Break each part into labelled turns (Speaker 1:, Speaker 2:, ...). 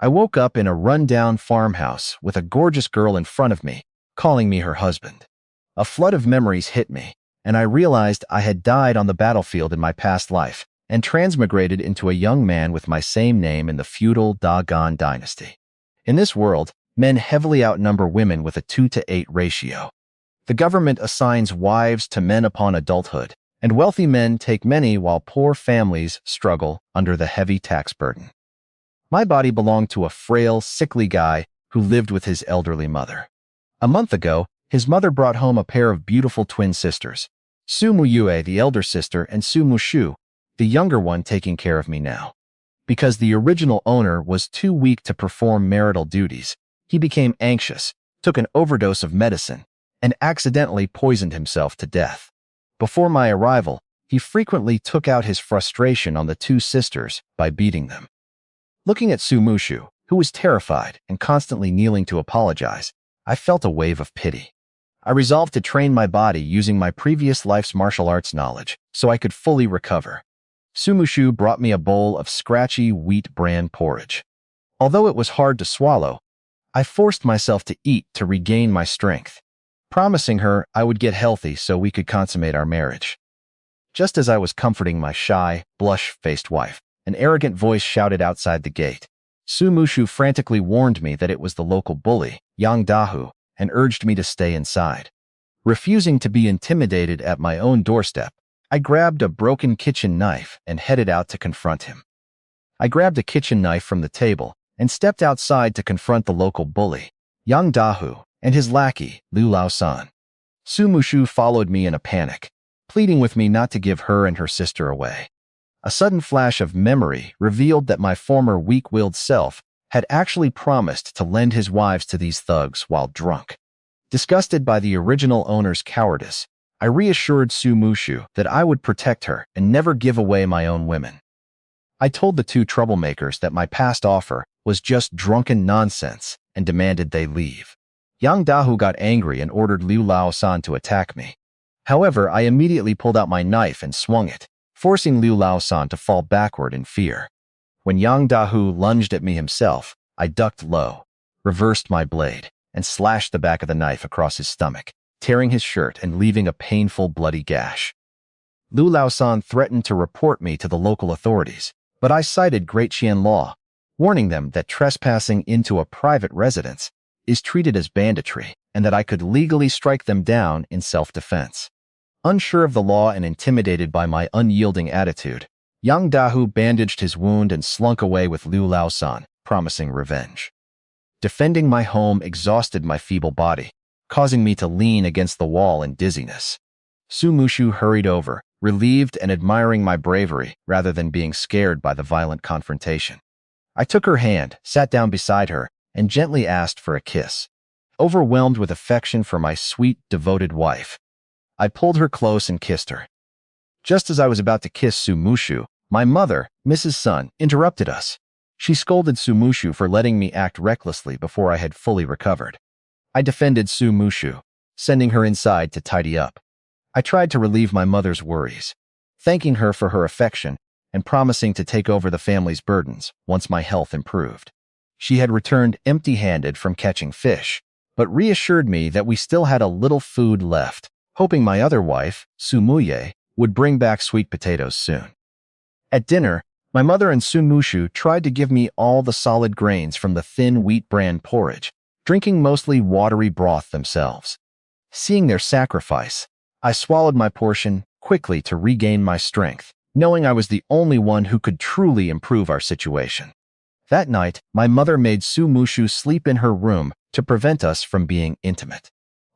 Speaker 1: I woke up in a run-down farmhouse with a gorgeous girl in front of me, calling me her husband. A flood of memories hit me, and I realized I had died on the battlefield in my past life and transmigrated into a young man with my same name in the feudal Dagon dynasty. In this world, men heavily outnumber women with a 2-to-8 ratio. The government assigns wives to men upon adulthood, and wealthy men take many while poor families struggle under the heavy tax burden. My body belonged to a frail, sickly guy who lived with his elderly mother. A month ago, his mother brought home a pair of beautiful twin sisters, Su Muyue, the elder sister, and Su Mushu, the younger one, taking care of me now. Because the original owner was too weak to perform marital duties, he became anxious, took an overdose of medicine, and accidentally poisoned himself to death. Before my arrival, he frequently took out his frustration on the two sisters by beating them. Looking at Su Mushu, who was terrified and constantly kneeling to apologize, I felt a wave of pity. I resolved to train my body using my previous life's martial arts knowledge so I could fully recover. Su Mushu brought me a bowl of scratchy wheat bran porridge. Although it was hard to swallow, I forced myself to eat to regain my strength, promising her I would get healthy so we could consummate our marriage. Just as I was comforting my shy, blush-faced wife, an arrogant voice shouted outside the gate. Su Mushu frantically warned me that it was the local bully, Yang Dahu, and urged me to stay inside. Refusing to be intimidated at my own doorstep, I grabbed a broken kitchen knife and headed out to confront him. I grabbed a kitchen knife from the table and stepped outside to confront the local bully, Yang Dahu, and his lackey, Liu Lao-san. Su Mushu followed me in a panic, pleading with me not to give her and her sister away. A sudden flash of memory revealed that my former weak-willed self had actually promised to lend his wives to these thugs while drunk. Disgusted by the original owner's cowardice, I reassured Su Mushu that I would protect her and never give away my own women. I told the two troublemakers that my past offer was just drunken nonsense and demanded they leave. Yang Dahu got angry and ordered Liu Lao-san to attack me. However, I immediately pulled out my knife and swung it, forcing Liu Lao-san to fall backward in fear. When Yang Dahu lunged at me himself, I ducked low, reversed my blade, and slashed the back of the knife across his stomach, tearing his shirt and leaving a painful bloody gash. Liu Lao-san threatened to report me to the local authorities, but I cited Great Qian law, warning them that trespassing into a private residence is treated as banditry and that I could legally strike them down in self-defense. Unsure of the law and intimidated by my unyielding attitude, Yang Dahu bandaged his wound and slunk away with Liu Lao-san, promising revenge. Defending my home exhausted my feeble body, causing me to lean against the wall in dizziness. Su Mushu hurried over, relieved and admiring my bravery rather than being scared by the violent confrontation. I took her hand, sat down beside her, and gently asked for a kiss. Overwhelmed with affection for my sweet, devoted wife, I pulled her close and kissed her. Just as I was about to kiss Su Mushu, my mother, Mrs. Sun, interrupted us. She scolded Su Mushu for letting me act recklessly before I had fully recovered. I defended Su Mushu, sending her inside to tidy up. I tried to relieve my mother's worries, thanking her for her affection and promising to take over the family's burdens once my health improved. She had returned empty-handed from catching fish, but reassured me that we still had a little food left, hoping my other wife, Su Muye, would bring back sweet potatoes soon. At dinner, my mother and Su Mushu tried to give me all the solid grains from the thin wheat bran porridge, drinking mostly watery broth themselves. Seeing their sacrifice, I swallowed my portion quickly to regain my strength, knowing I was the only one who could truly improve our situation. That night, my mother made Su Mushu sleep in her room to prevent us from being intimate.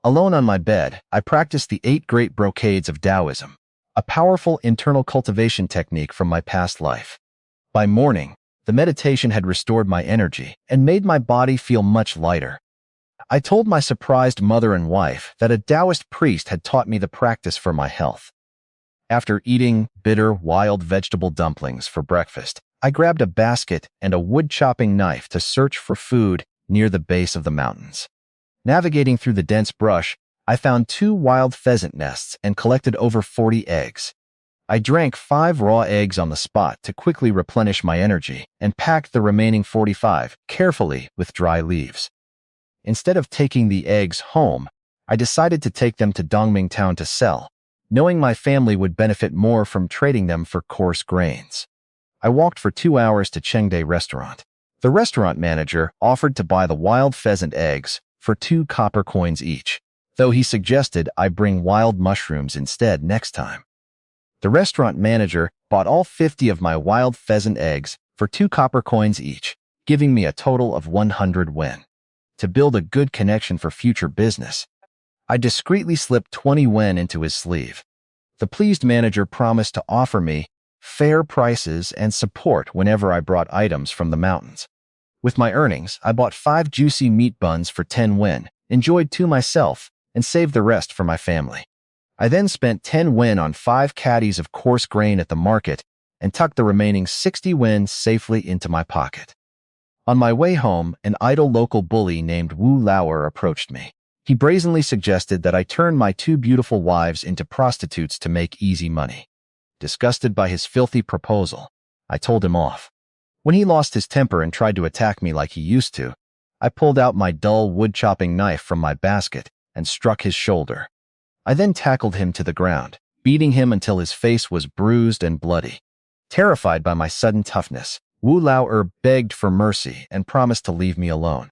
Speaker 1: Alone on my bed, I practiced the 8 great brocades of Taoism, a powerful internal cultivation technique from my past life. By morning, the meditation had restored my energy and made my body feel much lighter. I told my surprised mother and wife that a Taoist priest had taught me the practice for my health. After eating bitter, wild vegetable dumplings for breakfast, I grabbed a basket and a wood-chopping knife to search for food near the base of the mountains. Navigating through the dense brush, I found 2 wild pheasant nests and collected over 40 eggs. I drank 5 raw eggs on the spot to quickly replenish my energy and packed the remaining 45 carefully with dry leaves. Instead of taking the eggs home, I decided to take them to Dongming Town to sell, knowing my family would benefit more from trading them for coarse grains. I walked for 2 hours to Chengde restaurant. The restaurant manager offered to buy the wild pheasant eggs for 2 copper coins each, though he suggested I bring wild mushrooms instead next time. The restaurant manager bought all 50 of my wild pheasant eggs for 2 copper coins each, giving me a total of 100 wen. To build a good connection for future business, I discreetly slipped 20 wen into his sleeve. The pleased manager promised to offer me fair prices and support whenever I brought items from the mountains. With my earnings, I bought 5 juicy meat buns for 10 wen, enjoyed 2 myself, and saved the rest for my family. I then spent 10 wen on 5 caddies of coarse grain at the market and tucked the remaining 60 wen safely into my pocket. On my way home, an idle local bully named Wu Lauer approached me. He brazenly suggested that I turn my 2 beautiful wives into prostitutes to make easy money. Disgusted by his filthy proposal, I told him off. When he lost his temper and tried to attack me like he used to, I pulled out my dull wood-chopping knife from my basket and struck his shoulder. I then tackled him to the ground, beating him until his face was bruised and bloody. Terrified by my sudden toughness, Wu Lauer begged for mercy and promised to leave me alone.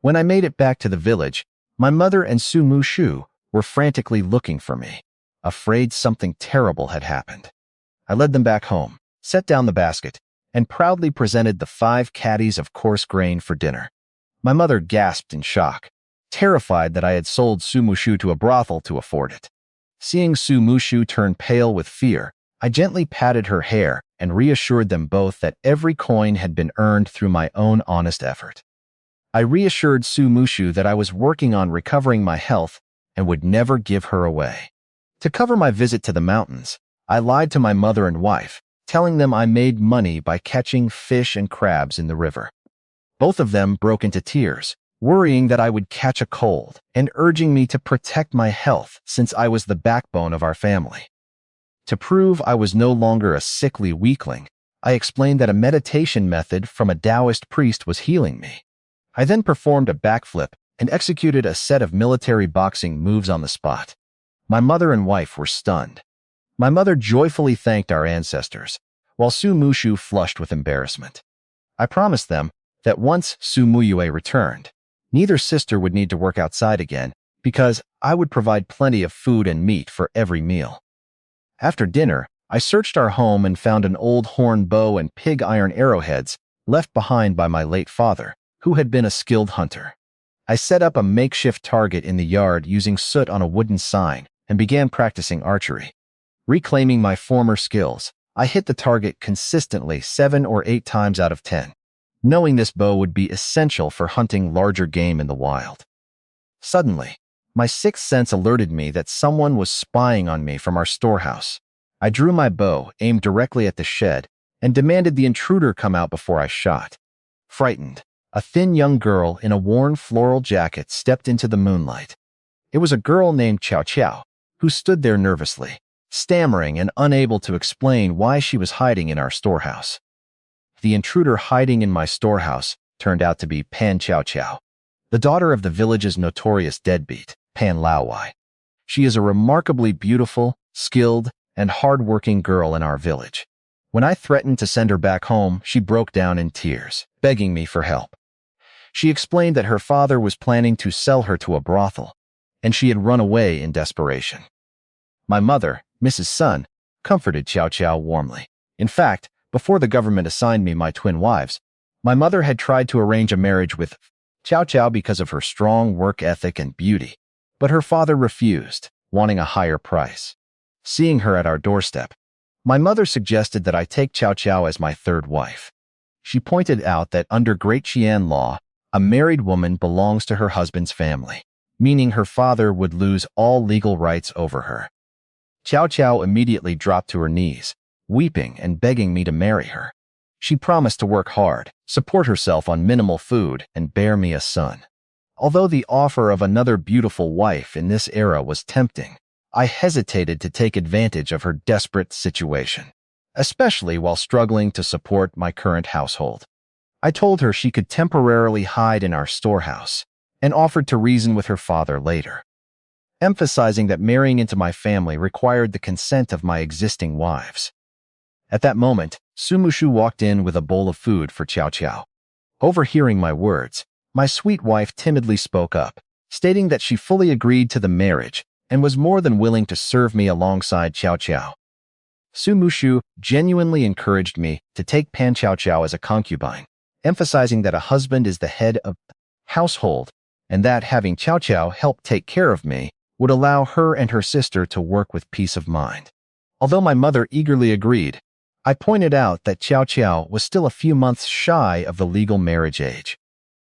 Speaker 1: When I made it back to the village, my mother and Su Mushu were frantically looking for me, afraid something terrible had happened. I led them back home, set down the basket, and proudly presented the 5 caddies of coarse grain for dinner. My mother gasped in shock, terrified that I had sold Su Mushu to a brothel to afford it. Seeing Su Mushu turn pale with fear, I gently patted her hair and reassured them both that every coin had been earned through my own honest effort. I reassured Su Mushu that I was working on recovering my health and would never give her away. To cover my visit to the mountains, I lied to my mother and wife, telling them I made money by catching fish and crabs in the river. Both of them broke into tears, worrying that I would catch a cold and urging me to protect my health since I was the backbone of our family. To prove I was no longer a sickly weakling, I explained that a meditation method from a Taoist priest was healing me. I then performed a backflip and executed a set of military boxing moves on the spot. My mother and wife were stunned. My mother joyfully thanked our ancestors, while Su Mushu flushed with embarrassment. I promised them that once Su Muyue returned, neither sister would need to work outside again because I would provide plenty of food and meat for every meal. After dinner, I searched our home and found an old horn bow and pig iron arrowheads left behind by my late father, who had been a skilled hunter. I set up a makeshift target in the yard using soot on a wooden sign and began practicing archery. Reclaiming my former skills, I hit the target consistently 7 or 8 times out of 10, knowing this bow would be essential for hunting larger game in the wild. Suddenly, my sixth sense alerted me that someone was spying on me from our storehouse. I drew my bow, aimed directly at the shed, and demanded the intruder come out before I shot. Frightened, a thin young girl in a worn floral jacket stepped into the moonlight. It was a girl named Chow Chow, who stood there nervously, stammering and unable to explain why she was hiding in our storehouse. The intruder hiding in my storehouse turned out to be Pan Chow Chow, the daughter of the village's notorious deadbeat, Pan Laowai. She is a remarkably beautiful, skilled, and hard-working girl in our village. When I threatened to send her back home, she broke down in tears, begging me for help. She explained that her father was planning to sell her to a brothel, and she had run away in desperation. My mother, Mrs. Sun, comforted Chow Chow warmly. In fact, before the government assigned me my twin wives, my mother had tried to arrange a marriage with Chow Chow because of her strong work ethic and beauty, but her father refused, wanting a higher price. Seeing her at our doorstep, my mother suggested that I take Chow Chow as my third wife. She pointed out that under Great Qian law, a married woman belongs to her husband's family, meaning her father would lose all legal rights over her. Chow Chow immediately dropped to her knees, weeping and begging me to marry her. She promised to work hard, support herself on minimal food, and bear me a son. Although the offer of another beautiful wife in this era was tempting, I hesitated to take advantage of her desperate situation, especially while struggling to support my current household. I told her she could temporarily hide in our storehouse and offered to reason with her father later, emphasizing that marrying into my family required the consent of my existing wives. At that moment, Sumushu walked in with a bowl of food for Chow Chow. Overhearing my words, my sweet wife timidly spoke up, stating that she fully agreed to the marriage and was more than willing to serve me alongside Chow Chow. Sumushu genuinely encouraged me to take Pan Chow Chow as a concubine, emphasizing that a husband is the head of the household and that having Chow Chow help take care of me would allow her and her sister to work with peace of mind. Although my mother eagerly agreed, I pointed out that Chow Chow was still a few months shy of the legal marriage age.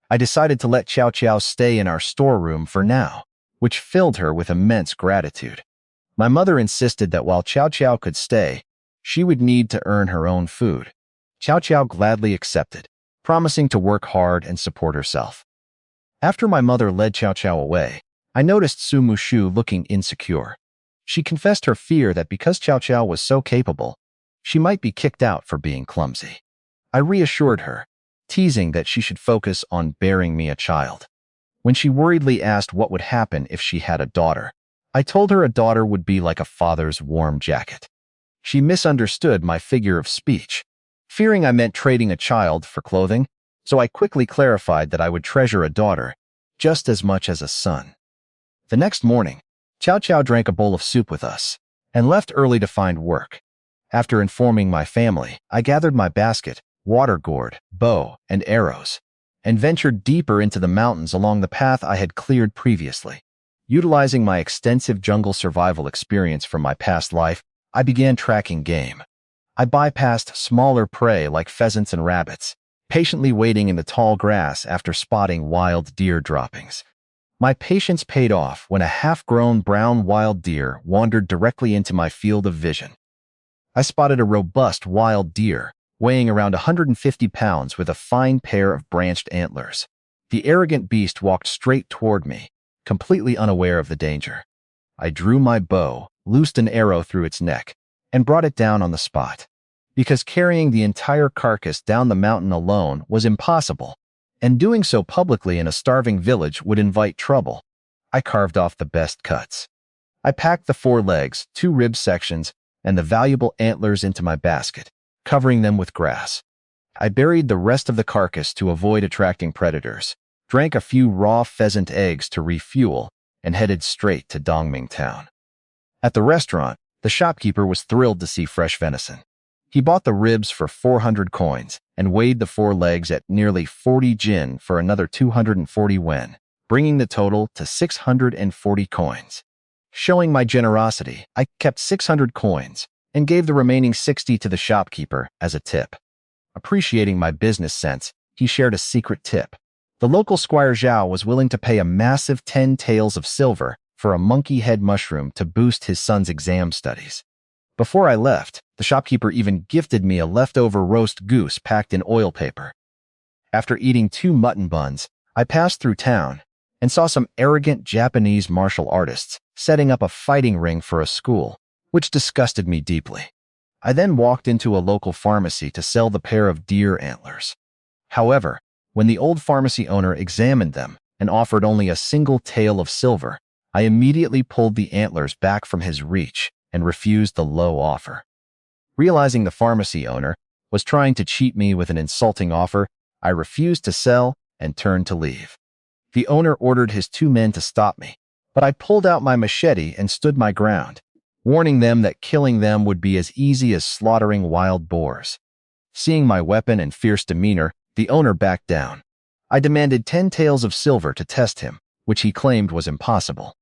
Speaker 1: I decided to let Chow Chow stay in our storeroom for now, which filled her with immense gratitude. My mother insisted that while Chow Chow could stay, she would need to earn her own food. Chow Chow gladly accepted, promising to work hard and support herself. After my mother led Chow Chow away, I noticed Sumushu looking insecure. She confessed her fear that because Chow Chow was so capable, she might be kicked out for being clumsy. I reassured her, teasing that she should focus on bearing me a child. When she worriedly asked what would happen if she had a daughter, I told her a daughter would be like a father's warm jacket. She misunderstood my figure of speech, fearing I meant trading a child for clothing, so I quickly clarified that I would treasure a daughter just as much as a son. The next morning, Chow Chow drank a bowl of soup with us and left early to find work. After informing my family, I gathered my basket, water gourd, bow, and arrows, and ventured deeper into the mountains along the path I had cleared previously. Utilizing my extensive jungle survival experience from my past life, I began tracking game. I bypassed smaller prey like pheasants and rabbits, patiently waiting in the tall grass after spotting wild deer droppings. My patience paid off when a half-grown brown wild deer wandered directly into my field of vision. I spotted a robust wild deer, weighing around 150 pounds with a fine pair of branched antlers. The arrogant beast walked straight toward me, completely unaware of the danger. I drew my bow, loosed an arrow through its neck, and brought it down on the spot. Because carrying the entire carcass down the mountain alone was impossible, and doing so publicly in a starving village would invite trouble, I carved off the best cuts. I packed the 4 legs, 2 rib sections, and the valuable antlers into my basket, covering them with grass. I buried the rest of the carcass to avoid attracting predators, drank a few raw pheasant eggs to refuel, and headed straight to Dongming Town. At the restaurant, the shopkeeper was thrilled to see fresh venison. He bought the ribs for 400 coins and weighed the 4 legs at nearly 40 jin for another 240 wen, bringing the total to 640 coins. Showing my generosity, I kept 600 coins and gave the remaining 60 to the shopkeeper as a tip. Appreciating my business sense, he shared a secret tip. The local Squire Zhao was willing to pay a massive 10 taels of silver for a monkey head mushroom to boost his son's exam studies. Before I left, the shopkeeper even gifted me a leftover roast goose packed in oil paper. After eating 2 mutton buns, I passed through town and saw some arrogant Japanese martial artists setting up a fighting ring for a school, which disgusted me deeply. I then walked into a local pharmacy to sell the pair of deer antlers. However, when the old pharmacy owner examined them and offered only a single tael of silver, I immediately pulled the antlers back from his reach and refused the low offer. Realizing the pharmacy owner was trying to cheat me with an insulting offer, I refused to sell and turned to leave. The owner ordered his 2 men to stop me, but I pulled out my machete and stood my ground, warning them that killing them would be as easy as slaughtering wild boars. Seeing my weapon and fierce demeanor, the owner backed down. I demanded 10 taels of silver to test him, which he claimed was impossible.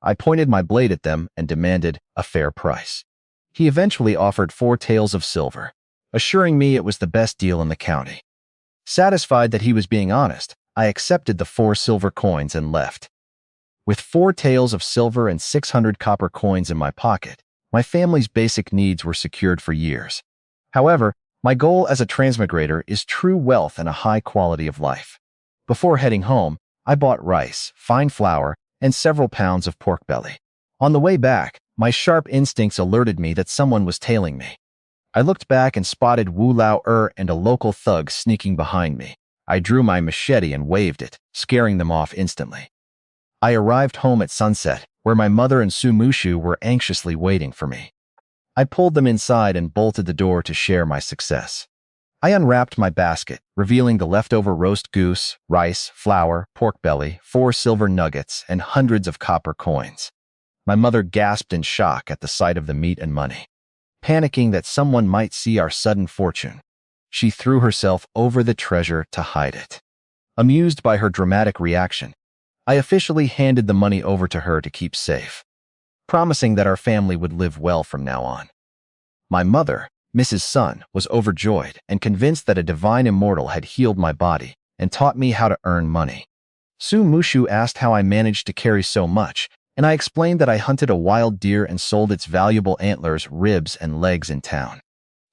Speaker 1: I pointed my blade at them and demanded a fair price. He eventually offered 4 taels of silver, assuring me it was the best deal in the county. Satisfied that he was being honest, I accepted the 4 silver coins and left. With 4 taels of silver and 600 copper coins in my pocket, my family's basic needs were secured for years. However, my goal as a transmigrator is true wealth and a high quality of life. Before heading home, I bought rice, fine flour, and several pounds of pork belly. On the way back, my sharp instincts alerted me that someone was tailing me. I looked back and spotted Wu Lao and a local thug sneaking behind me. I drew my machete and waved it, scaring them off instantly. I arrived home at sunset, where my mother and Su Mushu were anxiously waiting for me. I pulled them inside and bolted the door to share my success. I unwrapped my basket, revealing the leftover roast goose, rice, flour, pork belly, 4 silver nuggets, and hundreds of copper coins. My mother gasped in shock at the sight of the meat and money. Panicking that someone might see our sudden fortune, she threw herself over the treasure to hide it. Amused by her dramatic reaction, I officially handed the money over to her to keep safe, promising that our family would live well from now on. My mother, Mrs. Sun, was overjoyed and convinced that a divine immortal had healed my body and taught me how to earn money. Su Mushu asked how I managed to carry so much, and I explained that I hunted a wild deer and sold its valuable antlers, ribs, and legs in town.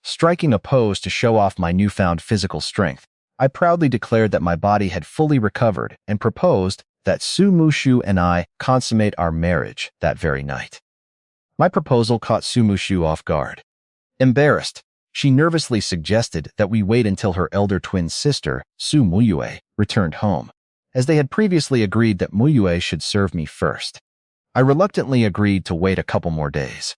Speaker 1: Striking a pose to show off my newfound physical strength, I proudly declared that my body had fully recovered and proposed that Su Mushu and I consummate our marriage that very night. My proposal caught Su Mushu off guard. Embarrassed, she nervously suggested that we wait until her elder twin sister, Su Muyue, returned home, as they had previously agreed that Muyue should serve me first. I reluctantly agreed to wait a couple more days.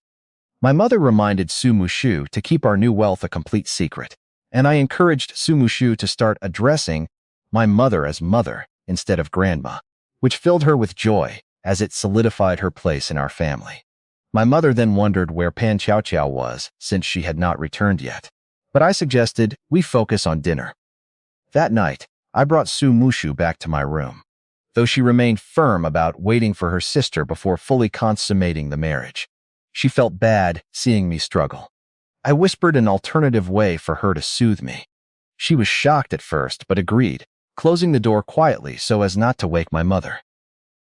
Speaker 1: My mother reminded Su Mushu to keep our new wealth a complete secret, and I encouraged Su Mushu to start addressing my mother as mother instead of grandma, which filled her with joy as it solidified her place in our family. My mother then wondered where Pan Chow Chow was, since she had not returned yet, but I suggested we focus on dinner. That night, I brought Su Mushu back to my room, though she remained firm about waiting for her sister before fully consummating the marriage. She felt bad seeing me struggle. I whispered an alternative way for her to soothe me. She was shocked at first, but agreed, closing the door quietly so as not to wake my mother.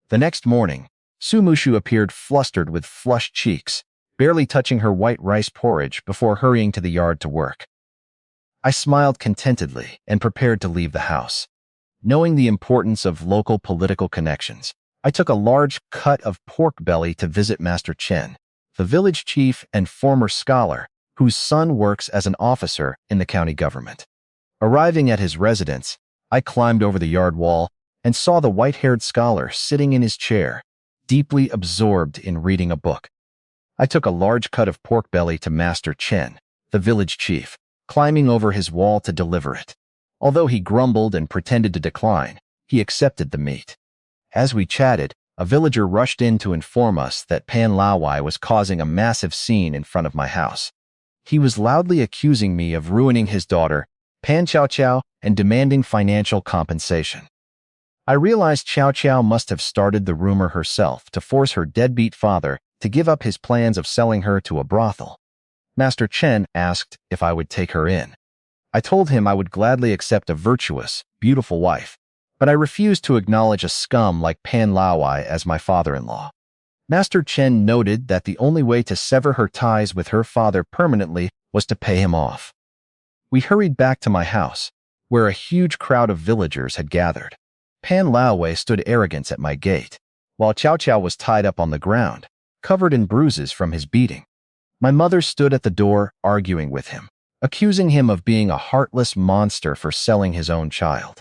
Speaker 1: The next morning, Su Mushu appeared flustered with flushed cheeks, barely touching her white rice porridge before hurrying to the yard to work. I smiled contentedly and prepared to leave the house. Knowing the importance of local political connections, I took a large cut of pork belly to visit Master Chen, the village chief and former scholar whose son works as an officer in the county government. Arriving at his residence, I climbed over the yard wall and saw the white-haired scholar sitting in his chair, deeply absorbed in reading a book. I took a large cut of pork belly to Master Chen, the village chief, climbing over his wall to deliver it. Although he grumbled and pretended to decline, he accepted the meat. As we chatted, a villager rushed in to inform us that Pan Lawai was causing a massive scene in front of my house. He was loudly accusing me of ruining his daughter, Pan Chow Chow, and demanding financial compensation. I realized Chow Chow must have started the rumor herself to force her deadbeat father to give up his plans of selling her to a brothel. Master Chen asked if I would take her in. I told him I would gladly accept a virtuous, beautiful wife, but I refused to acknowledge a scum like Pan Lawai as my father-in-law. Master Chen noted that the only way to sever her ties with her father permanently was to pay him off. We hurried back to my house, where a huge crowd of villagers had gathered. Pan Lawai stood arrogant at my gate, while Chow Chow was tied up on the ground, covered in bruises from his beating. My mother stood at the door arguing with him, accusing him of being a heartless monster for selling his own child.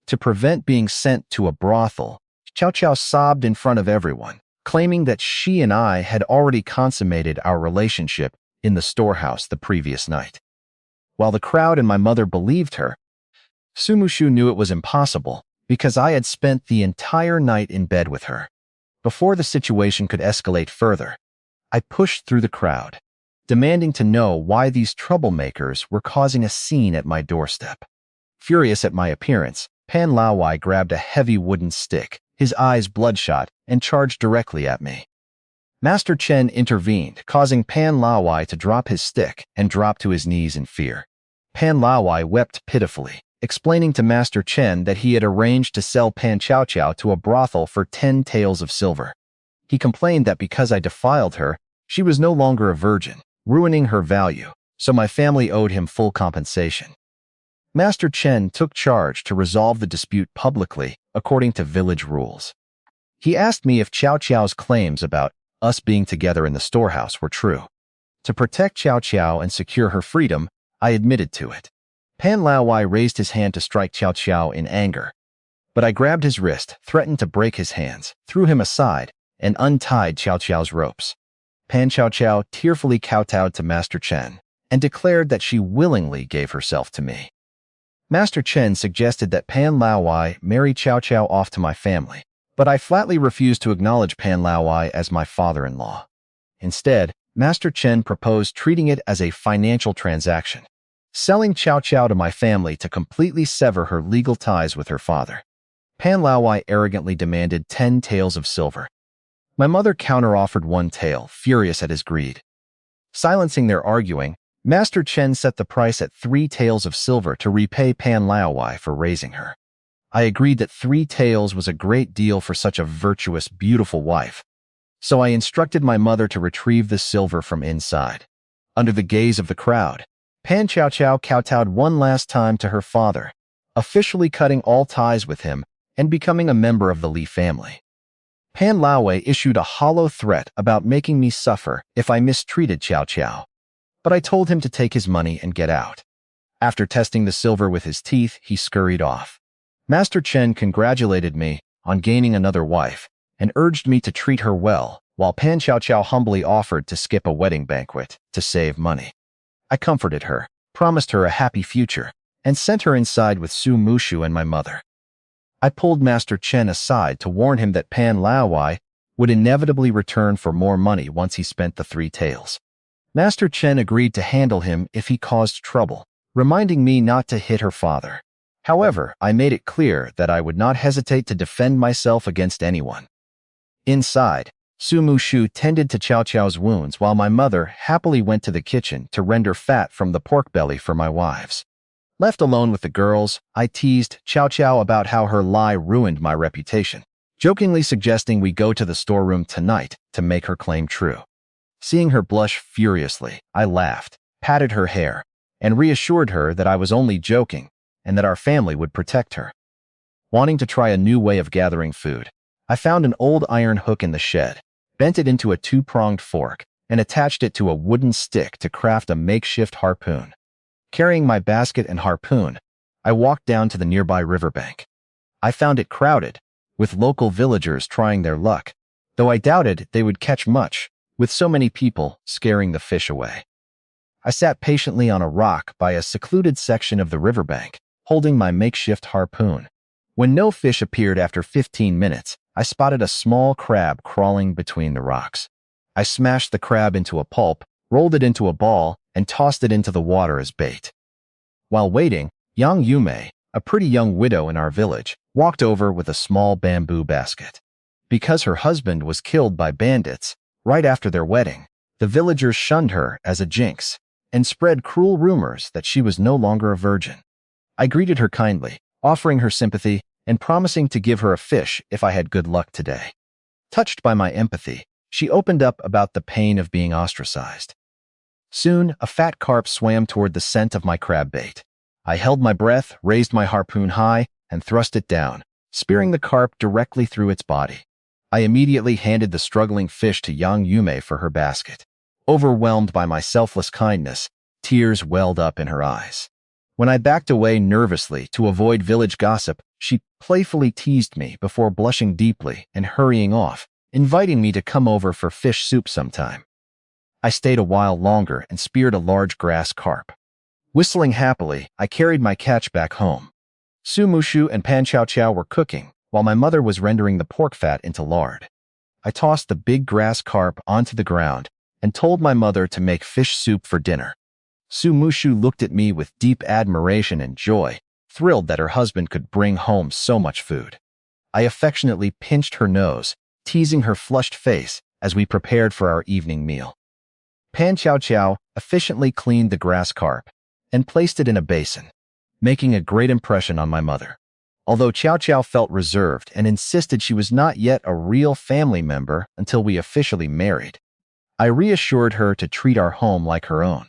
Speaker 1: To prevent being sent to a brothel, Chow Chow sobbed in front of everyone, claiming that she and I had already consummated our relationship in the storehouse the previous night. While the crowd and my mother believed her, Su Mushu knew it was impossible because I had spent the entire night in bed with her. Before the situation could escalate further, I pushed through the crowd, demanding to know why these troublemakers were causing a scene at my doorstep. Furious at my appearance, Pan Lawai grabbed a heavy wooden stick, his eyes bloodshot, and charged directly at me. Master Chen intervened, causing Pan Lawai to drop his stick and drop to his knees in fear. Pan Lawai wept pitifully, explaining to Master Chen that he had arranged to sell Pan Chow Chow to a brothel for 10 taels of silver. He complained that because I defiled her, she was no longer a virgin, ruining her value, so my family owed him full compensation. Master Chen took charge to resolve the dispute publicly, according to village rules. He asked me if Chow Chow's claims about us being together in the storehouse were true. To protect Chow Chow and secure her freedom, I admitted to it. Pan Laowai raised his hand to strike Chow Chow in anger, but I grabbed his wrist, threatened to break his hands, threw him aside, and untied Chow Chow's ropes. Pan Chow Chow tearfully kowtowed to Master Chen and declared that she willingly gave herself to me. Master Chen suggested that Pan Laowai marry Chow Chow off to my family, but I flatly refused to acknowledge Pan Laowai as my father-in-law. Instead, Master Chen proposed treating it as a financial transaction, selling Chow Chow to my family to completely sever her legal ties with her father. Pan Laowai arrogantly demanded 10 taels of silver. My mother counter-offered 1 tael, furious at his greed. Silencing their arguing, Master Chen set the price at 3 taels of silver to repay Pan Laowai for raising her. I agreed that 3 taels was a great deal for such a virtuous, beautiful wife, so I instructed my mother to retrieve the silver from inside. Under the gaze of the crowd, Pan Chow Chow kowtowed one last time to her father, officially cutting all ties with him and becoming a member of the Li family. Pan Laowai issued a hollow threat about making me suffer if I mistreated Chow Chow, but I told him to take his money and get out. After testing the silver with his teeth, he scurried off. Master Chen congratulated me on gaining another wife and urged me to treat her well, while Pan Chow Chow humbly offered to skip a wedding banquet to save money. I comforted her, promised her a happy future, and sent her inside with Su Mushu and my mother. I pulled Master Chen aside to warn him that Pan Laowai would inevitably return for more money once he spent the 3 taels. Master Chen agreed to handle him if he caused trouble, reminding me not to hit her father. However, I made it clear that I would not hesitate to defend myself against anyone. Inside, Su Mushu tended to Chow Chow's wounds while my mother happily went to the kitchen to render fat from the pork belly for my wives. Left alone with the girls, I teased Chow Chow about how her lie ruined my reputation, jokingly suggesting we go to the storeroom tonight to make her claim true. Seeing her blush furiously, I laughed, patted her hair, and reassured her that I was only joking and that our family would protect her. Wanting to try a new way of gathering food, I found an old iron hook in the shed, bent it into a 2-pronged fork, and attached it to a wooden stick to craft a makeshift harpoon. Carrying my basket and harpoon, I walked down to the nearby riverbank. I found it crowded, with local villagers trying their luck, though I doubted they would catch much, with so many people scaring the fish away. I sat patiently on a rock by a secluded section of the riverbank, holding my makeshift harpoon. When no fish appeared after 15 minutes, I spotted a small crab crawling between the rocks. I smashed the crab into a pulp, rolled it into a ball, and tossed it into the water as bait. While waiting, Yang Yume, a pretty young widow in our village, walked over with a small bamboo basket. Because her husband was killed by bandits right after their wedding, the villagers shunned her as a jinx and spread cruel rumors that she was no longer a virgin. I greeted her kindly, offering her sympathy and promising to give her a fish if I had good luck today. Touched by my empathy, she opened up about the pain of being ostracized. Soon, a fat carp swam toward the scent of my crab bait. I held my breath, raised my harpoon high, and thrust it down, spearing the carp directly through its body. I immediately handed the struggling fish to Yang Yume for her basket. Overwhelmed by my selfless kindness, tears welled up in her eyes. When I backed away nervously to avoid village gossip, she playfully teased me before blushing deeply and hurrying off, inviting me to come over for fish soup sometime. I stayed a while longer and speared a large grass carp. Whistling happily, I carried my catch back home. Su Mushu and Pan Chow Chow were cooking, while my mother was rendering the pork fat into lard. I tossed the big grass carp onto the ground and told my mother to make fish soup for dinner. Su Mushu looked at me with deep admiration and joy, thrilled that her husband could bring home so much food. I affectionately pinched her nose, teasing her flushed face as we prepared for our evening meal. Pan Chow Chow efficiently cleaned the grass carp and placed it in a basin, making a great impression on my mother. Although Chow Chow felt reserved and insisted she was not yet a real family member until we officially married, I reassured her to treat our home like her own.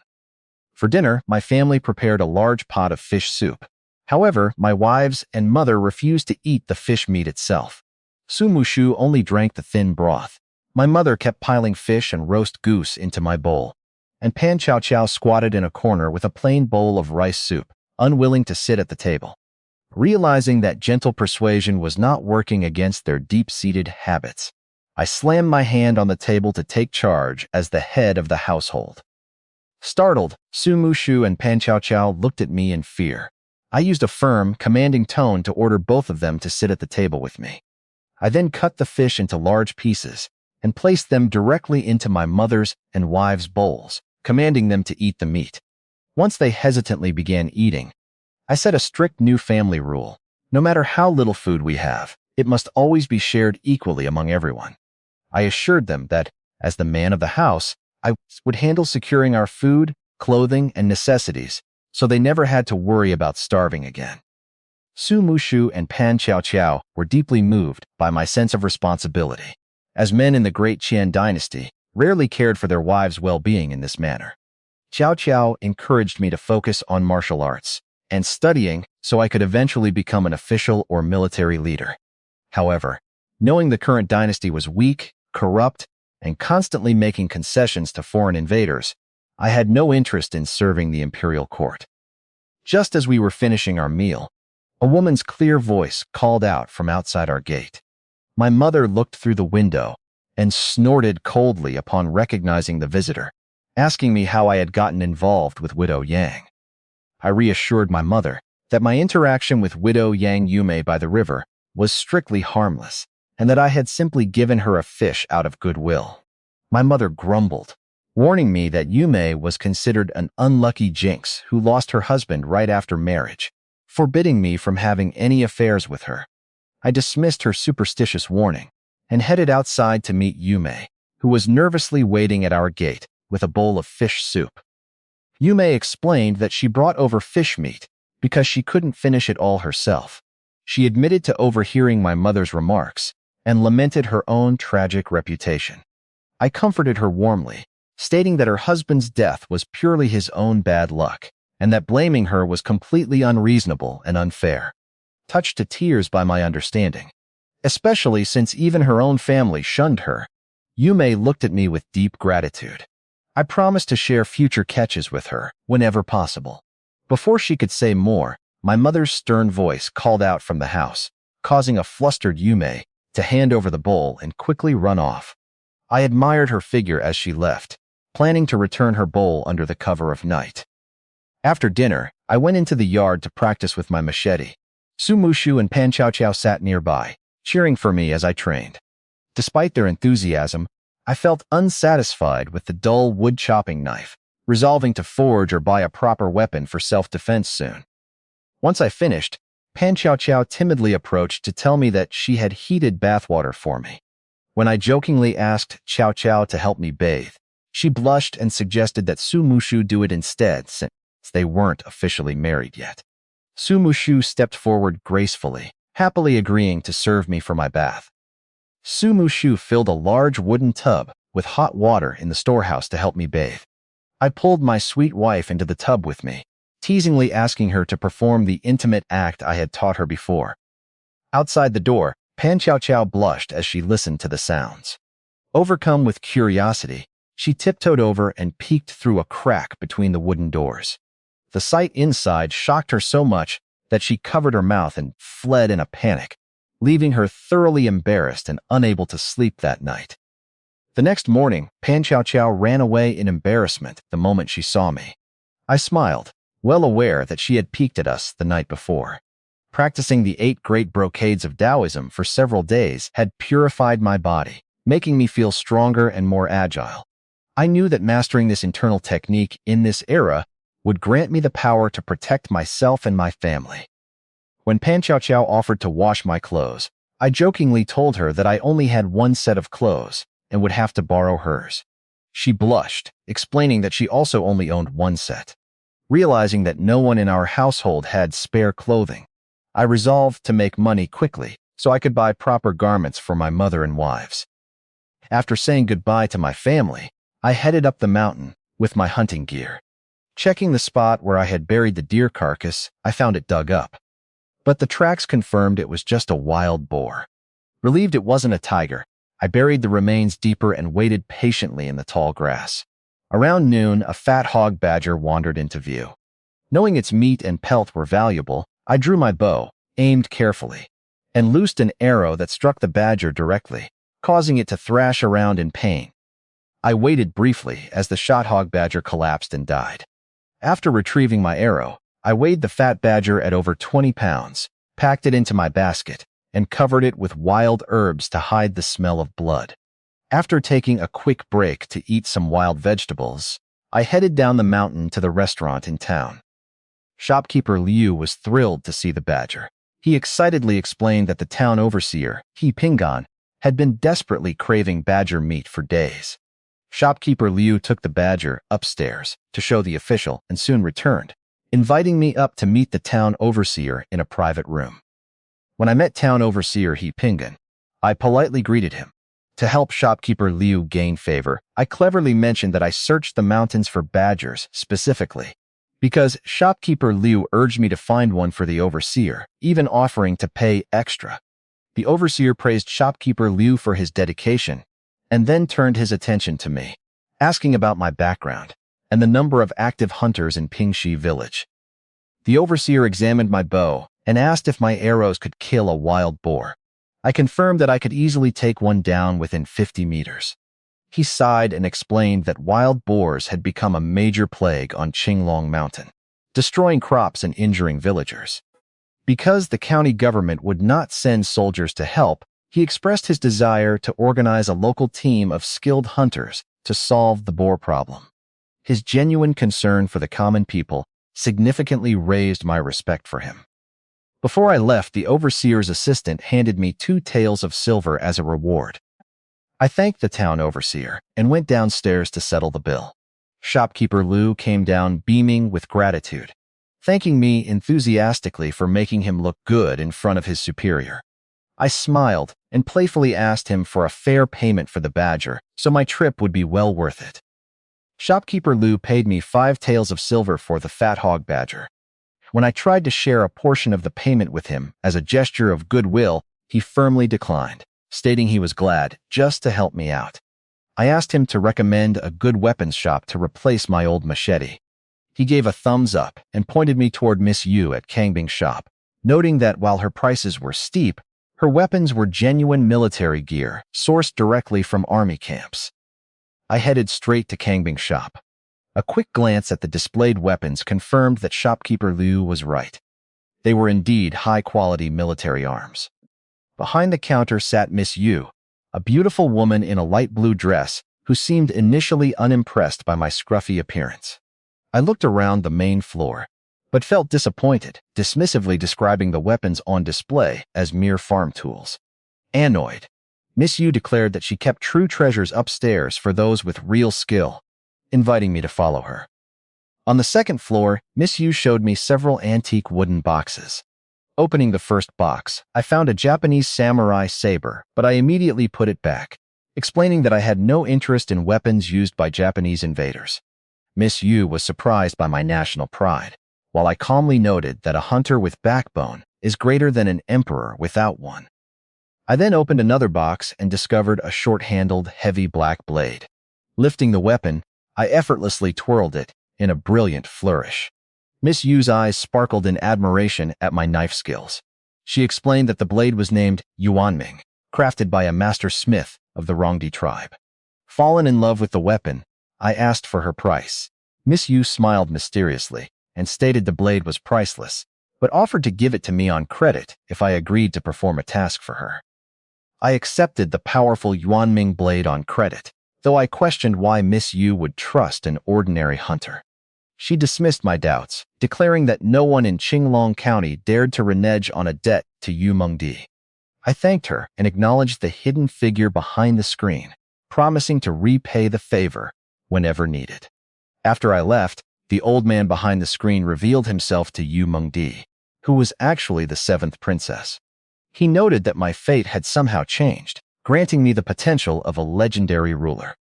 Speaker 1: For dinner, my family prepared a large pot of fish soup. However, my wives and mother refused to eat the fish meat itself. Su Mushu only drank the thin broth, My mother kept piling fish and roast goose into my bowl, and Pan Chow Chow squatted in a corner with a plain bowl of rice soup, unwilling to sit at the table. Realizing that gentle persuasion was not working against their deep-seated habits, I slammed my hand on the table to take charge as the head of the household. Startled, Su Mushu and Pan Chow Chow looked at me in fear. I used a firm, commanding tone to order both of them to sit at the table with me. I then cut the fish into large pieces and placed them directly into my mother's and wives' bowls, commanding them to eat the meat. Once they hesitantly began eating, I set a strict new family rule. No matter how little food we have, it must always be shared equally among everyone. I assured them that, as the man of the house, I would handle securing our food, clothing, and necessities, so they never had to worry about starving again. Su Mushu and Pan Chow Chow were deeply moved by my sense of responsibility, as men in the Great Qian dynasty rarely cared for their wives' well-being in this manner. Chow Chow encouraged me to focus on martial arts and studying so I could eventually become an official or military leader. However, knowing the current dynasty was weak, corrupt, and constantly making concessions to foreign invaders, I had no interest in serving the imperial court. Just as we were finishing our meal, a woman's clear voice called out from outside our gate. My mother looked through the window and snorted coldly upon recognizing the visitor, asking me how I had gotten involved with Widow Yang. I reassured my mother that my interaction with Widow Yang Yume by the river was strictly harmless, and that I had simply given her a fish out of goodwill. My mother grumbled, warning me that Yume was considered an unlucky jinx who lost her husband right after marriage, forbidding me from having any affairs with her. I dismissed her superstitious warning and headed outside to meet Yume, who was nervously waiting at our gate with a bowl of fish soup. Yume explained that she brought over fish meat because she couldn't finish it all herself. She admitted to overhearing my mother's remarks and lamented her own tragic reputation. I comforted her warmly, stating that her husband's death was purely his own bad luck, and that blaming her was completely unreasonable and unfair. Touched to tears by my understanding, especially since even her own family shunned her, Yume looked at me with deep gratitude. I promised to share future catches with her whenever possible. Before she could say more, my mother's stern voice called out from the house, causing a flustered Yume to hand over the bowl and quickly run off. I admired her figure as she left, planning to return her bowl under the cover of night. After dinner, I went into the yard to practice with my machete. Su Mushu and Pan Chow Chow sat nearby, cheering for me as I trained. Despite their enthusiasm, I felt unsatisfied with the dull wood-chopping knife, resolving to forge or buy a proper weapon for self-defense soon. Once I finished, Pan Chow Chow timidly approached to tell me that she had heated bathwater for me. When I jokingly asked Chow Chow to help me bathe, she blushed and suggested that Su Mushu do it instead since they weren't officially married yet. Su Mushu stepped forward gracefully, happily agreeing to serve me for my bath. Su Mushu filled a large wooden tub with hot water in the storehouse to help me bathe. I pulled my sweet wife into the tub with me, teasingly asking her to perform the intimate act I had taught her before. Outside the door, Pan Chow Chow blushed as she listened to the sounds. Overcome with curiosity, she tiptoed over and peeked through a crack between the wooden doors. The sight inside shocked her so much that she covered her mouth and fled in a panic, leaving her thoroughly embarrassed and unable to sleep that night. The next morning, Pan Chow Chow ran away in embarrassment the moment she saw me. I smiled, well aware that she had peeked at us the night before. Practicing the 8 great brocades of Taoism for several days had purified my body, making me feel stronger and more agile. I knew that mastering this internal technique in this era would grant me the power to protect myself and my family. When Pan Chow Chow offered to wash my clothes, I jokingly told her that I only had one set of clothes and would have to borrow hers. She blushed, explaining that she also only owned one set. Realizing that no one in our household had spare clothing, I resolved to make money quickly so I could buy proper garments for my mother and wives. After saying goodbye to my family, I headed up the mountain with my hunting gear. Checking the spot where I had buried the deer carcass, I found it dug up. But the tracks confirmed it was just a wild boar. Relieved it wasn't a tiger, I buried the remains deeper and waited patiently in the tall grass. Around noon, a fat hog badger wandered into view. Knowing its meat and pelt were valuable, I drew my bow, aimed carefully, and loosed an arrow that struck the badger directly, causing it to thrash around in pain. I waited briefly as the shot hog badger collapsed and died. After retrieving my arrow, I weighed the fat badger at over 20 pounds, packed it into my basket, and covered it with wild herbs to hide the smell of blood. After taking a quick break to eat some wild vegetables, I headed down the mountain to the restaurant in town. Shopkeeper Liu was thrilled to see the badger. He excitedly explained that the town overseer, He Pingan, had been desperately craving badger meat for days. Shopkeeper Liu took the badger upstairs to show the official and soon returned, inviting me up to meet the town overseer in a private room. When I met town overseer He Pingan, I politely greeted him. To help shopkeeper Liu gain favor, I cleverly mentioned that I searched the mountains for badgers specifically, because shopkeeper Liu urged me to find one for the overseer, even offering to pay extra. The overseer praised shopkeeper Liu for his dedication, and then turned his attention to me, asking about my background and the number of active hunters in Pingxi village. The overseer examined my bow and asked if my arrows could kill a wild boar. I confirmed that I could easily take one down within 50 meters. He sighed and explained that wild boars had become a major plague on Qinglong Mountain, destroying crops and injuring villagers. Because the county government would not send soldiers to help, he expressed his desire to organize a local team of skilled hunters to solve the boar problem. His genuine concern for the common people significantly raised my respect for him. Before I left, the overseer's assistant handed me 2 taels of silver as a reward. I thanked the town overseer and went downstairs to settle the bill. Shopkeeper Liu came down beaming with gratitude, thanking me enthusiastically for making him look good in front of his superior. I smiled and playfully asked him for a fair payment for the badger, so my trip would be well worth it. Shopkeeper Liu paid me 5 taels of silver for the fat hog badger. When I tried to share a portion of the payment with him as a gesture of goodwill, he firmly declined, stating he was glad just to help me out. I asked him to recommend a good weapons shop to replace my old machete. He gave a thumbs up and pointed me toward Miss Yu at Kangbing's shop, noting that while her prices were steep, her weapons were genuine military gear sourced directly from army camps. I headed straight to Kangbing's shop. A quick glance at the displayed weapons confirmed that shopkeeper Liu was right. They were indeed high-quality military arms. Behind the counter sat Miss Yu, a beautiful woman in a light blue dress who seemed initially unimpressed by my scruffy appearance. I looked around the main floor, but felt disappointed, dismissively describing the weapons on display as mere farm tools. Annoyed, Miss Yu declared that she kept true treasures upstairs for those with real skill, inviting me to follow her. On the second floor, Miss Yu showed me several antique wooden boxes. Opening the first box, I found a Japanese samurai saber, but I immediately put it back, explaining that I had no interest in weapons used by Japanese invaders. Miss Yu was surprised by my national pride, while I calmly noted that a hunter with backbone is greater than an emperor without one. I then opened another box and discovered a short-handled, heavy black blade. Lifting the weapon, I effortlessly twirled it in a brilliant flourish. Miss Yu's eyes sparkled in admiration at my knife skills. She explained that the blade was named Yuanming, crafted by a master smith of the Rongdi tribe. Fallen in love with the weapon, I asked for her price. Miss Yu smiled mysteriously and stated the blade was priceless, but offered to give it to me on credit if I agreed to perform a task for her. I accepted the powerful Yuanming blade on credit, though I questioned why Miss Yu would trust an ordinary hunter. She dismissed my doubts, declaring that no one in Qinglong County dared to renege on a debt to Yu Mengdi. I thanked her and acknowledged the hidden figure behind the screen, promising to repay the favor whenever needed. After I left, the old man behind the screen revealed himself to Yu Mengdi, who was actually the 7th princess. He noted that my fate had somehow changed, granting me the potential of a legendary ruler.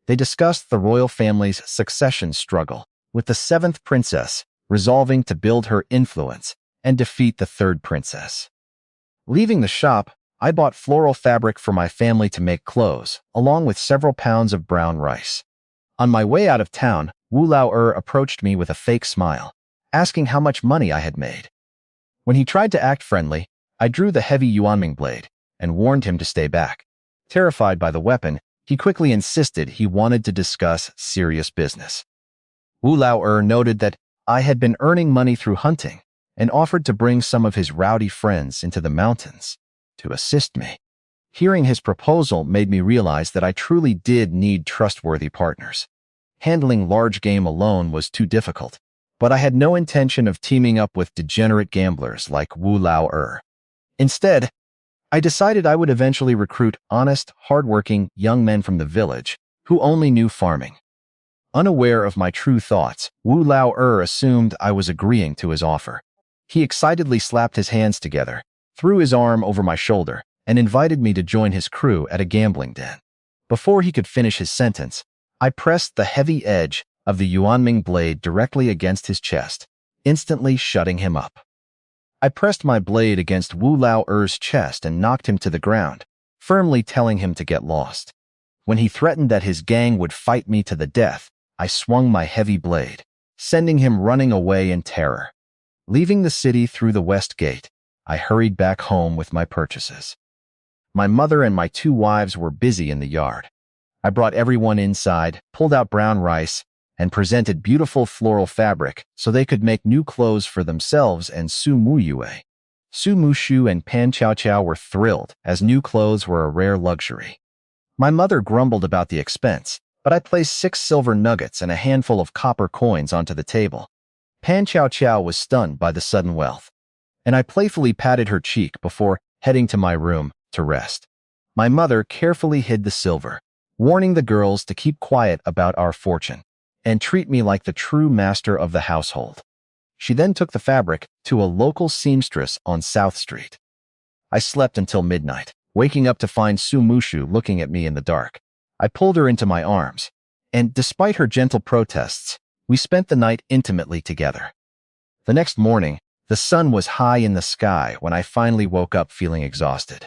Speaker 1: They discussed the royal family's succession struggle, with the 7th princess resolving to build her influence and defeat the 3rd princess. Leaving the shop, I bought floral fabric for my family to make clothes, along with several pounds of brown rice. On my way out of town, Wu Lao approached me with a fake smile, asking how much money I had made. When he tried to act friendly, I drew the heavy Yuanming blade and warned him to stay back. Terrified by the weapon, he quickly insisted he wanted to discuss serious business. Wu Lao noted that I had been earning money through hunting and offered to bring some of his rowdy friends into the mountains to assist me. Hearing his proposal made me realize that I truly did need trustworthy partners. Handling large game alone was too difficult, but I had no intention of teaming up with degenerate gamblers like Wu Lao. Instead, I decided I would eventually recruit honest, hardworking young men from the village who only knew farming. Unaware of my true thoughts, Wu Lao assumed I was agreeing to his offer. He excitedly slapped his hands together, threw his arm over my shoulder, and invited me to join his crew at a gambling den. Before he could finish his sentence, I pressed the heavy edge of the Yuanming blade directly against his chest, instantly shutting him up. I pressed my blade against Wu Lao-er's chest and knocked him to the ground, firmly telling him to get lost. When he threatened that his gang would fight me to the death, I swung my heavy blade, sending him running away in terror. Leaving the city through the west gate, I hurried back home with my purchases. My mother and my 2 wives were busy in the yard. I brought everyone inside, pulled out brown rice, and presented beautiful floral fabric so they could make new clothes for themselves and Su Muyue. Su Mushu and Pan Chao Chao were thrilled, as new clothes were a rare luxury. My mother grumbled about the expense, but I placed 6 silver nuggets and a handful of copper coins onto the table. Pan Chao Chao was stunned by the sudden wealth, and I playfully patted her cheek before heading to my room to rest. My mother carefully hid the silver, warning the girls to keep quiet about our fortune and treat me like the true master of the household. She then took the fabric to a local seamstress on South Street. I slept until midnight, waking up to find Su Mushu looking at me in the dark. I pulled her into my arms, and despite her gentle protests, we spent the night intimately together. The next morning, the sun was high in the sky when I finally woke up feeling exhausted.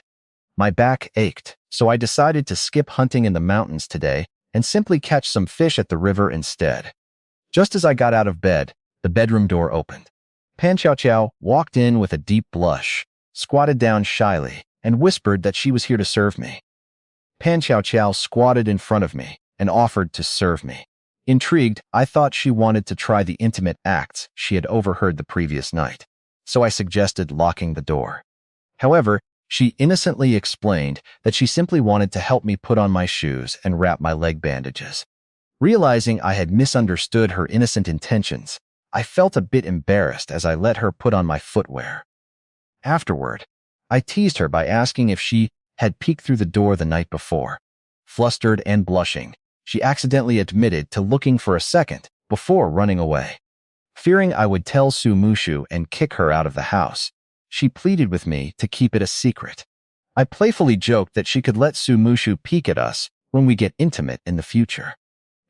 Speaker 1: My back ached, so I decided to skip hunting in the mountains today and simply catch some fish at the river instead. Just as I got out of bed, the bedroom door opened. Pan Chao Chao walked in with a deep blush, squatted down shyly, and whispered that she was here to serve me. Pan Chao Chao squatted in front of me and offered to serve me. Intrigued, I thought she wanted to try the intimate acts she had overheard the previous night, so I suggested locking the door. However, she innocently explained that she simply wanted to help me put on my shoes and wrap my leg bandages. Realizing I had misunderstood her innocent intentions, I felt a bit embarrassed as I let her put on my footwear. Afterward, I teased her by asking if she had peeked through the door the night before. Flustered and blushing, she accidentally admitted to looking for a second before running away. Fearing I would tell Su Mushu and kick her out of the house, she pleaded with me to keep it a secret. I playfully joked that she could let Su Mushu peek at us when we get intimate in the future.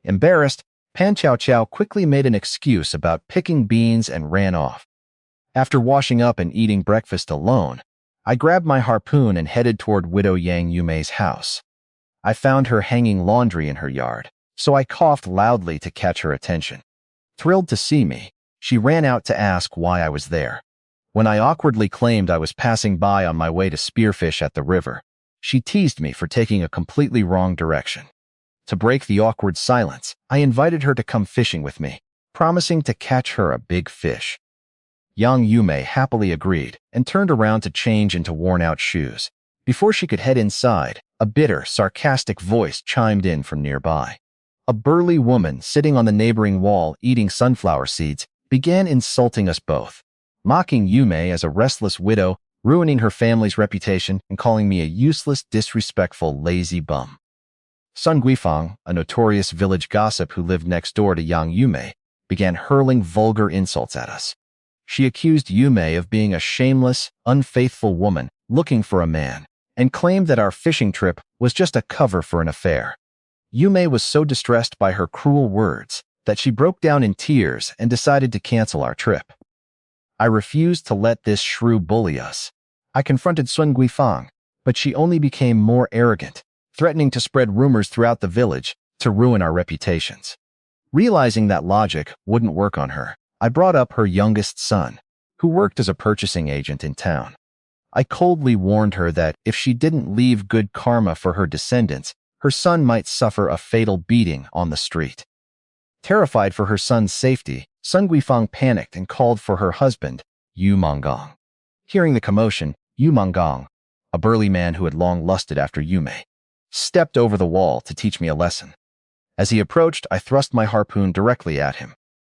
Speaker 1: Embarrassed, Pan Chao Chao quickly made an excuse about picking beans and ran off. After washing up and eating breakfast alone, I grabbed my harpoon and headed toward Widow Yang Yumei's house. I found her hanging laundry in her yard, so I coughed loudly to catch her attention. Thrilled to see me, she ran out to ask why I was there. When I awkwardly claimed I was passing by on my way to spearfish at the river, she teased me for taking a completely wrong direction. To break the awkward silence, I invited her to come fishing with me, promising to catch her a big fish. Yang Yumei happily agreed and turned around to change into worn-out shoes. Before she could head inside, a bitter, sarcastic voice chimed in from nearby. A burly woman sitting on the neighboring wall eating sunflower seeds began insulting us both, mocking Yumei as a restless widow, ruining her family's reputation, and calling me a useless, disrespectful, lazy bum. Sun Guifang, a notorious village gossip who lived next door to Yang Yumei, began hurling vulgar insults at us. She accused Yumei of being a shameless, unfaithful woman looking for a man, and claimed that our fishing trip was just a cover for an affair. Yumei was so distressed by her cruel words that she broke down in tears and decided to cancel our trip. I refused to let this shrew bully us. I confronted Sun Guifang, but she only became more arrogant, threatening to spread rumors throughout the village to ruin our reputations. Realizing that logic wouldn't work on her, I brought up her youngest son, who worked as a purchasing agent in town. I coldly warned her that if she didn't leave good karma for her descendants, her son might suffer a fatal beating on the street. Terrified for her son's safety, Sun Guifang panicked and called for her husband, Yu Mangong. Hearing the commotion, Yu Mangong, a burly man who had long lusted after Yume, stepped over the wall to teach me a lesson. As he approached, I thrust my harpoon directly at him.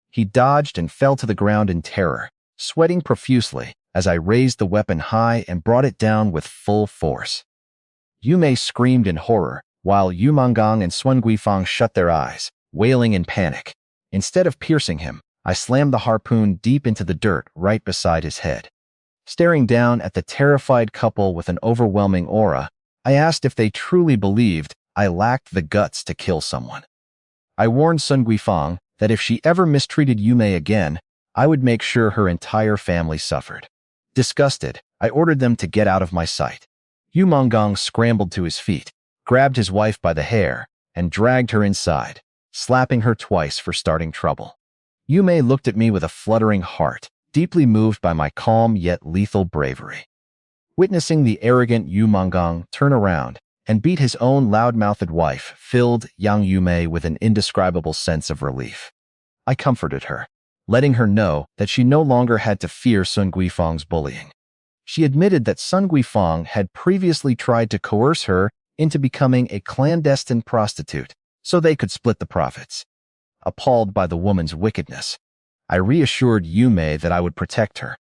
Speaker 1: He dodged and fell to the ground in terror, sweating profusely as I raised the weapon high and brought it down with full force. Yume screamed in horror, while Yu Mangong and Sun Guifang shut their eyes, wailing in panic. Instead of piercing him, I slammed the harpoon deep into the dirt right beside his head. Staring down at the terrified couple with an overwhelming aura, I asked if they truly believed I lacked the guts to kill someone. I warned Sun Guifang that if she ever mistreated Yume again, I would make sure her entire family suffered. Disgusted, I ordered them to get out of my sight. Yu Mangong scrambled to his feet, grabbed his wife by the hair, and dragged her inside, slapping her twice for starting trouble. Yume looked at me with a fluttering heart, deeply moved by my calm yet lethal bravery. Witnessing the arrogant Yu Mangong turn around and beat his own loud-mouthed wife filled Yang Yume with an indescribable sense of relief. I comforted her, letting her know that she no longer had to fear Sun Guifang's bullying. She admitted that Sun Guifang had previously tried to coerce her into becoming a clandestine prostitute so they could split the profits. Appalled by the woman's wickedness, I reassured Yume that I would protect her.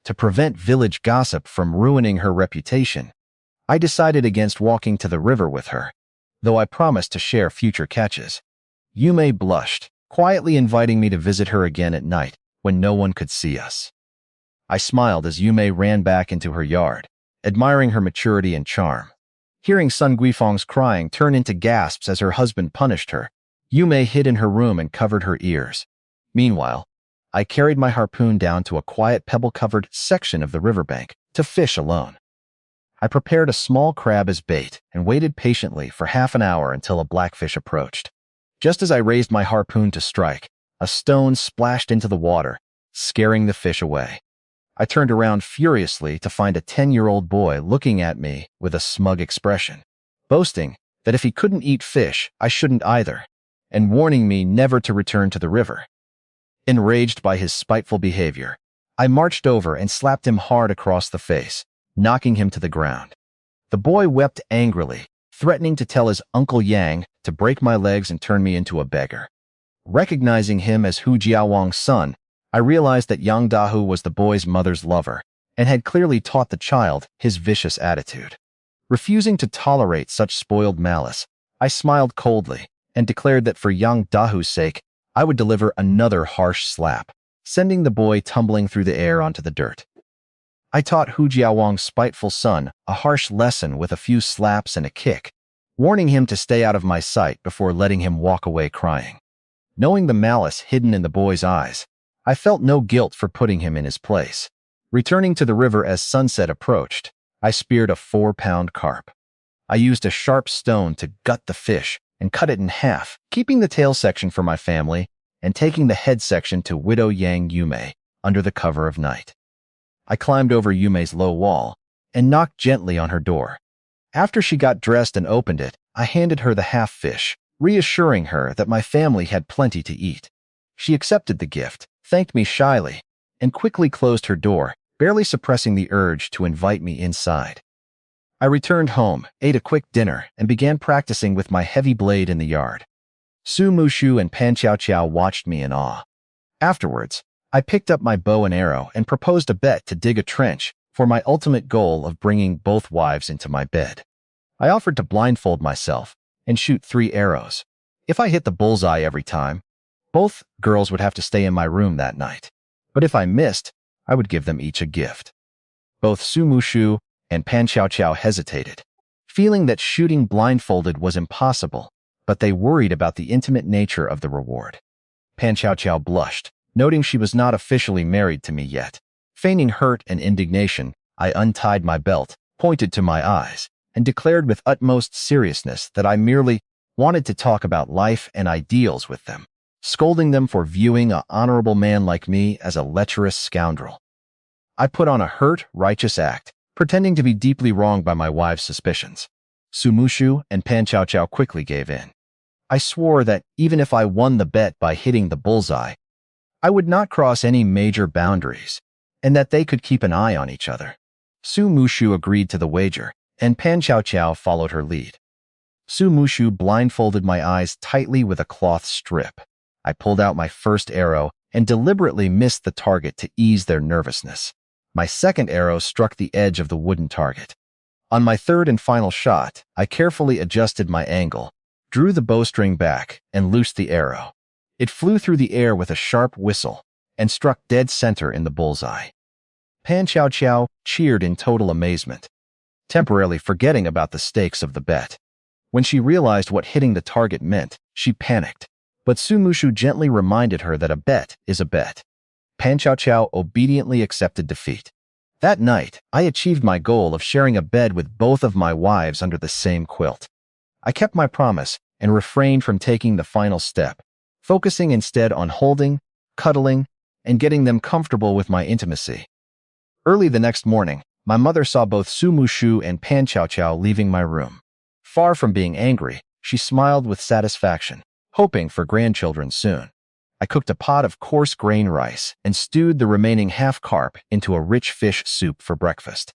Speaker 1: To prevent village gossip from ruining her reputation, I decided against walking to the river with her, though I promised to share future catches. Yume blushed, quietly inviting me to visit her again at night when no one could see us. I smiled as Yume ran back into her yard, admiring her maturity and charm. Hearing Sun Guifang's crying turn into gasps as her husband punished her, Yume hid in her room and covered her ears. Meanwhile, I carried my harpoon down to a quiet pebble-covered section of the riverbank to fish alone. I prepared a small crab as bait and waited patiently for half an hour until a blackfish approached. Just as I raised my harpoon to strike, a stone splashed into the water, scaring the fish away. I turned around furiously to find a 10-year-old boy looking at me with a smug expression, boasting that if he couldn't eat fish, I shouldn't either, and warning me never to return to the river. Enraged by his spiteful behavior, I marched over and slapped him hard across the face, knocking him to the ground. The boy wept angrily, threatening to tell his Uncle Yang to break my legs and turn me into a beggar. Recognizing him as Hu Jiawang's son, I realized that Yang Dahu was the boy's mother's lover and had clearly taught the child his vicious attitude. Refusing to tolerate such spoiled malice, I smiled coldly and declared that for Yang Dahu's sake, I would deliver another harsh slap, sending the boy tumbling through the air onto the dirt. I taught Hu Jiawang's spiteful son a harsh lesson with a few slaps and a kick, warning him to stay out of my sight before letting him walk away crying. Knowing the malice hidden in the boy's eyes, I felt no guilt for putting him in his place. Returning to the river as sunset approached, I speared a 4-pound carp. I used a sharp stone to gut the fish and cut it in half, keeping the tail section for my family and taking the head section to Widow Yang Yume under the cover of night. I climbed over Yume's low wall and knocked gently on her door. After she got dressed and opened it, I handed her the half fish, reassuring her that my family had plenty to eat. She accepted the gift, thanked me shyly, and quickly closed her door, barely suppressing the urge to invite me inside. I returned home, ate a quick dinner, and began practicing with my heavy blade in the yard. Su Mushu and Pan Qiao Qiao watched me in awe. Afterwards, I picked up my bow and arrow and proposed a bet to dig a trench for my ultimate goal of bringing both wives into my bed. I offered to blindfold myself and shoot 3 arrows. If I hit the bullseye every time, both girls would have to stay in my room that night. But if I missed, I would give them each a gift. Both Su Mushu and Pan Qiao Qiao hesitated, feeling that shooting blindfolded was impossible, but they worried about the intimate nature of the reward. Pan Qiao Qiao blushed, noting she was not officially married to me yet. Feigning hurt and indignation, I untied my belt, pointed to my eyes, and declared with utmost seriousness that I merely wanted to talk about life and ideals with them, scolding them for viewing an honorable man like me as a lecherous scoundrel. I put on a hurt, righteous act, pretending to be deeply wronged by my wife's suspicions. Sumushu and Pan Chao Chao quickly gave in. I swore that even if I won the bet by hitting the bullseye, I would not cross any major boundaries, and that they could keep an eye on each other. Su Mushu agreed to the wager, and Pan Chao Chao followed her lead. Su Mushu blindfolded my eyes tightly with a cloth strip. I pulled out my first arrow and deliberately missed the target to ease their nervousness. My second arrow struck the edge of the wooden target. On my third and final shot, I carefully adjusted my angle, drew the bowstring back, and loosed the arrow. It flew through the air with a sharp whistle and struck dead center in the bullseye. Pan Chao Chao cheered in total amazement, temporarily forgetting about the stakes of the bet. When she realized what hitting the target meant, she panicked, but Su Mushu gently reminded her that a bet is a bet. Pan Chao Chao obediently accepted defeat. That night, I achieved my goal of sharing a bed with both of my wives under the same quilt. I kept my promise and refrained from taking the final step, focusing instead on holding, cuddling, and getting them comfortable with my intimacy. Early the next morning, my mother saw both Su Mushu and Pan Chao Chao leaving my room. Far from being angry, she smiled with satisfaction, hoping for grandchildren soon. I cooked a pot of coarse grain rice and stewed the remaining half carp into a rich fish soup for breakfast.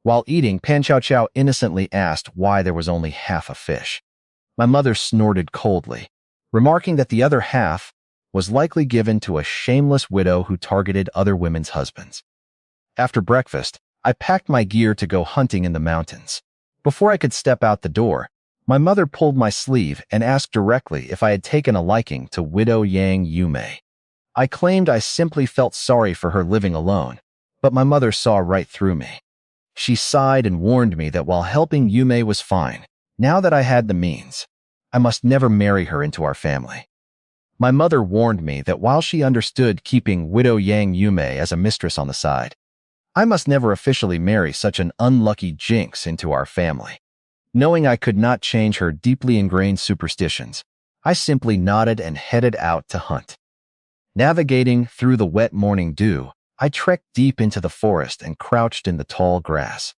Speaker 1: While eating, Pan Chao Chao innocently asked why there was only half a fish. My mother snorted coldly, remarking that the other half was likely given to a shameless widow who targeted other women's husbands. After breakfast, I packed my gear to go hunting in the mountains. Before I could step out the door, my mother pulled my sleeve and asked directly if I had taken a liking to widow Yang Yume. I claimed I simply felt sorry for her living alone, but my mother saw right through me. She sighed and warned me that while helping Yume was fine, now that I had the means, I must never marry her into our family. My mother warned me that while she understood keeping widow Yang Yume as a mistress on the side, I must never officially marry such an unlucky jinx into our family. Knowing I could not change her deeply ingrained superstitions, I simply nodded and headed out to hunt. Navigating through the wet morning dew, I trekked deep into the forest and crouched in the tall grass.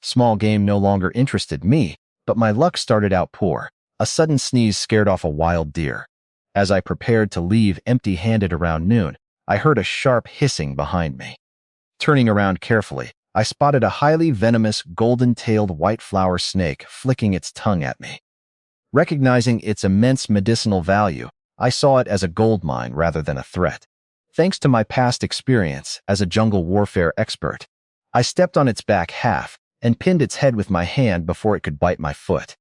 Speaker 1: Small game no longer interested me, but my luck started out poor. A sudden sneeze scared off a wild deer. As I prepared to leave empty-handed around noon, I heard a sharp hissing behind me. Turning around carefully, I spotted a highly venomous golden-tailed white flower snake flicking its tongue at me. Recognizing its immense medicinal value, I saw it as a gold mine rather than a threat. Thanks to my past experience as a jungle warfare expert, I stepped on its back half and pinned its head with my hand before it could bite my foot.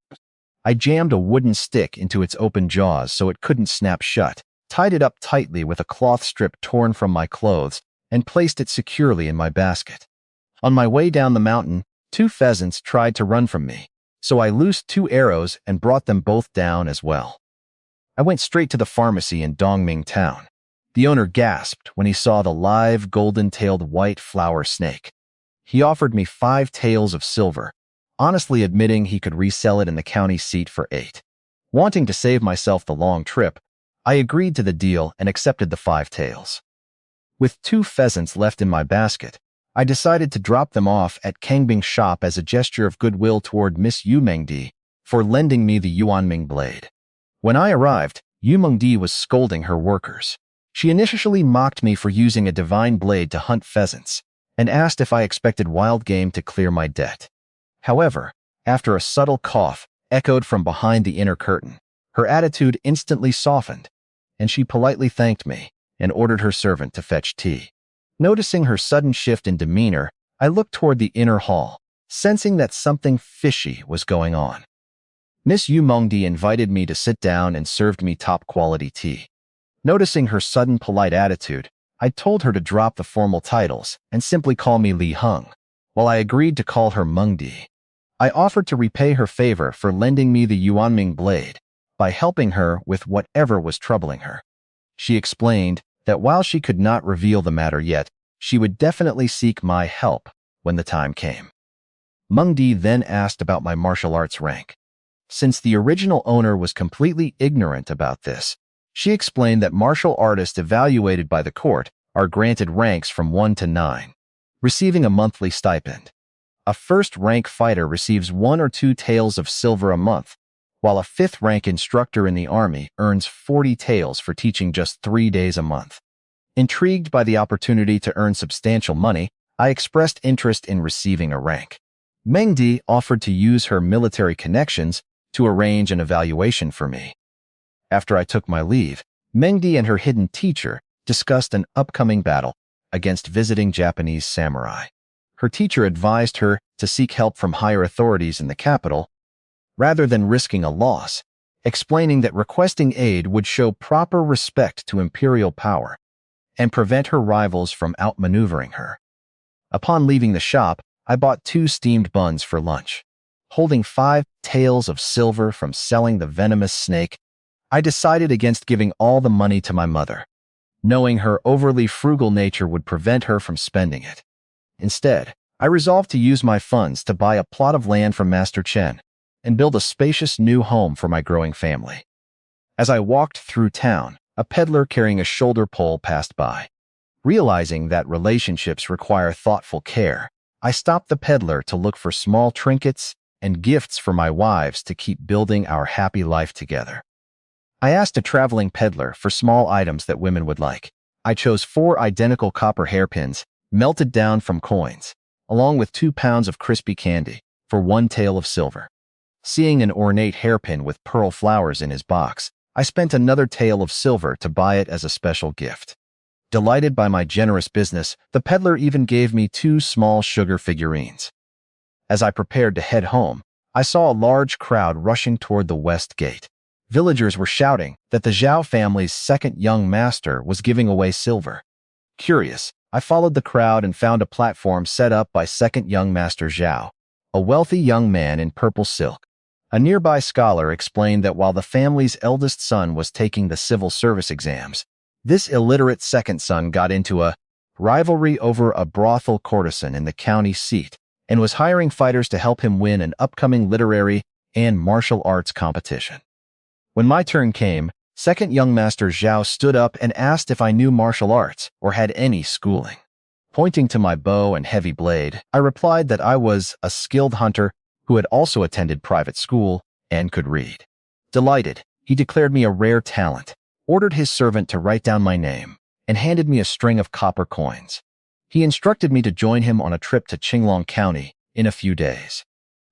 Speaker 1: I jammed a wooden stick into its open jaws so it couldn't snap shut, tied it up tightly with a cloth strip torn from my clothes, and placed it securely in my basket. On my way down the mountain, 2 pheasants tried to run from me, so I loosed 2 arrows and brought them both down as well. I went straight to the pharmacy in Dongming town. The owner gasped when he saw the live golden-tailed white flower snake. He offered me 5 taels of silver, honestly admitting he could resell it in the county seat for 8. Wanting to save myself the long trip, I agreed to the deal and accepted the 5 taels. With 2 pheasants left in my basket, I decided to drop them off at Kangbing's shop as a gesture of goodwill toward Miss Yu Mengdi for lending me the Yuanming blade. When I arrived, Yu Mengdi was scolding her workers. She initially mocked me for using a divine blade to hunt pheasants and asked if I expected wild game to clear my debt. However, after a subtle cough echoed from behind the inner curtain, her attitude instantly softened, and she politely thanked me and ordered her servant to fetch tea. Noticing her sudden shift in demeanor, I looked toward the inner hall, sensing that something fishy was going on. Miss Yu Mengdi invited me to sit down and served me top-quality tea. Noticing her sudden polite attitude, I told her to drop the formal titles and simply call me Li Heng, while I agreed to call her Mengdi. I offered to repay her favor for lending me the Yuanming blade by helping her with whatever was troubling her. She explained that while she could not reveal the matter yet, she would definitely seek my help when the time came. Mengdi then asked about my martial arts rank. Since the original owner was completely ignorant about this, she explained that martial artists evaluated by the court are granted ranks from 1 to 9, receiving a monthly stipend. A first-rank fighter receives 1 or 2 taels of silver a month, while a 5th-rank instructor in the army earns 40 taels for teaching just 3 days a month. Intrigued by the opportunity to earn substantial money, I expressed interest in receiving a rank. Mengdi offered to use her military connections to arrange an evaluation for me. After I took my leave, Mengdi and her hidden teacher discussed an upcoming battle against visiting Japanese samurai. Her teacher advised her to seek help from higher authorities in the capital rather than risking a loss, explaining that requesting aid would show proper respect to imperial power and prevent her rivals from outmaneuvering her. Upon leaving the shop, I bought 2 steamed buns for lunch. Holding 5 taels of silver from selling the venomous snake, I decided against giving all the money to my mother, knowing her overly frugal nature would prevent her from spending it. Instead, I resolved to use my funds to buy a plot of land from Master Chen and build a spacious new home for my growing family. As I walked through town, a peddler carrying a shoulder pole passed by. Realizing that relationships require thoughtful care, I stopped the peddler to look for small trinkets and gifts for my wives to keep building our happy life together. I asked a traveling peddler for small items that women would like. I chose 4 identical copper hairpins, melted down from coins, along with 2 pounds of crispy candy for 1 tael of silver. Seeing an ornate hairpin with pearl flowers in his box, I spent another tael of silver to buy it as a special gift. Delighted by my generous business, the peddler even gave me 2 small sugar figurines. As I prepared to head home, I saw a large crowd rushing toward the west gate. Villagers were shouting that the Zhao family's second young master was giving away silver. Curious, I followed the crowd and found a platform set up by second young master Zhao, a wealthy young man in purple silk. A nearby scholar explained that while the family's eldest son was taking the civil service exams, this illiterate second son got into a rivalry over a brothel courtesan in the county seat and was hiring fighters to help him win an upcoming literary and martial arts competition. When my turn came, second young master Zhao stood up and asked if I knew martial arts or had any schooling. Pointing to my bow and heavy blade, I replied that I was a skilled hunter who had also attended private school and could read. Delighted, he declared me a rare talent, ordered his servant to write down my name, and handed me a string of copper coins. He instructed me to join him on a trip to Qinglong County in a few days.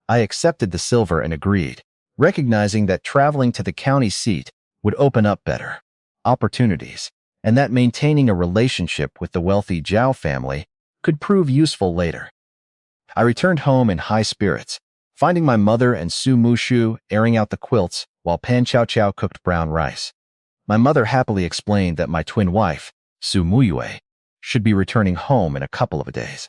Speaker 1: I accepted the silver and agreed, recognizing that traveling to the county seat would open up better opportunities, and that maintaining a relationship with the wealthy Zhao family could prove useful later. I returned home in high spirits, finding my mother and Su Mushu airing out the quilts while Pan Chao Chao cooked brown rice. My mother happily explained that my twin wife, Su Muyue, should be returning home in a couple of days.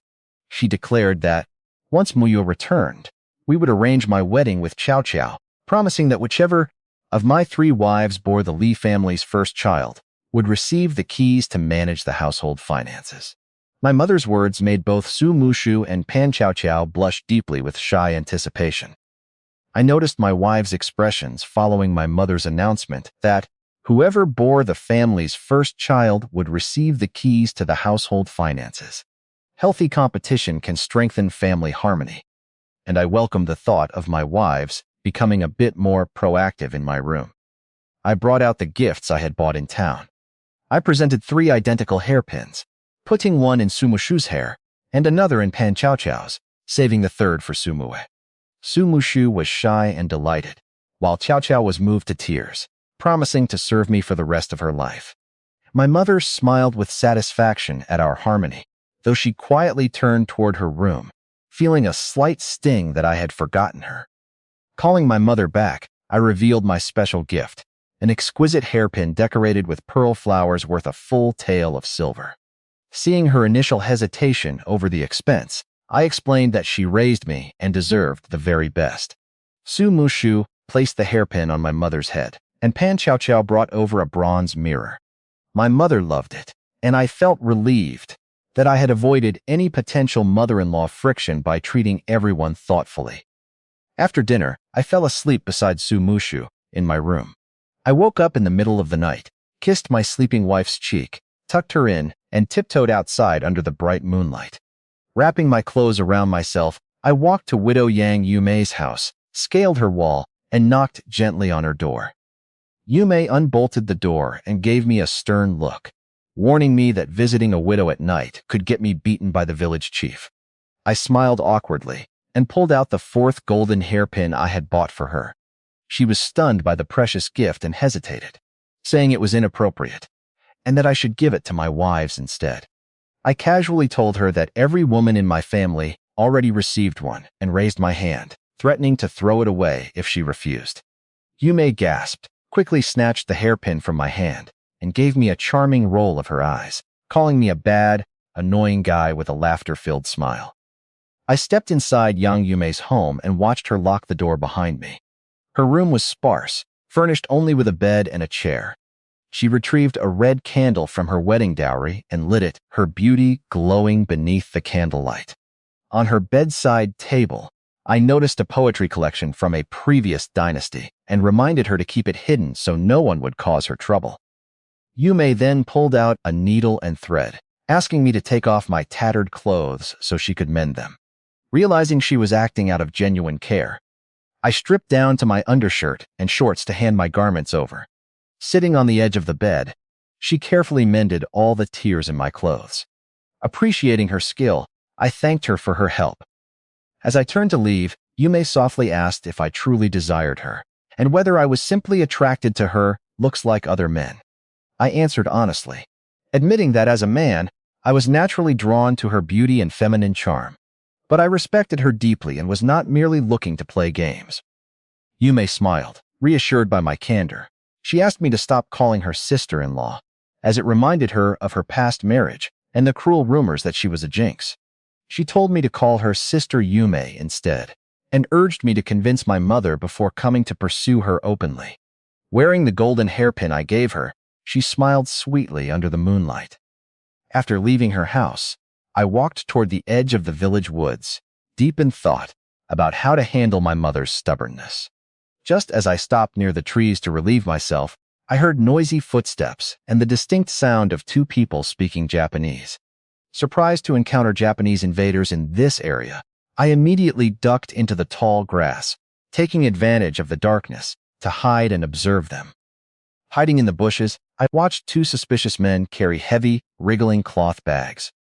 Speaker 1: She declared that, once Muyue returned, we would arrange my wedding with Chao Chao, promising that whichever of my 3 wives bore the Li family's first child would receive the keys to manage the household finances. My mother's words made both Su Mushu and Pan Chao Chao blush deeply with shy anticipation. I noticed my wives' expressions following my mother's announcement that whoever bore the family's first child would receive the keys to the household finances. Healthy competition can strengthen family harmony, and I welcomed the thought of my wives becoming a bit more proactive in my room. I brought out the gifts I had bought in town. I presented 3 identical hairpins, putting one in Su Mushu's hair and another in Pan Chao Chao's, saving the third for Su Mue. Su Mushu was shy and delighted, while Chao Chao was moved to tears, promising to serve me for the rest of her life. My mother smiled with satisfaction at our harmony, though she quietly turned toward her room, feeling a slight sting that I had forgotten her. Calling my mother back, I revealed my special gift, an exquisite hairpin decorated with pearl flowers worth a full tael of silver. Seeing her initial hesitation over the expense, I explained that she raised me and deserved the very best. Su Mushu placed the hairpin on my mother's head, and Pan Chao Chao brought over a bronze mirror. My mother loved it, and I felt relieved that I had avoided any potential mother-in-law friction by treating everyone thoughtfully. After dinner, I fell asleep beside Sumushu in my room. I woke up in the middle of the night, kissed my sleeping wife's cheek, tucked her in, and tiptoed outside under the bright moonlight. Wrapping my clothes around myself, I walked to Widow Yang Yumei's house, scaled her wall, and knocked gently on her door. Yumei unbolted the door and gave me a stern look, warning me that visiting a widow at night could get me beaten by the village chief. I smiled awkwardly and pulled out the 4th golden hairpin I had bought for her. She was stunned by the precious gift and hesitated, saying it was inappropriate, and that I should give it to my wives instead. I casually told her that every woman in my family already received one and raised my hand, threatening to throw it away if she refused. Yumei gasped, quickly snatched the hairpin from my hand, and gave me a charming roll of her eyes, calling me a bad, annoying guy with a laughter-filled smile. I stepped inside Yang Yumei's home and watched her lock the door behind me. Her room was sparse, furnished only with a bed and a chair. She retrieved a red candle from her wedding dowry and lit it, her beauty glowing beneath the candlelight. On her bedside table, I noticed a poetry collection from a previous dynasty and reminded her to keep it hidden so no one would cause her trouble. Yumei then pulled out a needle and thread, asking me to take off my tattered clothes so she could mend them. Realizing she was acting out of genuine care, I stripped down to my undershirt and shorts to hand my garments over. Sitting on the edge of the bed, she carefully mended all the tears in my clothes. Appreciating her skill, I thanked her for her help. As I turned to leave, Yumei softly asked if I truly desired her, and whether I was simply attracted to her looks like other men. I answered honestly, admitting that as a man, I was naturally drawn to her beauty and feminine charm. But I respected her deeply and was not merely looking to play games. Yumei smiled, reassured by my candor. She asked me to stop calling her sister-in-law, as it reminded her of her past marriage and the cruel rumors that she was a jinx. She told me to call her Sister Yumei instead, and urged me to convince my mother before coming to pursue her openly. Wearing the golden hairpin I gave her, she smiled sweetly under the moonlight. After leaving her house, I walked toward the edge of the village woods, deep in thought about how to handle my mother's stubbornness. Just as I stopped near the trees to relieve myself, I heard noisy footsteps and the distinct sound of 2 people speaking Japanese. Surprised to encounter Japanese invaders in this area, I immediately ducked into the tall grass, taking advantage of the darkness to hide and observe them. Hiding in the bushes, I watched 2 suspicious men carry heavy, wriggling cloth bags.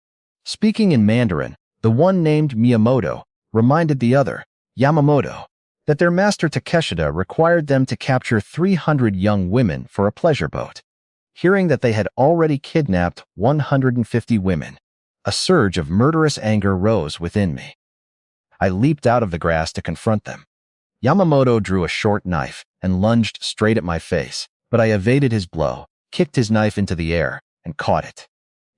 Speaker 1: Speaking in Mandarin, the one named Miyamoto reminded the other, Yamamoto, that their master Takeshita required them to capture 300 young women for a pleasure boat. Hearing that they had already kidnapped 150 women, a surge of murderous anger rose within me. I leaped out of the grass to confront them. Yamamoto drew a short knife and lunged straight at my face, but I evaded his blow, kicked his knife into the air, and caught it.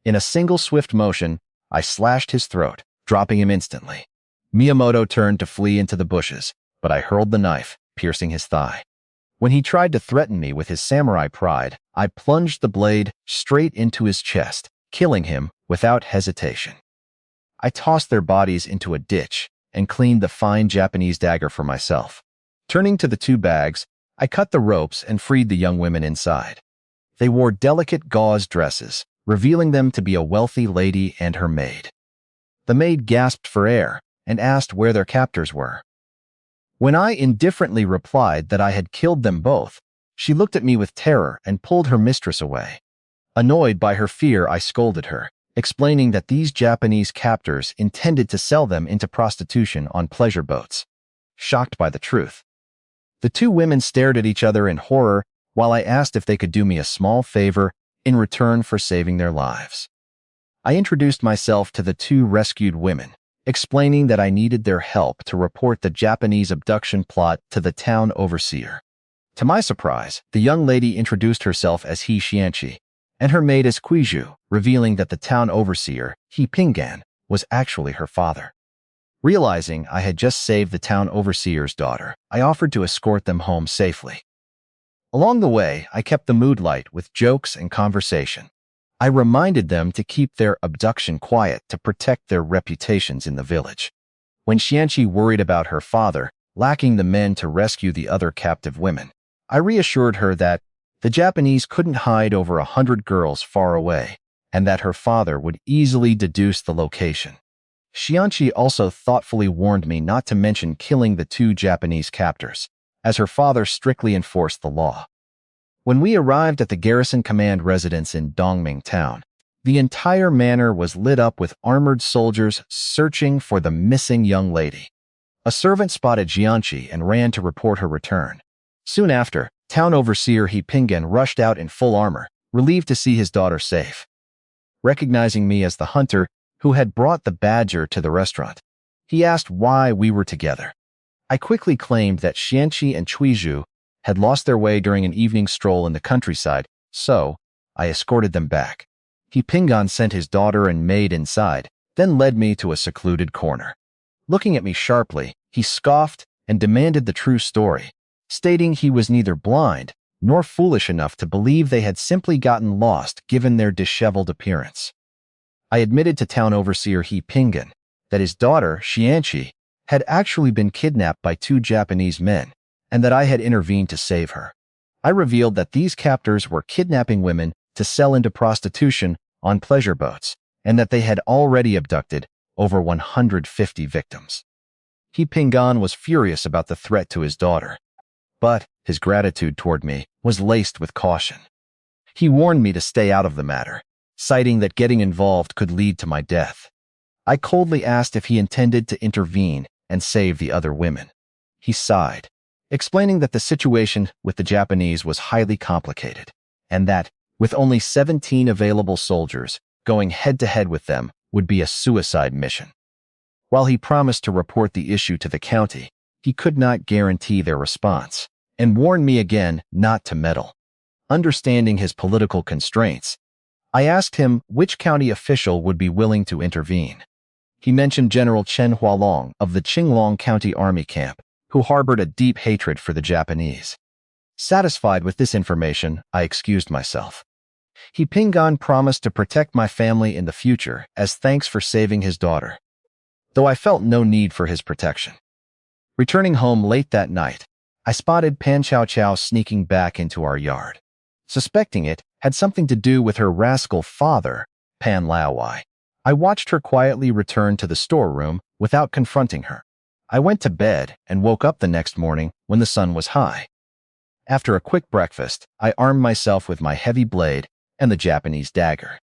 Speaker 1: In a single swift motion, I slashed his throat, dropping him instantly. Miyamoto turned to flee into the bushes, but I hurled the knife, piercing his thigh. When he tried to threaten me with his samurai pride, I plunged the blade straight into his chest, killing him without hesitation. I tossed their bodies into a ditch and cleaned the fine Japanese dagger for myself. Turning to the 2 bags, I cut the ropes and freed the young women inside. They wore delicate gauze dresses, revealing them to be a wealthy lady and her maid. The maid gasped for air and asked where their captors were. When I indifferently replied that I had killed them both, she looked at me with terror and pulled her mistress away. Annoyed by her fear, I scolded her, explaining that these Japanese captors intended to sell them into prostitution on pleasure boats. Shocked by the truth, the 2 women stared at each other in horror while I asked if they could do me a small favor in return for saving their lives. I introduced myself to the 2 rescued women, explaining that I needed their help to report the Japanese abduction plot to the town overseer. To my surprise, the young lady introduced herself as He Xianqi, and her maid as Kuiju, revealing that the town overseer, He Pingan, was actually her father. Realizing I had just saved the town overseer's daughter, I offered to escort them home safely. Along the way, I kept the mood light with jokes and conversation. I reminded them to keep their abduction quiet to protect their reputations in the village. When Xianqi worried about her father lacking the men to rescue the other captive women, I reassured her that the Japanese couldn't hide over 100 girls far away and that her father would easily deduce the location. Xianqi also thoughtfully warned me not to mention killing the 2 Japanese captors, as her father strictly enforced the law. When we arrived at the garrison command residence in Dongming town, the entire manor was lit up with armored soldiers searching for the missing young lady. A servant spotted Xianqi and ran to report her return. Soon after, town overseer He Pingen rushed out in full armor, relieved to see his daughter safe. Recognizing me as the hunter who had brought the badger to the restaurant, he asked why we were together. I quickly claimed that Xianqi and Chuizhu had lost their way during an evening stroll in the countryside, so I escorted them back. He Pingan sent his daughter and maid inside, then led me to a secluded corner. Looking at me sharply, he scoffed and demanded the true story, stating he was neither blind nor foolish enough to believe they had simply gotten lost given their disheveled appearance. I admitted to town overseer He Pingen that his daughter, Xianqi, had actually been kidnapped by 2 Japanese men and that I had intervened to save her. I revealed that these captors were kidnapping women to sell into prostitution on pleasure boats and that they had already abducted over 150 victims. He Pingan was furious about the threat to his daughter, but his gratitude toward me was laced with caution. He warned me to stay out of the matter, citing that getting involved could lead to my death. I coldly asked if he intended to intervene and save the other women. He sighed, explaining that the situation with the Japanese was highly complicated, and that, with only 17 available soldiers, going head-to-head with them would be a suicide mission. While he promised to report the issue to the county, he could not guarantee their response, and warned me again not to meddle. Understanding his political constraints, I asked him which county official would be willing to intervene. He mentioned General Chen Hualong of the Qinglong County Army Camp, who harbored a deep hatred for the Japanese. Satisfied with this information, I excused myself. He Pingan promised to protect my family in the future as thanks for saving his daughter, though I felt no need for his protection. Returning home late that night, I spotted Pan Chow Chow sneaking back into our yard. Suspecting it had something to do with her rascal father, Pan Laowai, I watched her quietly return to the storeroom without confronting her. I went to bed and woke up the next morning when the sun was high. After a quick breakfast, I armed myself with my heavy blade and the Japanese dagger.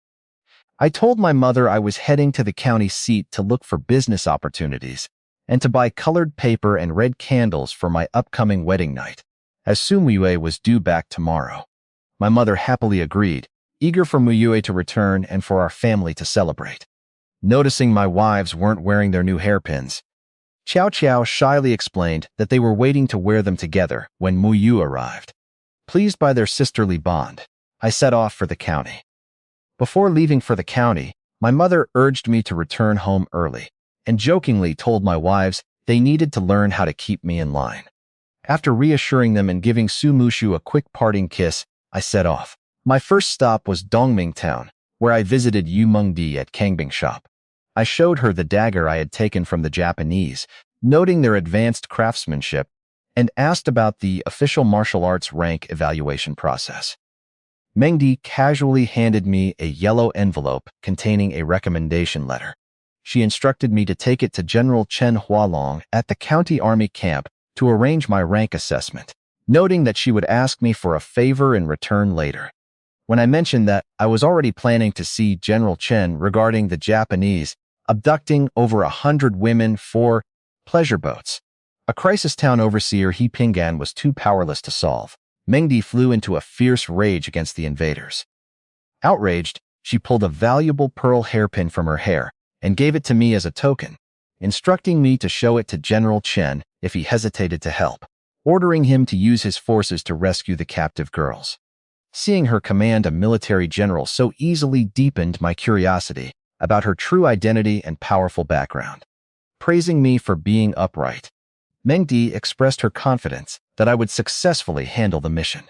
Speaker 1: I told my mother I was heading to the county seat to look for business opportunities and to buy colored paper and red candles for my upcoming wedding night, as Su Muyue was due back tomorrow. My mother happily agreed, eager for Muyue to return and for our family to celebrate. Noticing my wives weren't wearing their new hairpins, Chow Chow shyly explained that they were waiting to wear them together when Muyu arrived. Pleased by their sisterly bond, I set off for the county. Before leaving for the county, my mother urged me to return home early and jokingly told my wives they needed to learn how to keep me in line. After reassuring them and giving Su Mushu a quick parting kiss, I set off. My first stop was Dongming Town, where I visited Yu Mengdi at Kangbing shop. I showed her the dagger I had taken from the Japanese, noting their advanced craftsmanship, and asked about the official martial arts rank evaluation process. Mengdi casually handed me a yellow envelope containing a recommendation letter. She instructed me to take it to General Chen Hualong at the county army camp to arrange my rank assessment, noting that she would ask me for a favor in return later. When I mentioned that I was already planning to see General Chen regarding the Japanese abducting over 100 women for pleasure boats, a crisis town overseer He Pingan was too powerless to solve. Mengdi flew into a fierce rage against the invaders. Outraged, she pulled a valuable pearl hairpin from her hair and gave it to me as a token, instructing me to show it to General Chen if he hesitated to help, ordering him to use his forces to rescue the captive girls. Seeing her command a military general so easily deepened my curiosity about her true identity and powerful background. Praising me for being upright, Mengdi expressed her confidence that I would successfully handle the mission.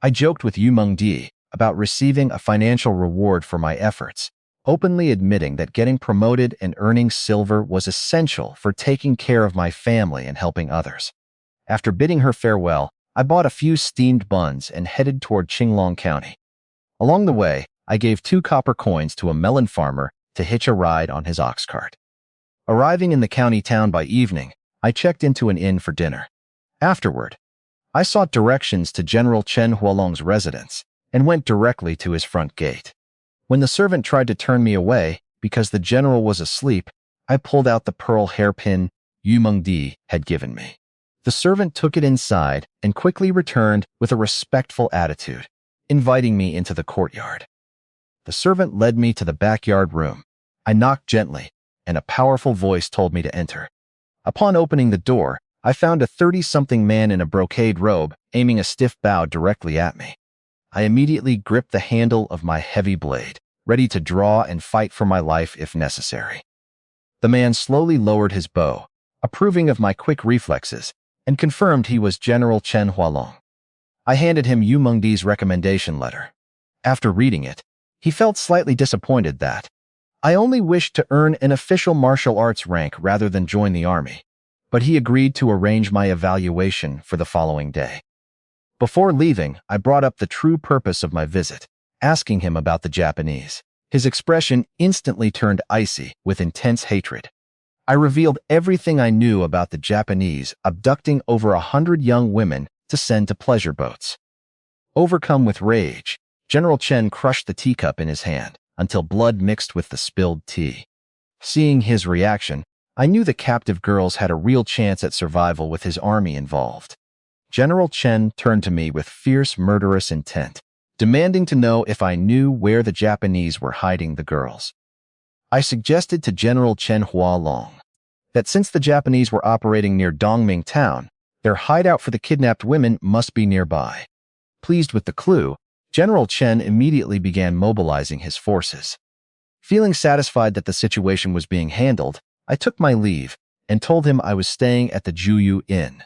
Speaker 1: I joked with Yu Mengdi about receiving a financial reward for my efforts, openly admitting that getting promoted and earning silver was essential for taking care of my family and helping others. After bidding her farewell, I bought a few steamed buns and headed toward Qinglong County. Along the way, I gave 2 copper coins to a melon farmer to hitch a ride on his ox cart. Arriving in the county town by evening, I checked into an inn for dinner. Afterward, I sought directions to General Chen Huolong's residence and went directly to his front gate. When the servant tried to turn me away because the general was asleep, I pulled out the pearl hairpin Yu Mengdi had given me. The servant took it inside and quickly returned with a respectful attitude, inviting me into the courtyard. The servant led me to the backyard room. I knocked gently, and a powerful voice told me to enter. Upon opening the door, I found a 30-something man in a brocade robe aiming a stiff bow directly at me. I immediately gripped the handle of my heavy blade, ready to draw and fight for my life if necessary. The man slowly lowered his bow, approving of my quick reflexes, and confirmed he was General Chen Huolong. I handed him Yu Mengdi's recommendation letter. After reading it, he felt slightly disappointed that I only wished to earn an official martial arts rank rather than join the army, but he agreed to arrange my evaluation for the following day. Before leaving, I brought up the true purpose of my visit, asking him about the Japanese. His expression instantly turned icy with intense hatred. I revealed everything I knew about the Japanese abducting over 100 young women to send to pleasure boats. Overcome with rage, General Chen crushed the teacup in his hand until blood mixed with the spilled tea. Seeing his reaction, I knew the captive girls had a real chance at survival with his army involved. General Chen turned to me with fierce, murderous intent, demanding to know if I knew where the Japanese were hiding the girls. I suggested to General Chen Huolong that since the Japanese were operating near Dongming town, their hideout for the kidnapped women must be nearby. Pleased with the clue, General Chen immediately began mobilizing his forces. Feeling satisfied that the situation was being handled, I took my leave and told him I was staying at the Juyu Inn.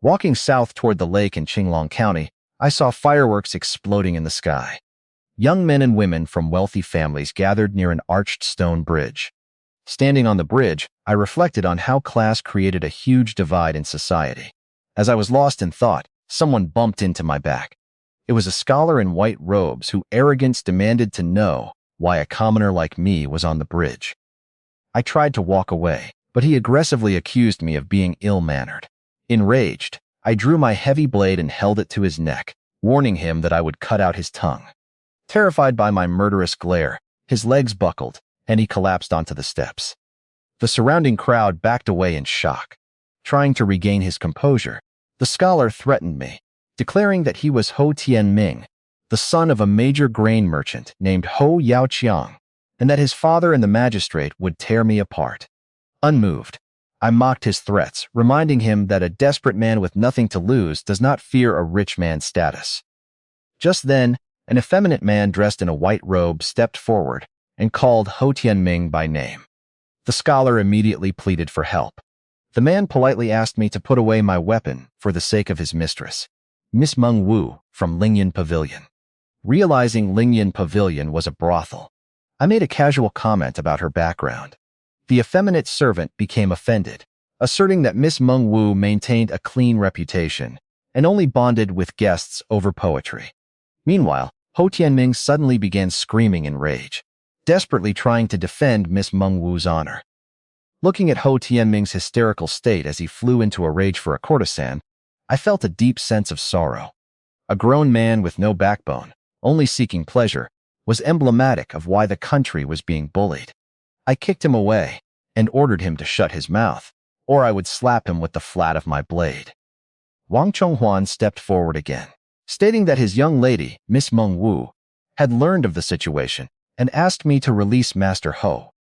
Speaker 1: Walking south toward the lake in Qinglong County, I saw fireworks exploding in the sky. Young men and women from wealthy families gathered near an arched stone bridge. Standing on the bridge, I reflected on how class created a huge divide in society. As I was lost in thought, someone bumped into my back. It was a scholar in white robes whose arrogance demanded to know why a commoner like me was on the bridge. I tried to walk away, but he aggressively accused me of being ill-mannered. Enraged, I drew my heavy blade and held it to his neck, warning him that I would cut out his tongue. Terrified by my murderous glare, his legs buckled, and he collapsed onto the steps. The surrounding crowd backed away in shock. Trying to regain his composure, the scholar threatened me, declaring that he was Ho Tianming, the son of a major grain merchant named Ho Yaoqiang, and that his father and the magistrate would tear me apart. Unmoved, I mocked his threats, reminding him that a desperate man with nothing to lose does not fear a rich man's status. Just then, an effeminate man dressed in a white robe stepped forward and called Ho Tianming by name. The scholar immediately pleaded for help. The man politely asked me to put away my weapon for the sake of his mistress, Miss Meng Wu from Lingyan Pavilion. Realizing Lingyan Pavilion was a brothel, I made a casual comment about her background. The effeminate servant became offended, asserting that Miss Meng Wu maintained a clean reputation and only bonded with guests over poetry. Meanwhile, Ho Tianming suddenly began screaming in rage, desperately trying to defend Miss Meng Wu's honor. Looking at Ho Tianming's hysterical state as he flew into a rage for a courtesan, I felt a deep sense of sorrow. A grown man with no backbone, only seeking pleasure, was emblematic of why the country was being bullied. I kicked him away and ordered him to shut his mouth, or I would slap him with the flat of my blade. Wang Chonghuan stepped forward again, stating that his young lady, Miss Meng Wu, had learned of the situation and asked me to release Master Ho.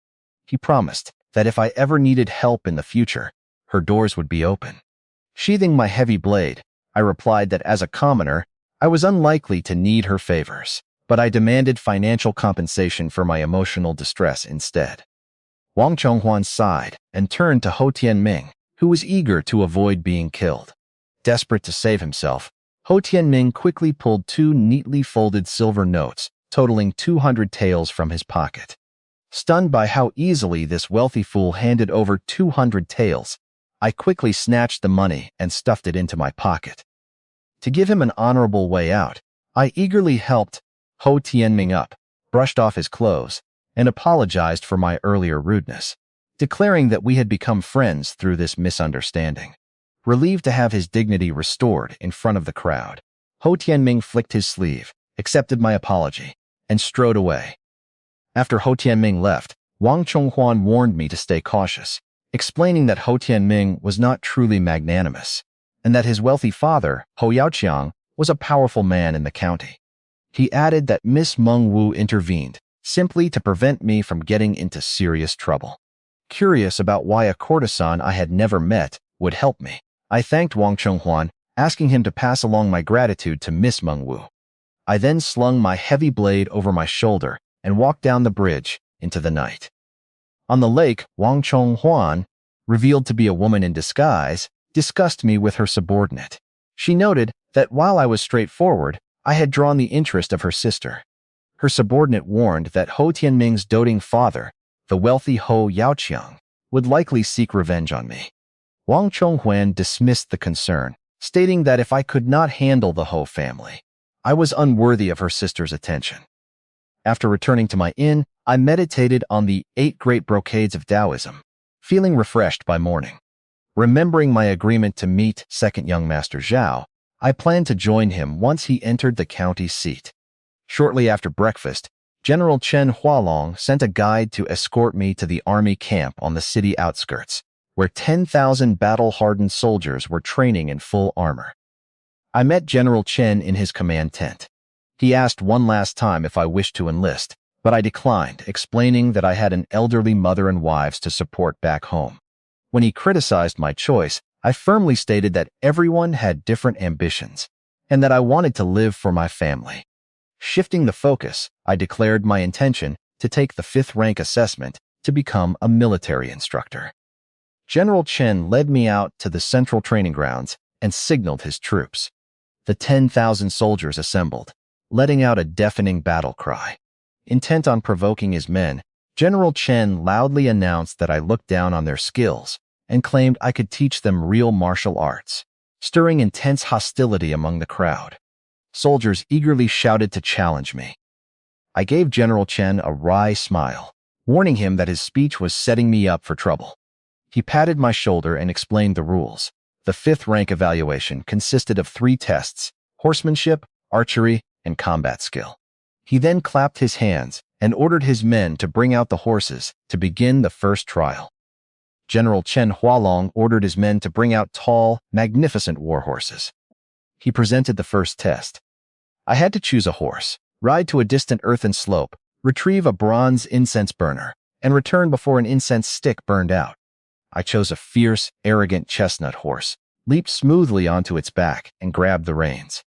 Speaker 1: He promised that if I ever needed help in the future, her doors would be open. Sheathing my heavy blade, I replied that as a commoner, I was unlikely to need her favors, but I demanded financial compensation for my emotional distress instead. Wang Chonghuan sighed and turned to Ho Tianming, who was eager to avoid being killed. Desperate to save himself, Ho Tianming quickly pulled two neatly folded silver notes, totaling 200 taels from his pocket. Stunned by how easily this wealthy fool handed over 200 taels, I quickly snatched the money and stuffed it into my pocket. To give him an honorable way out, I eagerly helped Ho Tianming up, brushed off his clothes, and apologized for my earlier rudeness, declaring that we had become friends through this misunderstanding. Relieved to have his dignity restored in front of the crowd, Ho Tianming flicked his sleeve, accepted my apology, and strode away. After Ho Tianming left, Wang Chonghuan warned me to stay cautious, explaining that Ho Tianming was not truly magnanimous, and that his wealthy father, Ho Yaoqiang, was a powerful man in the county. He added that Miss Meng Wu intervened, simply to prevent me from getting into serious trouble. Curious about why a courtesan I had never met would help me, I thanked Wang Chonghuan, asking him to pass along my gratitude to Miss Meng Wu. I then slung my heavy blade over my shoulder and walked down the bridge into the night. On the lake, Wang Chonghuan, revealed to be a woman in disguise, discussed me with her subordinate. She noted that while I was straightforward, I had drawn the interest of her sister. Her subordinate warned that Ho Tianming's doting father, the wealthy Ho Yaoqiang, would likely seek revenge on me. Wang Chonghuan dismissed the concern, stating that if I could not handle the Ho family, I was unworthy of her sister's attention. After returning to my inn, I meditated on the 8 great brocades of Taoism, feeling refreshed by morning. Remembering my agreement to meet second young Master Zhao, I planned to join him once he entered the county seat. Shortly after breakfast, General Chen Hualong sent a guide to escort me to the army camp on the city outskirts, where 10,000 battle-hardened soldiers were training in full armor. I met General Chen in his command tent. He asked one last time if I wished to enlist, but I declined, explaining that I had an elderly mother and wives to support back home. When he criticized my choice, I firmly stated that everyone had different ambitions, and that I wanted to live for my family. Shifting the focus, I declared my intention to take the 5th rank assessment to become a military instructor. General Chen led me out to the central training grounds and signaled his troops. The 10,000 soldiers assembled, letting out a deafening battle cry. Intent on provoking his men, General Chen loudly announced that I looked down on their skills and claimed I could teach them real martial arts, stirring intense hostility among the crowd. Soldiers eagerly shouted to challenge me. I gave General Chen a wry smile, warning him that his speech was setting me up for trouble. He patted my shoulder and explained the rules. The 5th rank evaluation consisted of 3 tests: horsemanship, archery, and combat skill. He then clapped his hands and ordered his men to bring out the horses to begin the first trial. General Chen Hualong ordered his men to bring out tall, magnificent war horses. He presented the first test. I had to choose a horse, ride to a distant earthen slope, retrieve a bronze incense burner, and return before an incense stick burned out. I chose a fierce, arrogant chestnut horse, leaped smoothly onto its back, and grabbed the reins.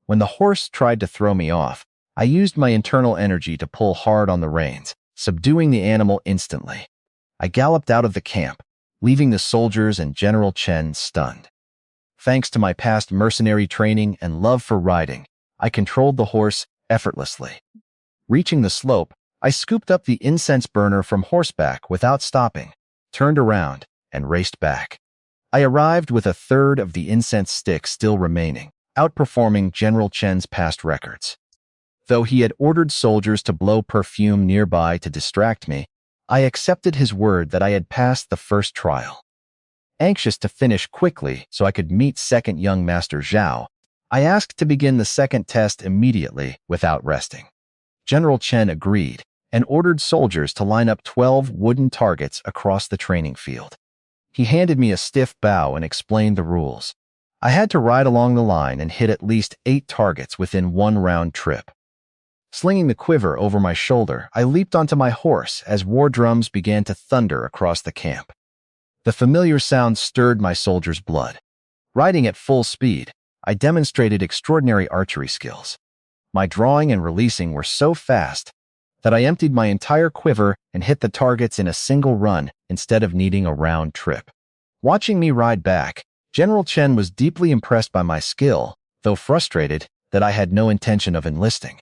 Speaker 1: When the horse tried to throw me off, I used my internal energy to pull hard on the reins, subduing the animal instantly. I galloped out of the camp, leaving the soldiers and General Chen stunned. Thanks to my past mercenary training and love for riding, I controlled the horse effortlessly. Reaching the slope, I scooped up the incense burner from horseback without stopping, turned around, and raced back. I arrived with a third of the incense stick still remaining, outperforming General Chen's past records. Though he had ordered soldiers to blow perfume nearby to distract me, I accepted his word that I had passed the first trial. Anxious to finish quickly so I could meet second young Master Zhao, I asked to begin the second test immediately without resting. General Chen agreed and ordered soldiers to line up 12 wooden targets across the training field. He handed me a stiff bow and explained the rules. I had to ride along the line and hit at least 8 targets within 1 round trip. Slinging the quiver over my shoulder, I leaped onto my horse as war drums began to thunder across the camp. The familiar sound stirred my soldiers' blood. Riding at full speed, I demonstrated extraordinary archery skills. My drawing and releasing were so fast that I emptied my entire quiver and hit the targets in a single run instead of needing a round trip. Watching me ride back, General Chen was deeply impressed by my skill, though frustrated that I had no intention of enlisting.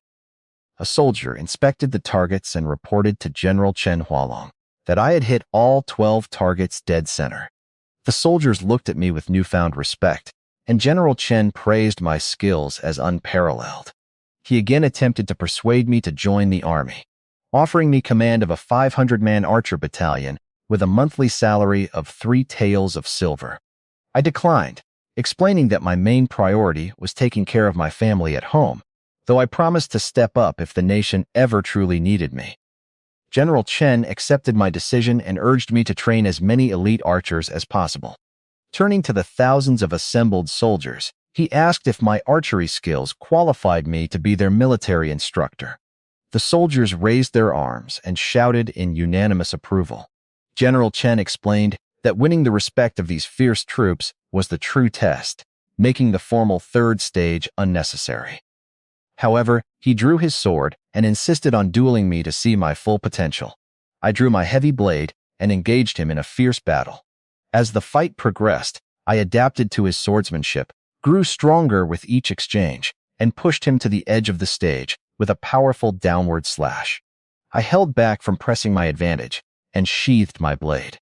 Speaker 1: A soldier inspected the targets and reported to General Chen Hualong that I had hit all 12 targets dead center. The soldiers looked at me with newfound respect, and General Chen praised my skills as unparalleled. He again attempted to persuade me to join the army, offering me command of a 500-man archer battalion with a monthly salary of 3 taels of silver. I declined, explaining that my main priority was taking care of my family at home, though I promised to step up if the nation ever truly needed me. General Chen accepted my decision and urged me to train as many elite archers as possible. Turning to the thousands of assembled soldiers, he asked if my archery skills qualified me to be their military instructor. The soldiers raised their arms and shouted in unanimous approval. General Chen explained that winning the respect of these fierce troops was the true test, making the formal third stage unnecessary. However, he drew his sword and insisted on dueling me to see my full potential. I drew my heavy blade and engaged him in a fierce battle. As the fight progressed, I adapted to his swordsmanship, grew stronger with each exchange, and pushed him to the edge of the stage with a powerful downward slash. I held back from pressing my advantage and sheathed my blade.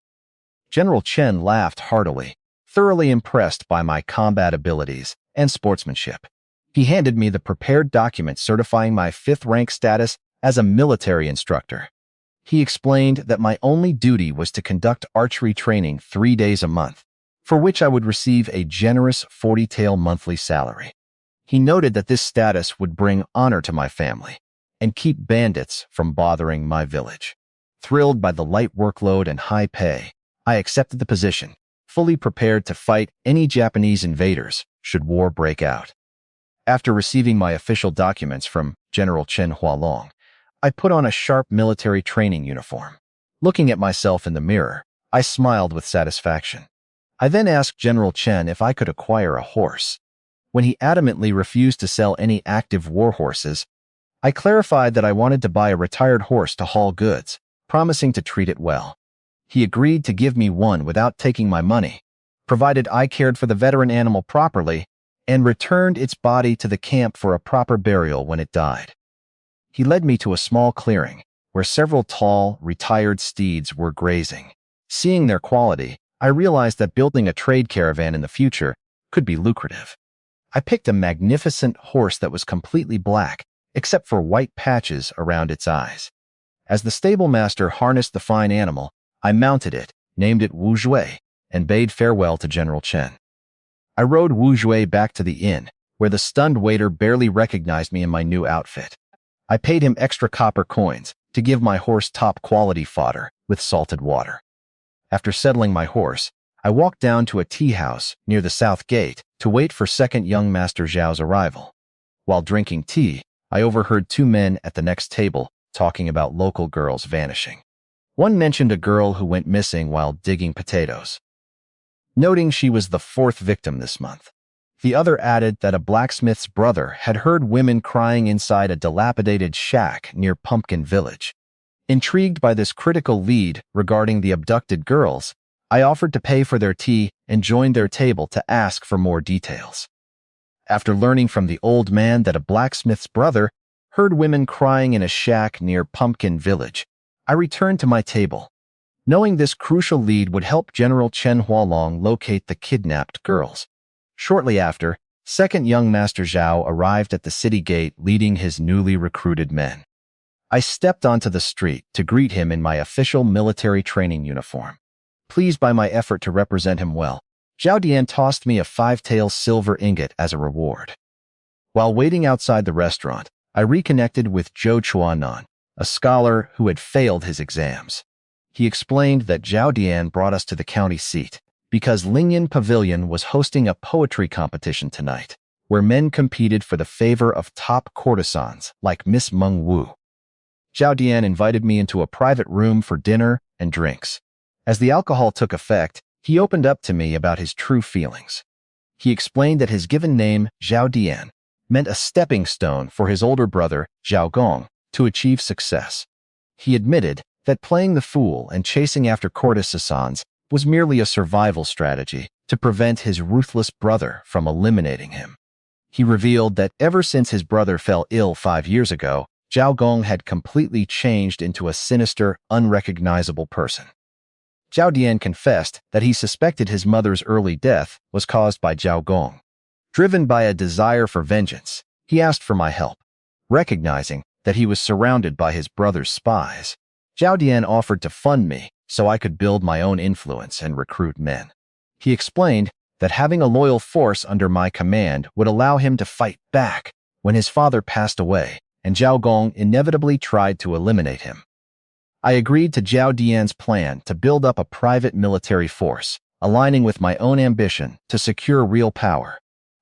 Speaker 1: General Chen laughed heartily, thoroughly impressed by my combat abilities and sportsmanship. He handed me the prepared document certifying my 5th rank status as a military instructor. He explained that my only duty was to conduct archery training 3 days a month, for which I would receive a generous 40-tael monthly salary. He noted that this status would bring honor to my family and keep bandits from bothering my village. Thrilled by the light workload and high pay, I accepted the position, fully prepared to fight any Japanese invaders should war break out. After receiving my official documents from General Chen Hualong, I put on a sharp military training uniform. Looking at myself in the mirror, I smiled with satisfaction. I then asked General Chen if I could acquire a horse. When he adamantly refused to sell any active war horses, I clarified that I wanted to buy a retired horse to haul goods, promising to treat it well. He agreed to give me one without taking my money, provided I cared for the veteran animal properly and returned its body to the camp for a proper burial when it died. He led me to a small clearing where several tall, retired steeds were grazing. Seeing their quality, I realized that building a trade caravan in the future could be lucrative. I picked a magnificent horse that was completely black, except for white patches around its eyes. As the stable master harnessed the fine animal, I mounted it, named it Wu Jue, and bade farewell to General Chen. I rode Wu Jue back to the inn, where the stunned waiter barely recognized me in my new outfit. I paid him extra copper coins to give my horse top-quality fodder with salted water. After settling my horse, I walked down to a tea house near the south gate to wait for second young Master Zhao's arrival. While drinking tea, I overheard 2 men at the next table talking about local girls vanishing. One mentioned a girl who went missing while digging potatoes, noting she was the 4th victim this month. The other added that a blacksmith's brother had heard women crying inside a dilapidated shack near Pumpkin Village. Intrigued by this critical lead regarding the abducted girls, I offered to pay for their tea and joined their table to ask for more details. After learning from the old man that a blacksmith's brother heard women crying in a shack near Pumpkin Village, I returned to my table, knowing this crucial lead would help General Chen Hualong locate the kidnapped girls. Shortly after, second young Master Zhao arrived at the city gate leading his newly recruited men. I stepped onto the street to greet him in my official military training uniform. Pleased by my effort to represent him well, Zhao Dian tossed me a 5-tael silver ingot as a reward. While waiting outside the restaurant, I reconnected with Zhou Chuanan, a scholar who had failed his exams. He explained that Zhao Dian brought us to the county seat because Lingyan Pavilion was hosting a poetry competition tonight, where men competed for the favor of top courtesans like Miss Meng Wu. Zhao Dian invited me into a private room for dinner and drinks. As the alcohol took effect, he opened up to me about his true feelings. He explained that his given name, Zhao Dian, meant a stepping stone for his older brother, Zhao Gong, to achieve success. He admitted that playing the fool and chasing after courtesans was merely a survival strategy to prevent his ruthless brother from eliminating him. He revealed that ever since his brother fell ill 5 years ago, Zhao Gong had completely changed into a sinister, unrecognizable person. Zhao Dian confessed that he suspected his mother's early death was caused by Zhao Gong. Driven by a desire for vengeance, he asked for my help. Recognizing that he was surrounded by his brother's spies, Zhao Dian offered to fund me so I could build my own influence and recruit men. He explained that having a loyal force under my command would allow him to fight back when his father passed away and Zhao Gong inevitably tried to eliminate him. I agreed to Zhao Dian's plan to build up a private military force, aligning with my own ambition to secure real power.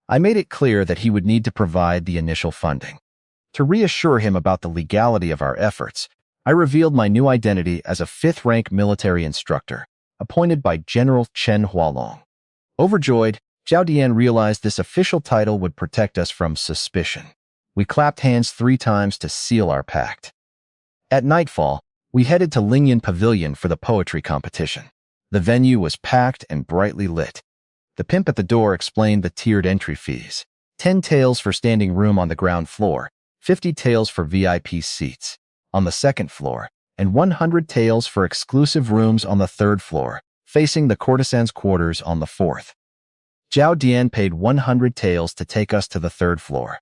Speaker 1: I made it clear that he would need to provide the initial funding. To reassure him about the legality of our efforts, I revealed my new identity as a 5th-rank military instructor, appointed by General Chen Hualong. Overjoyed, Zhao Dian realized this official title would protect us from suspicion. We clapped hands 3 times to seal our pact. At nightfall, we headed to Lingyan Pavilion for the poetry competition. The venue was packed and brightly lit. The pimp at the door explained the tiered entry fees: 10 taels for standing room on the ground floor, 50 taels for VIP seats on the 2nd floor, and 100 taels for exclusive rooms on the 3rd floor, facing the courtesan's quarters on the 4th. Zhao Dian paid 100 taels to take us to the 3rd floor.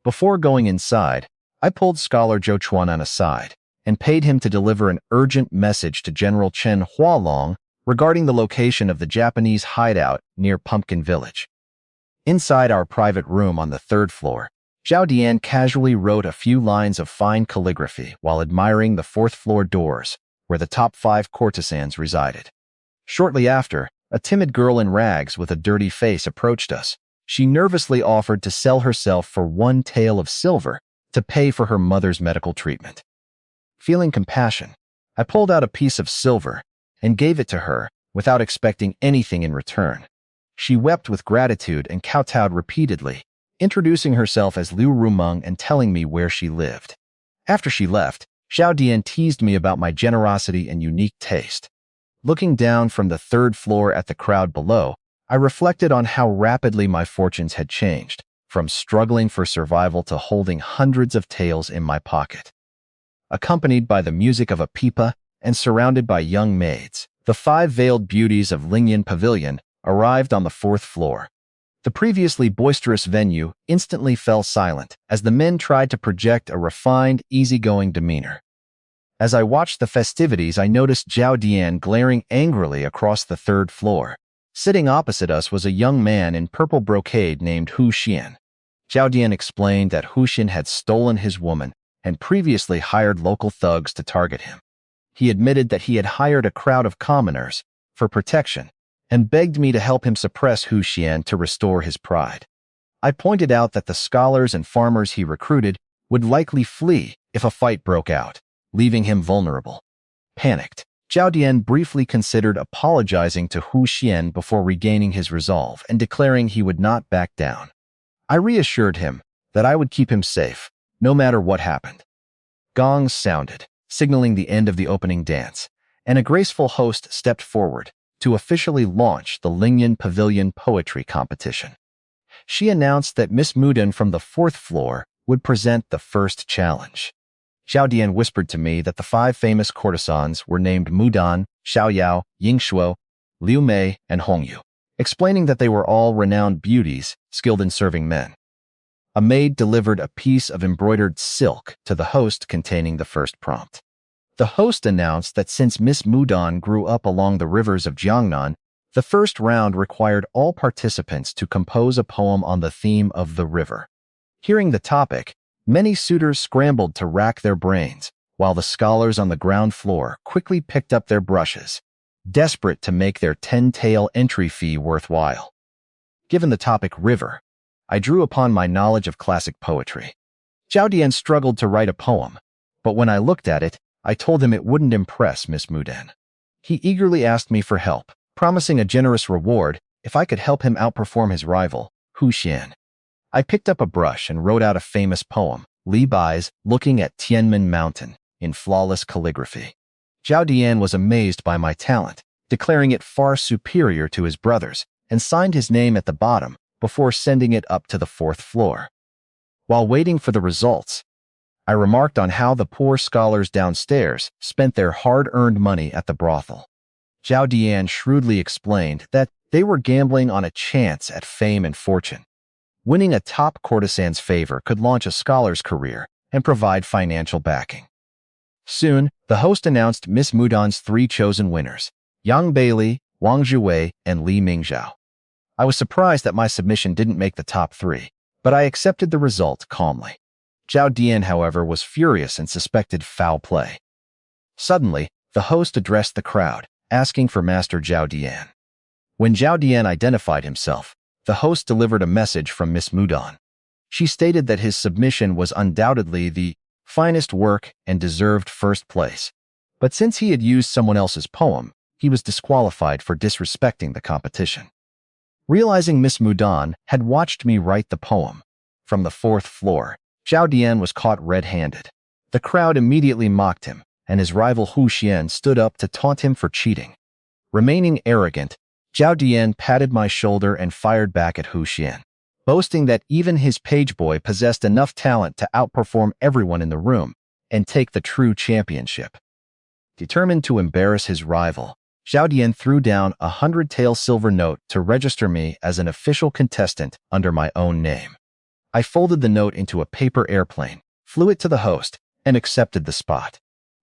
Speaker 1: Before going inside, I pulled scholar Zhou Chuanan aside and paid him to deliver an urgent message to General Chen Hualong regarding the location of the Japanese hideout near Pumpkin Village. Inside our private room on the 3rd floor, Zhao Dian casually wrote a few lines of fine calligraphy while admiring the 4th floor doors, where the top 5 courtesans resided. Shortly after, a timid girl in rags with a dirty face approached us. She nervously offered to sell herself for 1 tael of silver to pay for her mother's medical treatment. Feeling compassion, I pulled out a piece of silver and gave it to her without expecting anything in return. She wept with gratitude and kowtowed repeatedly, introducing herself as Liu Rumeng and telling me where she lived. After she left, Zhao Dian teased me about my generosity and unique taste. Looking down from the 3rd floor at the crowd below, I reflected on how rapidly my fortunes had changed, from struggling for survival to holding hundreds of taels in my pocket. Accompanied by the music of a pipa and surrounded by young maids, the 5 veiled beauties of Lingyan Pavilion arrived on the 4th floor. The previously boisterous venue instantly fell silent as the men tried to project a refined, easygoing demeanor. As I watched the festivities, I noticed Zhao Dian glaring angrily across the 3rd floor. Sitting opposite us was a young man in purple brocade named Hu Xian. Zhao Dian explained that Hu Xian had stolen his woman and previously hired local thugs to target him. He admitted that he had hired a crowd of commoners for protection and begged me to help him suppress Hu Xian to restore his pride. I pointed out that the scholars and farmers he recruited would likely flee if a fight broke out, leaving him vulnerable. Panicked, Zhao Dian briefly considered apologizing to Hu Xian before regaining his resolve and declaring he would not back down. I reassured him that I would keep him safe, no matter what happened. Gongs sounded, signaling the end of the opening dance, and a graceful host stepped forward to officially launch the Lingyan Pavilion poetry competition. She announced that Miss Mudan from the 4th floor would present the first challenge. Zhao Dian whispered to me that the 5 famous courtesans were named Mudan, Xiaoyao, Yingshuo, Liu Mei, and Hongyu, explaining that they were all renowned beauties skilled in serving men. A maid delivered a piece of embroidered silk to the host containing the first prompt. The host announced that since Miss Mudan grew up along the rivers of Jiangnan, the first round required all participants to compose a poem on the theme of the river. Hearing the topic, many suitors scrambled to rack their brains, while the scholars on the ground floor quickly picked up their brushes, desperate to make their 10-tael entry fee worthwhile. Given the topic river, I drew upon my knowledge of classic poetry. Zhao Dian struggled to write a poem, but when I looked at it, I told him it wouldn't impress Miss Mudan. He eagerly asked me for help, promising a generous reward if I could help him outperform his rival, Hu Xian. I picked up a brush and wrote out a famous poem, Li Bai's Looking at Tianmen Mountain, in flawless calligraphy. Zhao Dian was amazed by my talent, declaring it far superior to his brother's, and signed his name at the bottom before sending it up to the 4th floor. While waiting for the results, I remarked on how the poor scholars downstairs spent their hard-earned money at the brothel. Zhao Dian shrewdly explained that they were gambling on a chance at fame and fortune. Winning a top courtesan's favor could launch a scholar's career and provide financial backing. Soon, the host announced Miss Mudan's 3 chosen winners, Yang Beili, Wang Zhuwei, and Li Mingzhao. I was surprised that my submission didn't make the top 3, but I accepted the result calmly. Zhao Dian, however, was furious and suspected foul play. Suddenly, the host addressed the crowd, asking for Master Zhao Dian. When Zhao Dian identified himself, the host delivered a message from Miss Mudan. She stated that his submission was undoubtedly the finest work and deserved first place. But since he had used someone else's poem, he was disqualified for disrespecting the competition. Realizing Miss Mudan had watched me write the poem from the 4th floor, Zhao Dian was caught red-handed. The crowd immediately mocked him, and his rival Hu Xian stood up to taunt him for cheating. Remaining arrogant, Zhao Dian patted my shoulder and fired back at Hu Xian, boasting that even his page boy possessed enough talent to outperform everyone in the room and take the true championship. Determined to embarrass his rival, Zhao Dian threw down a 100-tael silver note to register me as an official contestant under my own name. I folded the note into a paper airplane, flew it to the host, and accepted the spot.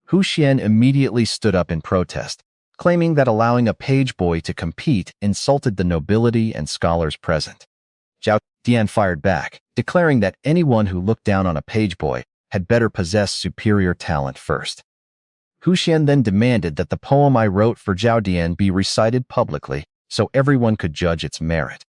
Speaker 1: Hu Xian immediately stood up in protest, claiming that allowing a page boy to compete insulted the nobility and scholars present. Zhao Dian fired back, declaring that anyone who looked down on a page boy had better possess superior talent first. Hu Xian then demanded that the poem I wrote for Zhao Dian be recited publicly so everyone could judge its merit.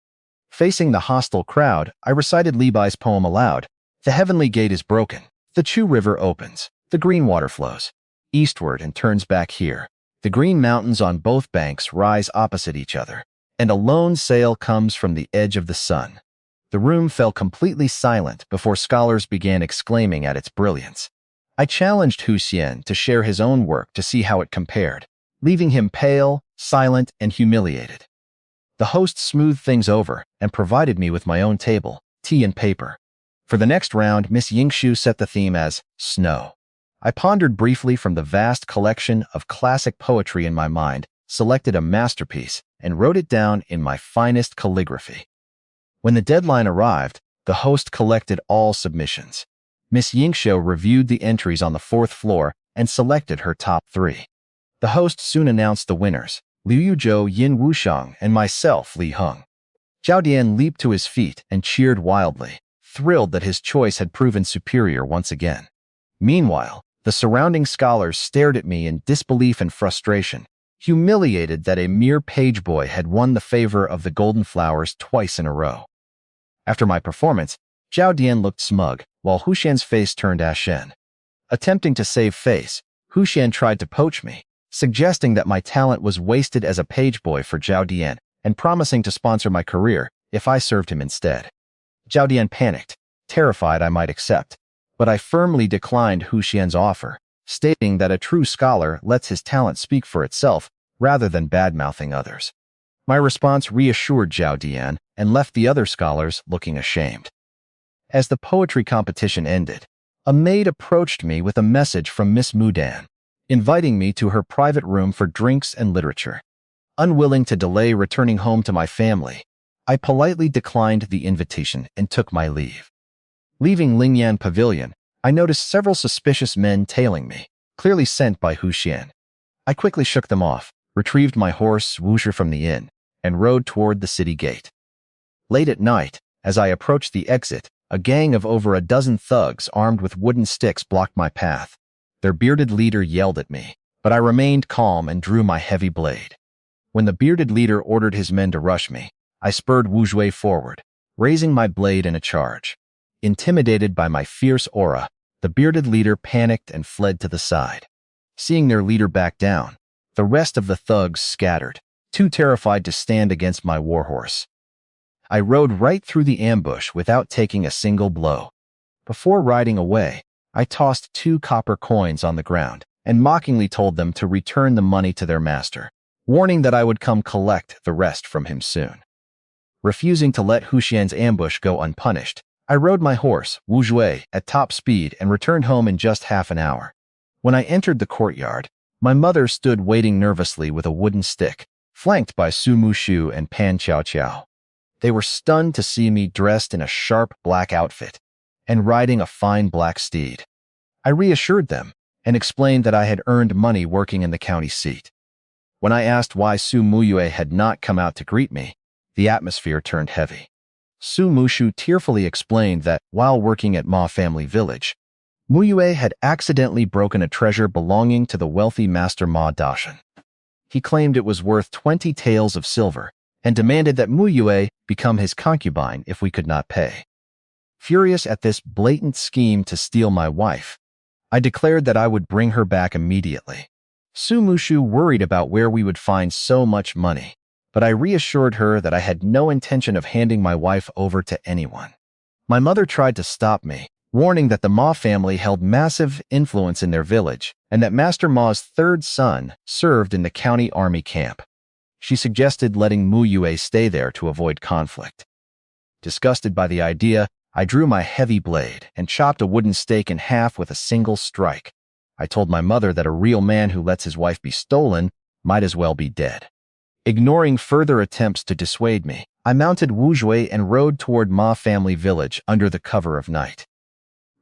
Speaker 1: Facing the hostile crowd, I recited Li Bai's poem aloud. The heavenly gate is broken. The Chu River opens. The green water flows eastward and turns back here. The green mountains on both banks rise opposite each other, and a lone sail comes from the edge of the sun. The room fell completely silent before scholars began exclaiming at its brilliance. I challenged Hu Xian to share his own work to see how it compared, leaving him pale, silent, and humiliated. The host smoothed things over and provided me with my own table, tea, and paper. For the next round, Miss Yingshu set the theme as snow. I pondered briefly from the vast collection of classic poetry in my mind, selected a masterpiece, and wrote it down in my finest calligraphy. When the deadline arrived, the host collected all submissions. Miss Yingshu reviewed the entries on the 4th floor and selected her top 3. The host soon announced the winners, Liu Yuzhou, Yin Wushang, and myself, Li Heng. Zhao Dian leaped to his feet and cheered wildly, thrilled that his choice had proven superior once again. Meanwhile, the surrounding scholars stared at me in disbelief and frustration, humiliated that a mere page boy had won the favor of the Golden Flowers twice in a row. After my performance, Zhao Dian looked smug, while Hu Xian's face turned ashen. Attempting to save face, Hu Xian tried to poach me, suggesting that my talent was wasted as a page boy for Zhao Dian and promising to sponsor my career if I served him instead. Zhao Dian panicked, terrified I might accept, but I firmly declined Hu Xian's offer, stating that a true scholar lets his talent speak for itself rather than bad-mouthing others. My response reassured Zhao Dian and left the other scholars looking ashamed. As the poetry competition ended, a maid approached me with a message from Miss Mudan, inviting me to her private room for drinks and literature. Unwilling to delay returning home to my family, I politely declined the invitation and took my leave. Leaving Lingyan Pavilion, I noticed several suspicious men tailing me, clearly sent by Hu Xian. I quickly shook them off, retrieved my horse Wuxi from the inn, and rode toward the city gate. Late at night, as I approached the exit, a gang of over a dozen thugs armed with wooden sticks blocked my path. Their bearded leader yelled at me, but I remained calm and drew my heavy blade. When the bearded leader ordered his men to rush me, I spurred Wu Zhui forward, raising my blade in a charge. Intimidated by my fierce aura, the bearded leader panicked and fled to the side. Seeing their leader back down, the rest of the thugs scattered, too terrified to stand against my warhorse. I rode right through the ambush without taking a single blow. Before riding away, I tossed 2 copper coins on the ground and mockingly told them to return the money to their master, warning that I would come collect the rest from him soon. Refusing to let Huxian's ambush go unpunished, I rode my horse, Wu Jue, at top speed and returned home in just half an hour. When I entered the courtyard, my mother stood waiting nervously with a wooden stick, flanked by Su Mushu and Pan Qiao Qiao. They were stunned to see me dressed in a sharp black outfit and riding a fine black steed. I reassured them and explained that I had earned money working in the county seat. When I asked why Su Muyue had not come out to greet me, the atmosphere turned heavy. Su Mushu tearfully explained that while working at Ma family village, Muyue had accidentally broken a treasure belonging to the wealthy master Ma Dashan. He claimed it was worth 20 taels of silver and demanded that Muyue become his concubine if we could not pay. Furious at this blatant scheme to steal my wife, I declared that I would bring her back immediately. Su Mushu worried about where we would find so much money, but I reassured her that I had no intention of handing my wife over to anyone. My mother tried to stop me, warning that the Ma family held massive influence in their village and that Master Ma's third son served in the county army camp. She suggested letting Muyue stay there to avoid conflict. Disgusted by the idea, I drew my heavy blade and chopped a wooden stake in half with a single strike. I told my mother that a real man who lets his wife be stolen might as well be dead. Ignoring further attempts to dissuade me, I mounted Wu Jue and rode toward Ma family village under the cover of night.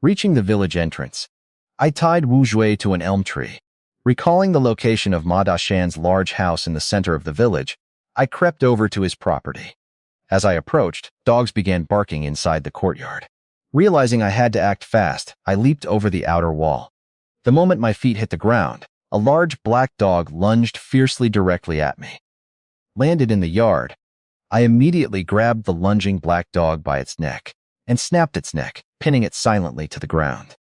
Speaker 1: Reaching the village entrance, I tied Wu Jue to an elm tree. Recalling the location of Ma Dashan's large house in the center of the village, I crept over to his property. As I approached, dogs began barking inside the courtyard. Realizing I had to act fast, I leaped over the outer wall. The moment my feet hit the ground, a large black dog lunged fiercely directly at me. Landed in the yard, I immediately grabbed the lunging black dog by its neck and snapped its neck, pinning it silently to the ground.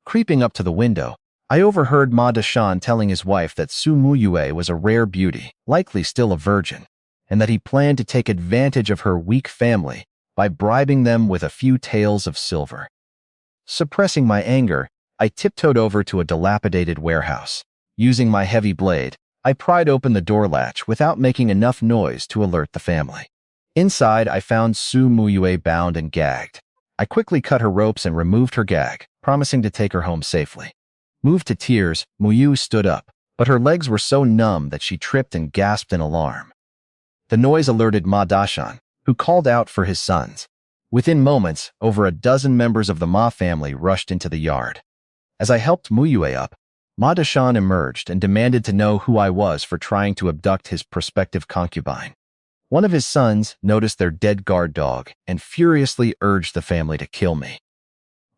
Speaker 1: Creeping up to the window, I overheard Ma Dashan telling his wife that Su Muyue was a rare beauty, likely still a virgin, and that he planned to take advantage of her weak family by bribing them with a few taels of silver. Suppressing my anger, I tiptoed over to a dilapidated warehouse. Using my heavy blade, I pried open the door latch without making enough noise to alert the family. Inside, I found Su Muyue bound and gagged. I quickly cut her ropes and removed her gag, promising to take her home safely. Moved to tears, Muyu stood up, but her legs were so numb that she tripped and gasped in alarm. The noise alerted Ma Dashan, who called out for his sons. Within moments, over a dozen members of the Ma family rushed into the yard. As I helped Muyue up, Ma Dashan emerged and demanded to know who I was for trying to abduct his prospective concubine. One of his sons noticed their dead guard dog and furiously urged the family to kill me.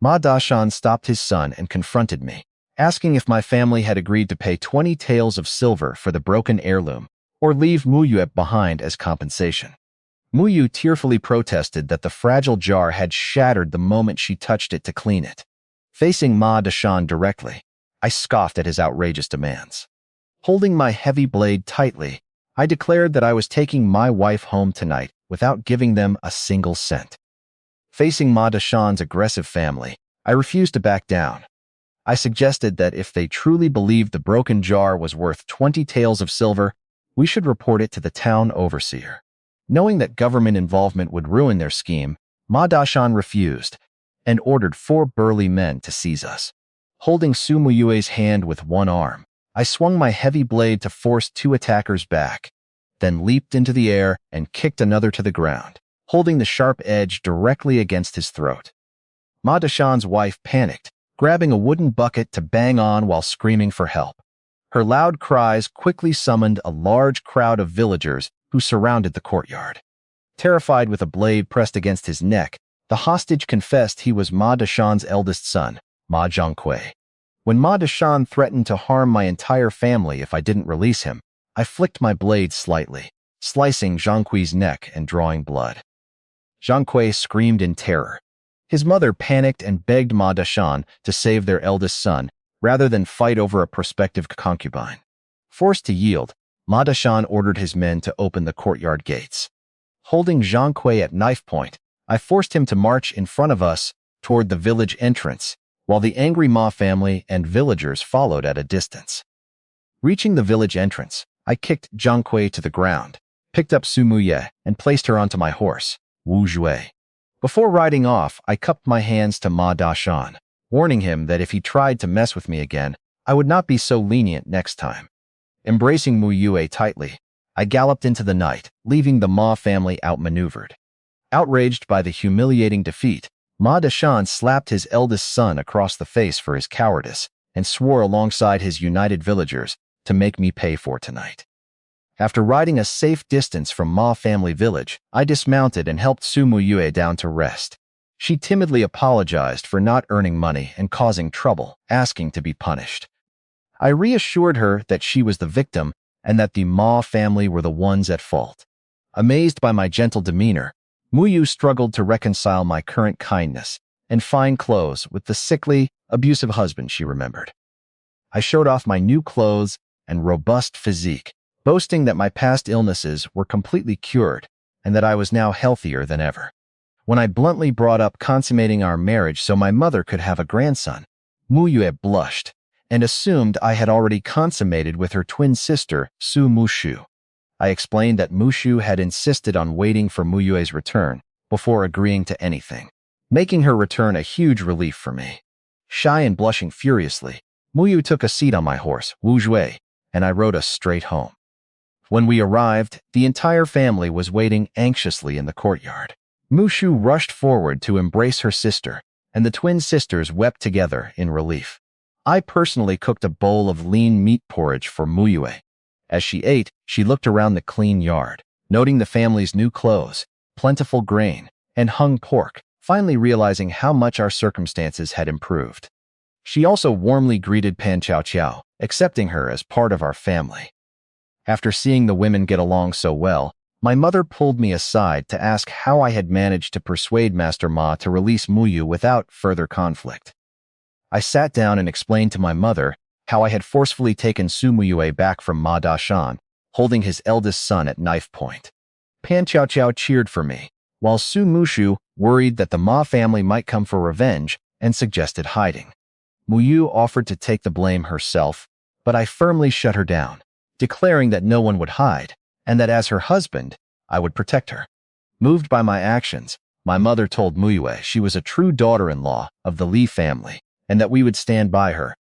Speaker 1: Ma Dashan stopped his son and confronted me, asking if my family had agreed to pay 20 taels of silver for the broken heirloom or leave Muyue behind as compensation. Muyu tearfully protested that the fragile jar had shattered the moment she touched it to clean it. Facing Ma Dashan directly, I scoffed at his outrageous demands. Holding my heavy blade tightly, I declared that I was taking my wife home tonight without giving them a single cent. Facing Ma Dashan's aggressive family, I refused to back down. I suggested that if they truly believed the broken jar was worth 20 taels of silver, we should report it to the town overseer. Knowing that government involvement would ruin their scheme, Ma Dashan refused and ordered 4 burly men to seize us. Holding Su Muyue's hand with one arm, I swung my heavy blade to force 2 attackers back, then leaped into the air and kicked another to the ground, holding the sharp edge directly against his throat. Ma Dashan's wife panicked, grabbing a wooden bucket to bang on while screaming for help. Her loud cries quickly summoned a large crowd of villagers who surrounded the courtyard. Terrified with a blade pressed against his neck, the hostage confessed he was Ma Dashan's eldest son, Ma Zhangkui. When Ma Dashan threatened to harm my entire family if I didn't release him, I flicked my blade slightly, slicing Zhangkui's neck and drawing blood. Zhangkui screamed in terror. His mother panicked and begged Ma Dashan to save their eldest son rather than fight over a prospective concubine. Forced to yield, Ma Dashan ordered his men to open the courtyard gates. Holding Zhangkui at knife point, I forced him to march in front of us toward the village entrance, while the angry Ma family and villagers followed at a distance. Reaching the village entrance, I kicked Zhangkui to the ground, picked up Su Muye, and placed her onto my horse, Wu Jue. Before riding off, I cupped my hands to Ma Dashan, warning him that if he tried to mess with me again, I would not be so lenient next time. Embracing Mu Yue tightly, I galloped into the night, leaving the Ma family outmaneuvered. Outraged by the humiliating defeat, Ma Dashan slapped his eldest son across the face for his cowardice and swore alongside his united villagers to make me pay for tonight. After riding a safe distance from Ma family village, I dismounted and helped Su Muyue down to rest. She timidly apologized for not earning money and causing trouble, asking to be punished. I reassured her that she was the victim and that the Ma family were the ones at fault. Amazed by my gentle demeanor, Muyu struggled to reconcile my current kindness and fine clothes with the sickly, abusive husband she remembered. I showed off my new clothes and robust physique, boasting that my past illnesses were completely cured and that I was now healthier than ever. When I bluntly brought up consummating our marriage so my mother could have a grandson, Muyue blushed and assumed I had already consummated with her twin sister, Su Mushu. I explained that Mushu had insisted on waiting for Muyue's return before agreeing to anything, making her return a huge relief for me. Shy and blushing furiously, Muyu took a seat on my horse, Wu Jue, and I rode us straight home. When we arrived, the entire family was waiting anxiously in the courtyard. Mushu rushed forward to embrace her sister, and the twin sisters wept together in relief. I personally cooked a bowl of lean meat porridge for Muyue. As she ate, she looked around the clean yard, noting the family's new clothes, plentiful grain, and hung pork, finally realizing how much our circumstances had improved. She also warmly greeted Pan Chow Chow, accepting her as part of our family. After seeing the women get along so well, my mother pulled me aside to ask how I had managed to persuade Master Ma to release Muyu without further conflict. I sat down and explained to my mother how I had forcefully taken Su Muyue back from Ma Dashan, holding his eldest son at knife point. Pan Chow Chow cheered for me, while Su Mushu worried that the Ma family might come for revenge and suggested hiding. Muyu offered to take the blame herself, but I firmly shut her down, declaring that no one would hide, and that as her husband, I would protect her. Moved by my actions, my mother told Muyue she was a true daughter-in-law of the Li family, and that we would stand by her.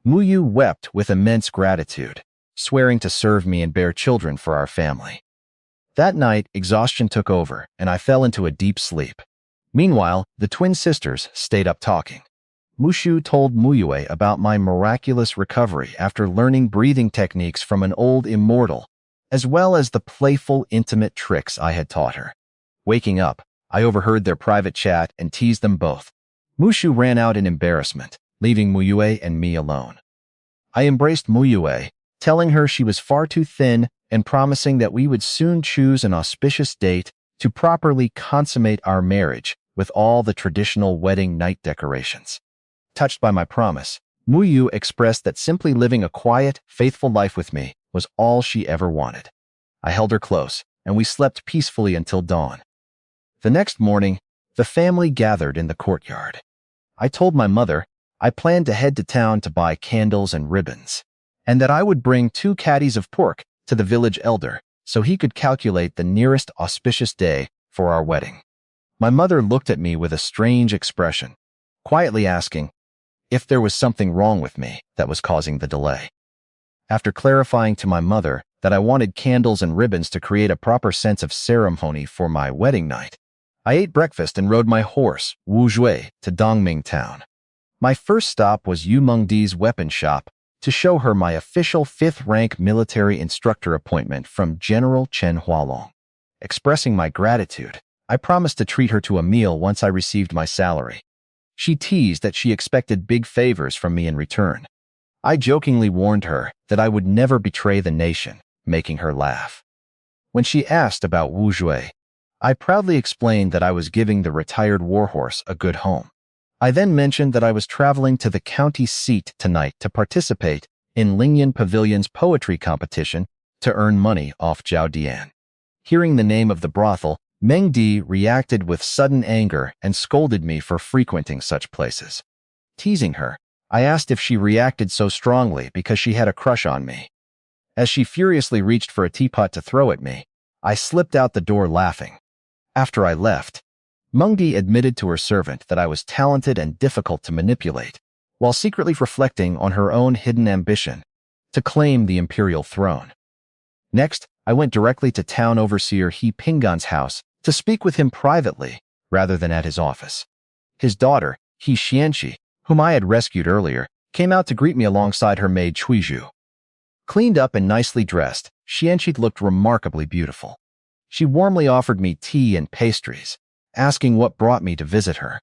Speaker 1: Muyu wept with immense gratitude, swearing to serve me and bear children for our family. That night, exhaustion took over, and I fell into a deep sleep. Meanwhile, the twin sisters stayed up talking. Mushu told Muyue about my miraculous recovery after learning breathing techniques from an old immortal, as well as the playful, intimate tricks I had taught her. Waking up, I overheard their private chat and teased them both. Mushu ran out in embarrassment, leaving Muyue and me alone. I embraced Muyue, telling her she was far too thin and promising that we would soon choose an auspicious date to properly consummate our marriage with all the traditional wedding night decorations. Touched by my promise, Muyu expressed that simply living a quiet, faithful life with me was all she ever wanted. I held her close, and we slept peacefully until dawn. The next morning, the family gathered in the courtyard. I told my mother I planned to head to town to buy candles and ribbons, and that I would bring 2 caddies of pork to the village elder so he could calculate the nearest auspicious day for our wedding. My mother looked at me with a strange expression, quietly asking if there was something wrong with me that was causing the delay. After clarifying to my mother that I wanted candles and ribbons to create a proper sense of ceremony for my wedding night, I ate breakfast and rode my horse, Wu Jue, to Dongming town. My first stop was Yu Mengdi's weapon shop to show her my official 5th-rank military instructor appointment from General Chen Hualong. Expressing my gratitude, I promised to treat her to a meal once I received my salary. She teased that she expected big favors from me in return. I jokingly warned her that I would never betray the nation, making her laugh. When she asked about Wu Jue, I proudly explained that I was giving the retired warhorse a good home. I then mentioned that I was traveling to the county seat tonight to participate in Lingyan Pavilion's poetry competition to earn money off Zhao Dian. Hearing the name of the brothel, Meng Di reacted with sudden anger and scolded me for frequenting such places. Teasing her, I asked if she reacted so strongly because she had a crush on me. As she furiously reached for a teapot to throw at me, I slipped out the door laughing. After I left, Mungi admitted to her servant that I was talented and difficult to manipulate, while secretly reflecting on her own hidden ambition to claim the imperial throne. Next, I went directly to town overseer He Pingan's house to speak with him privately rather than at his office. His daughter, He Xianqi, whom I had rescued earlier, came out to greet me alongside her maid Chuizhu. Cleaned up and nicely dressed, Xianqi looked remarkably beautiful. She warmly offered me tea and pastries, asking what brought me to visit her.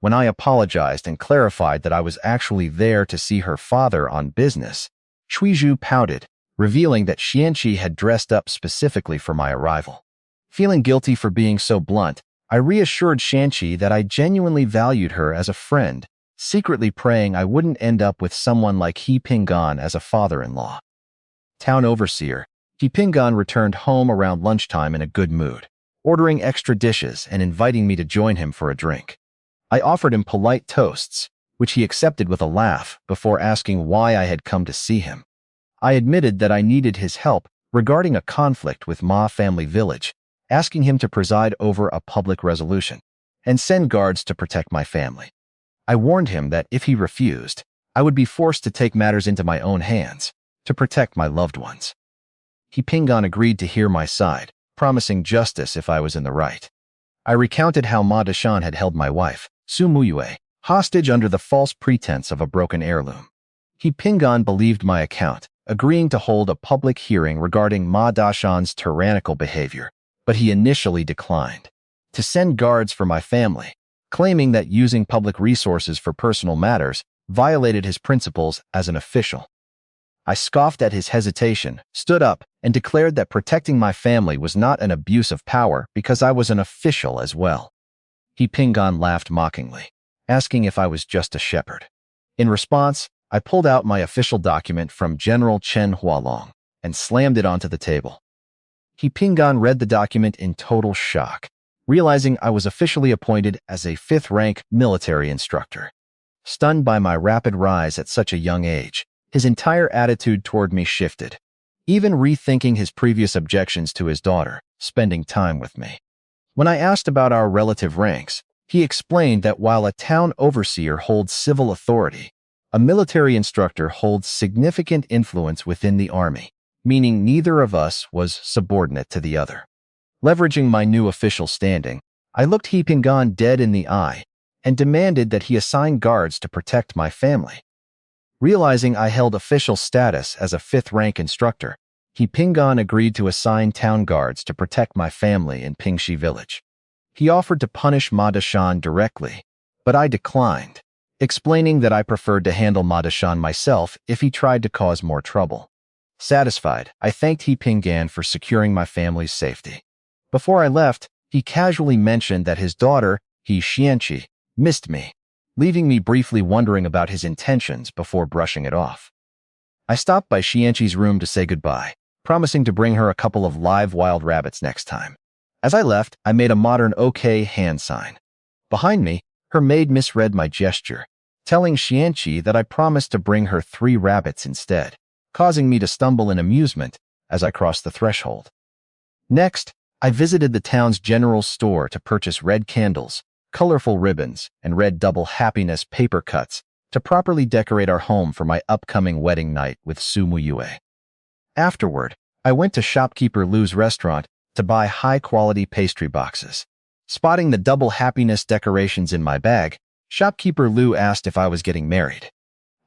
Speaker 1: When I apologized and clarified that I was actually there to see her father on business, Chuizhu pouted, revealing that Xianqi had dressed up specifically for my arrival. Feeling guilty for being so blunt, I reassured Xianqi that I genuinely valued her as a friend, secretly praying I wouldn't end up with someone like He Pingan as a father-in-law. Town overseer, He Pingan returned home around lunchtime in a good mood, ordering extra dishes and inviting me to join him for a drink. I offered him polite toasts, which he accepted with a laugh before asking why I had come to see him. I admitted that I needed his help regarding a conflict with Ma family village, asking him to preside over a public resolution and send guards to protect my family. I warned him that if he refused, I would be forced to take matters into my own hands to protect my loved ones. He Pingan agreed to hear my side, promising justice if I was in the right. I recounted how Ma Dashan had held my wife, Su Muyue, hostage under the false pretense of a broken heirloom. He Pingan believed my account, agreeing to hold a public hearing regarding Ma Dashan's tyrannical behavior, but he initially declined to send guards for my family, claiming that using public resources for personal matters violated his principles as an official. I scoffed at his hesitation, stood up, and declared that protecting my family was not an abuse of power because I was an official as well. He Pingan laughed mockingly, asking if I was just a shepherd. In response, I pulled out my official document from General Chen Hualong and slammed it onto the table. He Pingan read the document in total shock, realizing I was officially appointed as a 5th-rank military instructor. Stunned by my rapid rise at such a young age, his entire attitude toward me shifted, even rethinking his previous objections to his daughter spending time with me. When I asked about our relative ranks, he explained that while a town overseer holds civil authority, a military instructor holds significant influence within the army, meaning neither of us was subordinate to the other. Leveraging my new official standing, I looked He Pingan dead in the eye and demanded that he assign guards to protect my family. Realizing I held official status as a 5th-rank instructor, He Pingan agreed to assign town guards to protect my family in Pingxi village. He offered to punish Ma Dashan directly, but I declined, explaining that I preferred to handle Ma Dashan myself if he tried to cause more trouble. Satisfied, I thanked He Pingan for securing my family's safety. Before I left, he casually mentioned that his daughter, He Xianqi, missed me, leaving me briefly wondering about his intentions before brushing it off. I stopped by Xianqi's room to say goodbye, promising to bring her a couple of live wild rabbits next time. As I left, I made a modern OK hand sign. Behind me, her maid misread my gesture, telling Xianqi that I promised to bring her 3 rabbits instead, causing me to stumble in amusement as I crossed the threshold. Next, I visited the town's general store to purchase red candles, colorful ribbons, and red double happiness paper cuts to properly decorate our home for my upcoming wedding night with Su Muyue. Afterward, I went to shopkeeper Lu's restaurant to buy high-quality pastry boxes. Spotting the double happiness decorations in my bag, shopkeeper Lu asked if I was getting married.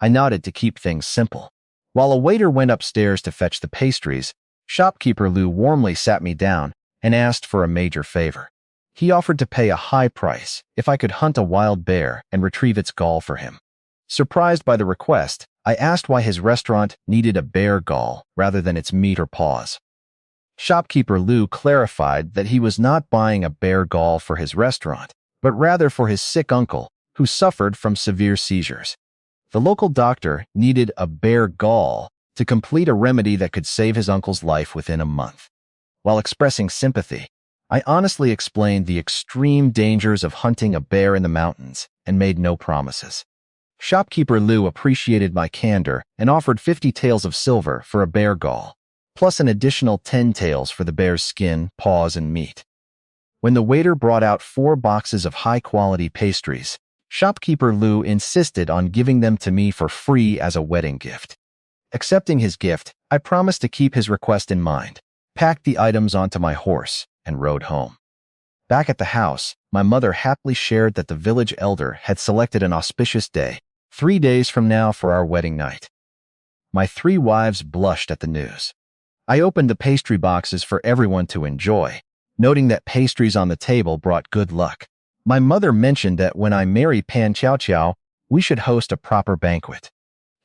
Speaker 1: I nodded to keep things simple. While a waiter went upstairs to fetch the pastries, shopkeeper Lu warmly sat me down and asked for a major favor. He offered to pay a high price if I could hunt a wild bear and retrieve its gall for him. Surprised by the request, I asked why his restaurant needed a bear gall rather than its meat or paws. Shopkeeper Lu clarified that he was not buying a bear gall for his restaurant, but rather for his sick uncle, who suffered from severe seizures. The local doctor needed a bear gall to complete a remedy that could save his uncle's life within a month. While expressing sympathy, I honestly explained the extreme dangers of hunting a bear in the mountains and made no promises. Shopkeeper Lu appreciated my candor and offered 50 taels of silver for a bear gall, plus an additional 10 taels for the bear's skin, paws, and meat. When the waiter brought out 4 boxes of high-quality pastries, shopkeeper Lu insisted on giving them to me for free as a wedding gift. Accepting his gift, I promised to keep his request in mind, packed the items onto my horse, and rode home. Back at the house, my mother happily shared that the village elder had selected an auspicious day, 3 days from now, for our wedding night. My 3 wives blushed at the news. I opened the pastry boxes for everyone to enjoy, noting that pastries on the table brought good luck. My mother mentioned that when I marry Pan Chow Chow, we should host a proper banquet.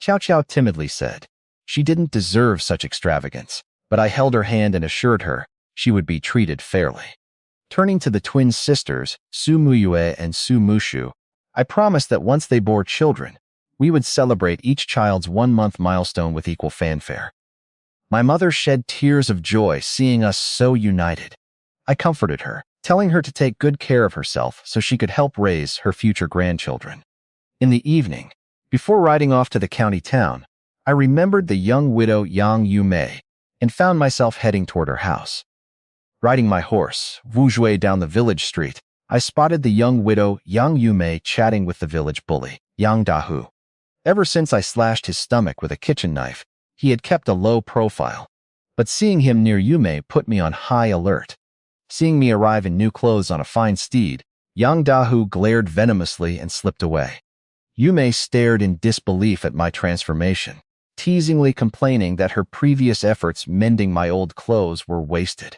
Speaker 1: Chow Chow timidly said she didn't deserve such extravagance, but I held her hand and assured her she would be treated fairly. Turning to the twin sisters, Su Muyue and Su Mushu, I promised that once they bore children, we would celebrate each child's 1-month milestone with equal fanfare. My mother shed tears of joy seeing us so united. I comforted her, telling her to take good care of herself so she could help raise her future grandchildren. In the evening, before riding off to the county town, I remembered the young widow Yang Yumei and found myself heading toward her house. Riding my horse, Wu Zhui, down the village street, I spotted the young widow Yang Yumei chatting with the village bully, Yang Dahu. Ever since I slashed his stomach with a kitchen knife, he had kept a low profile, but seeing him near Yumei put me on high alert. Seeing me arrive in new clothes on a fine steed, Yang Dahu glared venomously and slipped away. Yumei stared in disbelief at my transformation, teasingly complaining that her previous efforts mending my old clothes were wasted.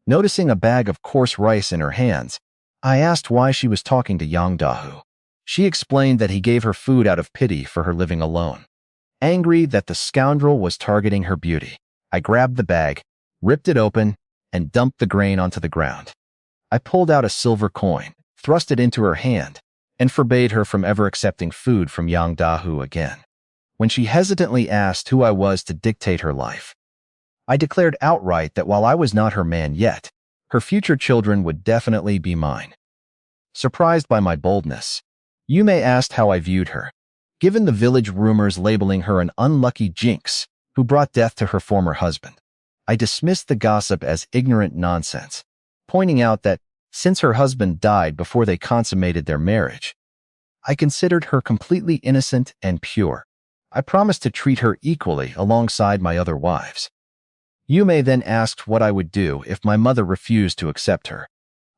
Speaker 1: Noticing a bag of coarse rice in her hands, I asked why she was talking to Yang Dahu. She explained that he gave her food out of pity for her living alone. Angry that the scoundrel was targeting her beauty, I grabbed the bag, ripped it open, and dumped the grain onto the ground. I pulled out a silver coin, thrust it into her hand, and forbade her from ever accepting food from Yang Dahu again. When she hesitantly asked who I was to dictate her life, I declared outright that while I was not her man yet, her future children would definitely be mine. Surprised by my boldness, Yumei asked how I viewed her, given the village rumors labeling her an unlucky jinx who brought death to her former husband. I dismissed the gossip as ignorant nonsense, pointing out that since her husband died before they consummated their marriage, I considered her completely innocent and pure. I promised to treat her equally alongside my other wives. Yumei then asked what I would do if my mother refused to accept her.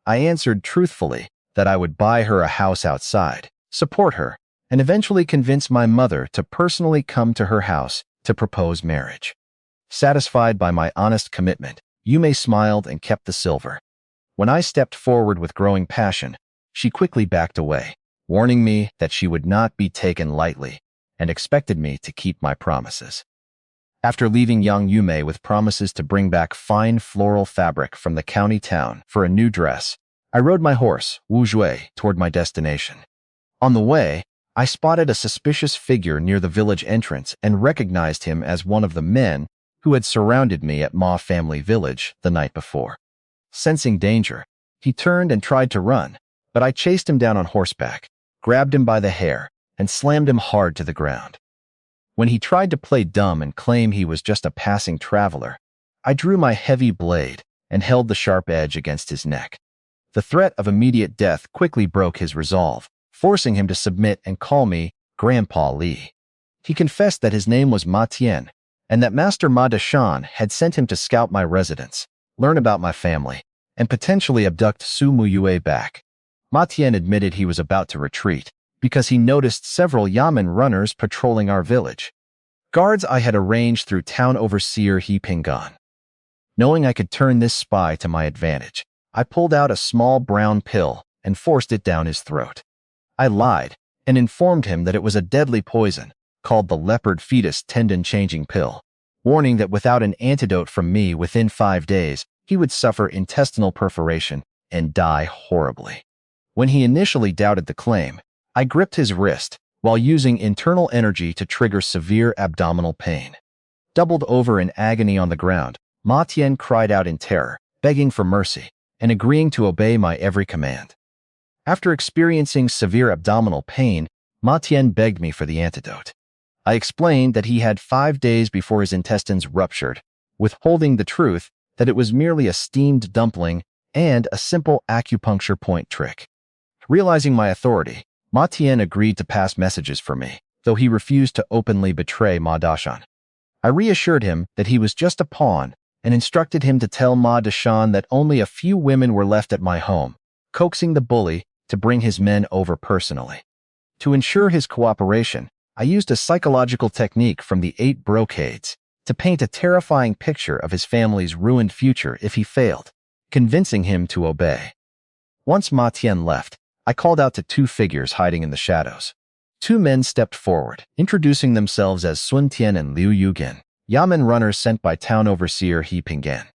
Speaker 1: I answered truthfully that I would buy her a house outside, support her, and eventually convince my mother to personally come to her house to propose marriage. Satisfied by my honest commitment, Yumei smiled and kept the silver. When I stepped forward with growing passion, she quickly backed away, warning me that she would not be taken lightly and expected me to keep my promises. After leaving Yang Yumei with promises to bring back fine floral fabric from the county town for a new dress, I rode my horse, Wu Zhui, toward my destination. On the way, I spotted a suspicious figure near the village entrance and recognized him as one of the men who had surrounded me at Ma Family Village the night before. Sensing danger, he turned and tried to run, but I chased him down on horseback, grabbed him by the hair, and slammed him hard to the ground. When he tried to play dumb and claim he was just a passing traveler, I drew my heavy blade and held the sharp edge against his neck. The threat of immediate death quickly broke his resolve, forcing him to submit and call me Grandpa Li. He confessed that his name was Ma Tian, and that Master Ma Deshan had sent him to scout my residence, learn about my family, and potentially abduct Su Muyue back. Ma Tian admitted he was about to retreat because he noticed several Yamen runners patrolling our village. Guards I had arranged through town overseer He Pingan. Knowing I could turn this spy to my advantage, I pulled out a small brown pill and forced it down his throat. I lied and informed him that it was a deadly poison called the leopard fetus tendon-changing pill, warning that without an antidote from me within 5 days, he would suffer intestinal perforation and die horribly. When he initially doubted the claim, I gripped his wrist while using internal energy to trigger severe abdominal pain. Doubled over in agony on the ground, Ma Tian cried out in terror, begging for mercy and agreeing to obey my every command. After experiencing severe abdominal pain, Ma Tian begged me for the antidote. I explained that he had 5 days before his intestines ruptured, withholding the truth that it was merely a steamed dumpling and a simple acupuncture point trick. Realizing my authority, Ma Tian agreed to pass messages for me, though he refused to openly betray Ma Dashan. I reassured him that he was just a pawn and instructed him to tell Ma Dashan that only a few women were left at my home, coaxing the bully to bring his men over personally. To ensure his cooperation, I used a psychological technique from the 8 brocades to paint a terrifying picture of his family's ruined future if he failed, convincing him to obey. Once Ma Tian left, I called out to 2 figures hiding in the shadows. 2 men stepped forward, introducing themselves as Sun Tian and Liu Yugen, Yamen runners sent by town overseer He Pinggan.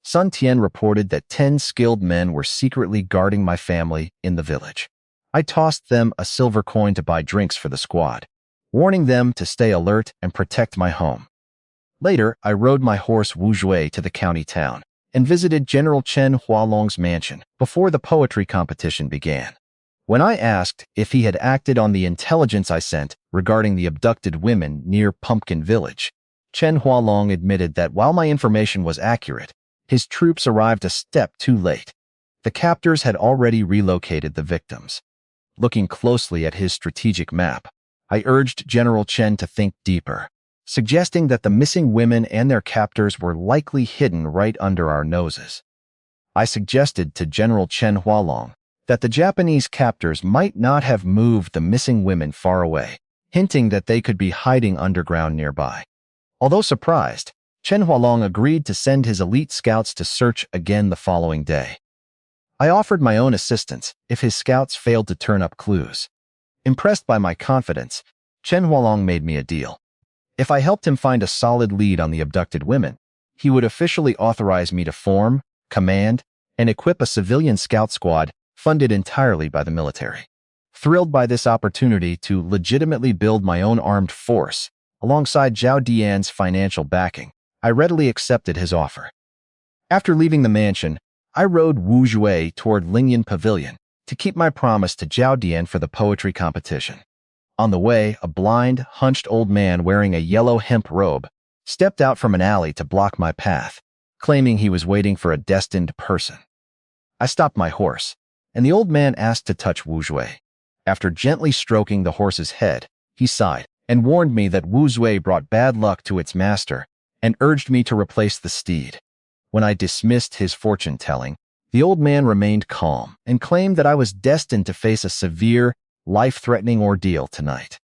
Speaker 1: Sun Tian reported that 10 skilled men were secretly guarding my family in the village. I tossed them a silver coin to buy drinks for the squad, warning them to stay alert and protect my home. Later, I rode my horse Wu Jue to the county town and visited General Chen Hualong's mansion before the poetry competition began. When I asked if he had acted on the intelligence I sent regarding the abducted women near Pumpkin Village, Chen Hualong admitted that while my information was accurate, his troops arrived a step too late. The captors had already relocated the victims. Looking closely at his strategic map, I urged General Chen to think deeper, suggesting that the missing women and their captors were likely hidden right under our noses. I suggested to General Chen Hualong that the Japanese captors might not have moved the missing women far away, hinting that they could be hiding underground nearby. Although surprised, Chen Hualong agreed to send his elite scouts to search again the following day. I offered my own assistance if his scouts failed to turn up clues. Impressed by my confidence, Chen Hualong made me a deal. If I helped him find a solid lead on the abducted women, he would officially authorize me to form, command, and equip a civilian scout squad funded entirely by the military. Thrilled by this opportunity to legitimately build my own armed force, alongside Zhao Dian's financial backing, I readily accepted his offer. After leaving the mansion, I rode Wu Jue toward Lingyan Pavilion to keep my promise to Zhao Dian for the poetry competition. On the way, a blind, hunched old man wearing a yellow hemp robe stepped out from an alley to block my path, claiming he was waiting for a destined person. I stopped my horse, and the old man asked to touch Wu Jue. After gently stroking the horse's head, he sighed and warned me that Wu Jue brought bad luck to its master and urged me to replace the steed. When I dismissed his fortune-telling, the old man remained calm and claimed that I was destined to face a severe, life-threatening ordeal tonight.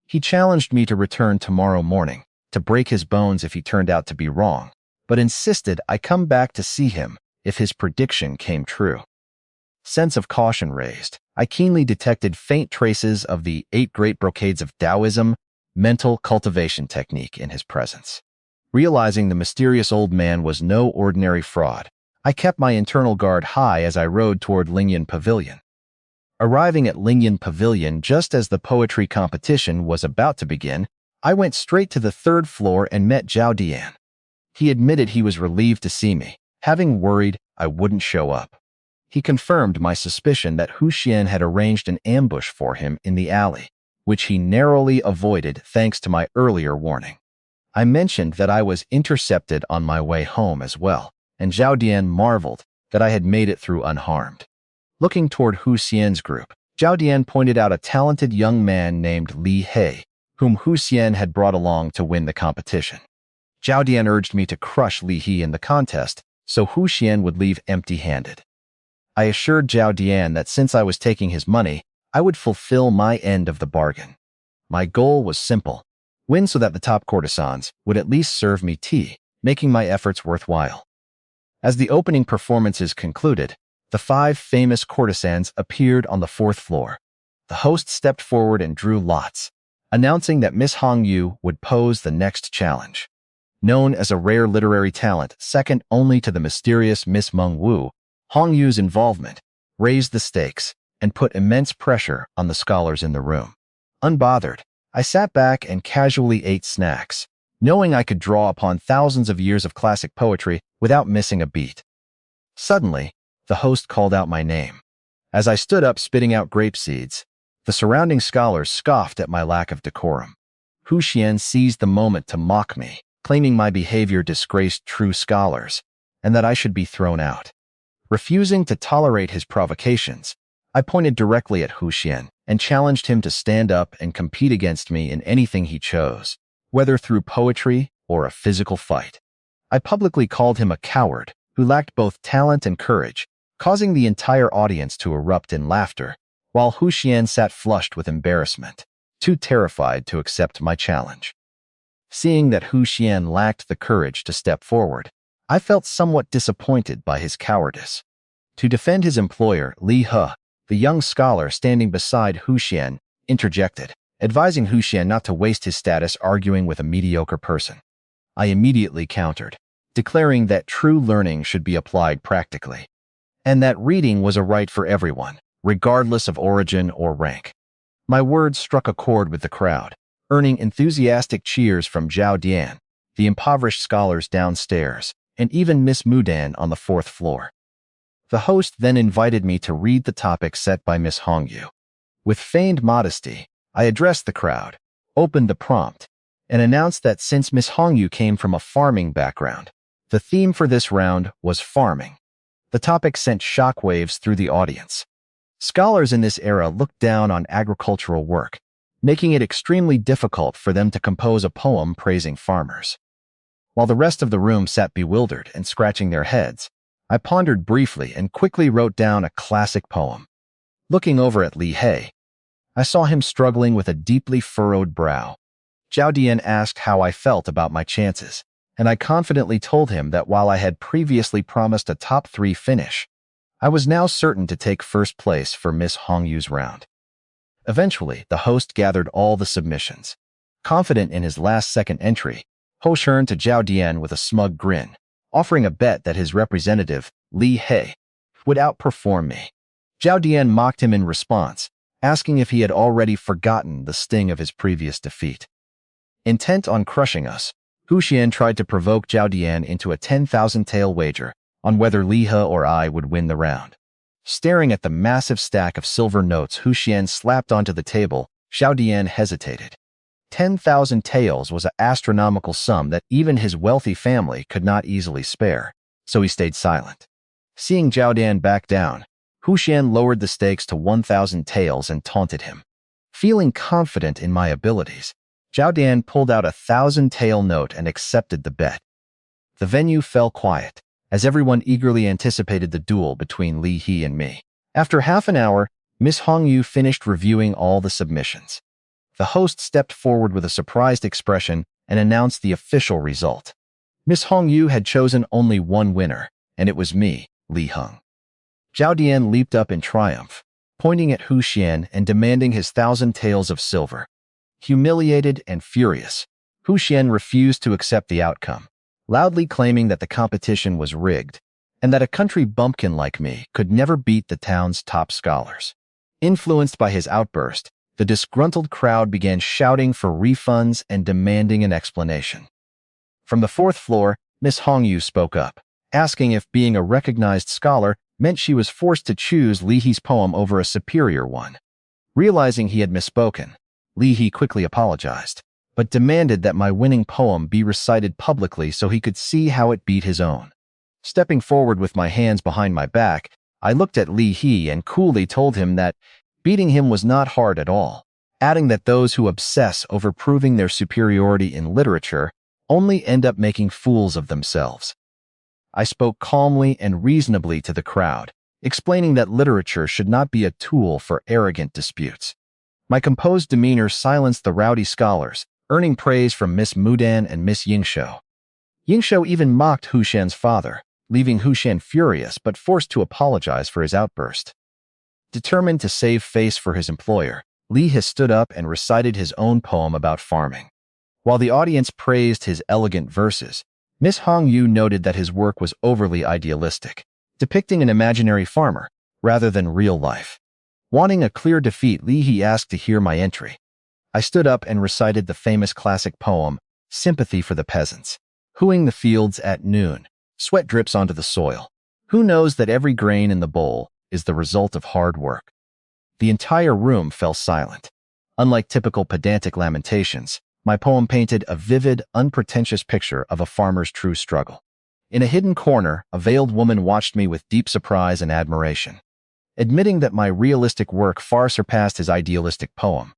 Speaker 1: He challenged me to return tomorrow morning to break his bones if he turned out to be wrong, but insisted I come back to see him if his prediction came true. Sense of caution raised, I keenly detected faint traces of the 8 great brocades of Taoism mental cultivation technique in his presence. Realizing the mysterious old man was no ordinary fraud, I kept my internal guard high as I rode toward Lingyan Pavilion. Arriving at Lingyan Pavilion just as the poetry competition was about to begin, I went straight to the 3rd floor and met Zhao Dian. He admitted he was relieved to see me, having worried I wouldn't show up. He confirmed my suspicion that Hu Xian had arranged an ambush for him in the alley, which he narrowly avoided thanks to my earlier warning. I mentioned that I was intercepted on my way home as well, and Zhao Dian marveled that I had made it through unharmed. Looking toward Hu Xian's group, Zhao Dian pointed out a talented young man named Li He, whom Hu Xian had brought along to win the competition. Zhao Dian urged me to crush Li He in the contest, so Hu Xian would leave empty-handed. I assured Zhao Dian that since I was taking his money, I would fulfill my end of the bargain. My goal was simple: win so that the top courtesans would at least serve me tea, making my efforts worthwhile. As the opening performances concluded, the 5 famous courtesans appeared on the 4th floor. The host stepped forward and drew lots, announcing that Miss Hong Yu would pose the next challenge. Known as a rare literary talent second only to the mysterious Miss Meng Wu, Hong Yu's involvement raised the stakes and put immense pressure on the scholars in the room. Unbothered, I sat back and casually ate snacks, knowing I could draw upon thousands of years of classic poetry without missing a beat. Suddenly, the host called out my name. As I stood up spitting out grape seeds, the surrounding scholars scoffed at my lack of decorum. Hu Xian seized the moment to mock me, claiming my behavior disgraced true scholars and that I should be thrown out. Refusing to tolerate his provocations, I pointed directly at Huxian and challenged him to stand up and compete against me in anything he chose, whether through poetry or a physical fight. I publicly called him a coward who lacked both talent and courage, causing the entire audience to erupt in laughter, while Huxian sat flushed with embarrassment, too terrified to accept my challenge. Seeing that Huxian lacked the courage to step forward, I felt somewhat disappointed by his cowardice. To defend his employer, Li He, the young scholar standing beside Huxian, interjected, advising Huxian not to waste his status arguing with a mediocre person. I immediately countered, declaring that true learning should be applied practically, and that reading was a right for everyone, regardless of origin or rank. My words struck a chord with the crowd, earning enthusiastic cheers from Zhao Dian, the impoverished scholars downstairs, and even Miss Mudan on the fourth floor. The host then invited me to read the topic set by Miss Hongyu. With feigned modesty, I addressed the crowd, opened the prompt, and announced that since Miss Hongyu came from a farming background, the theme for this round was farming. The topic sent shockwaves through the audience. Scholars in this era looked down on agricultural work, making it extremely difficult for them to compose a poem praising farmers. While the rest of the room sat bewildered and scratching their heads, I pondered briefly and quickly wrote down a classic poem. Looking over at Li He, I saw him struggling with a deeply furrowed brow. Zhao Dian asked how I felt about my chances, and I confidently told him that while I had previously promised a top 3 finish, I was now certain to take first place for Miss Hongyu's round. Eventually, the host gathered all the submissions. Confident in his last-second entry, Ho turned to Zhao Dian with a smug grin, offering a bet that his representative, Li He, would outperform me. Zhao Dian mocked him in response, asking if he had already forgotten the sting of his previous defeat. Intent on crushing us, Huxian tried to provoke Zhao Dian into a 10,000 tael wager on whether Li He or I would win the round. Staring at the massive stack of silver notes Huxian slapped onto the table, Zhao Dian hesitated. 10,000 taels was an astronomical sum that even his wealthy family could not easily spare, so he stayed silent. Seeing Zhao Dian back down, Huxian lowered the stakes to 1,000 taels and taunted him. Feeling confident in my abilities, Zhao Dian pulled out a 1,000 tael note and accepted the bet. The venue fell quiet, as everyone eagerly anticipated the duel between Li He and me. After half an hour, Miss Hongyu finished reviewing all the submissions. The host stepped forward with a surprised expression and announced the official result. Miss Hongyu had chosen only one winner, and it was me, Li Heng. Zhao Dian leaped up in triumph, pointing at Huxian and demanding his 1,000 taels of silver. Humiliated and furious, Huxian refused to accept the outcome, loudly claiming that the competition was rigged and that a country bumpkin like me could never beat the town's top scholars. Influenced by his outburst, the disgruntled crowd began shouting for refunds and demanding an explanation. From the fourth floor, Miss Hongyu spoke up, asking if being a recognized scholar meant she was forced to choose Li He's poem over a superior one. Realizing he had misspoken, Li He quickly apologized, but demanded that my winning poem be recited publicly so he could see how it beat his own. Stepping forward with my hands behind my back, I looked at Li He and coolly told him that beating him was not hard at all, adding that those who obsess over proving their superiority in literature only end up making fools of themselves. I spoke calmly and reasonably to the crowd, explaining that literature should not be a tool for arrogant disputes. My composed demeanor silenced the rowdy scholars, earning praise from Miss Mudan and Miss Yingshou. Yingshou even mocked Huxian's father, leaving Huxian furious but forced to apologize for his outburst. Determined to save face for his employer, Li He stood up and recited his own poem about farming. While the audience praised his elegant verses, Miss Hongyu noted that his work was overly idealistic, depicting an imaginary farmer rather than real life. Wanting a clear defeat, Li He asked to hear my entry. I stood up and recited the famous classic poem, Sympathy for the Peasants. Hooing the fields at noon, sweat drips onto the soil. Who knows that every grain in the bowl is the result of hard work? The entire room fell silent. Unlike typical pedantic lamentations, My poem painted a vivid, unpretentious picture of a farmer's true struggle. In a hidden corner, a veiled woman watched me with deep surprise and admiration, admitting that my realistic work far surpassed his idealistic poem.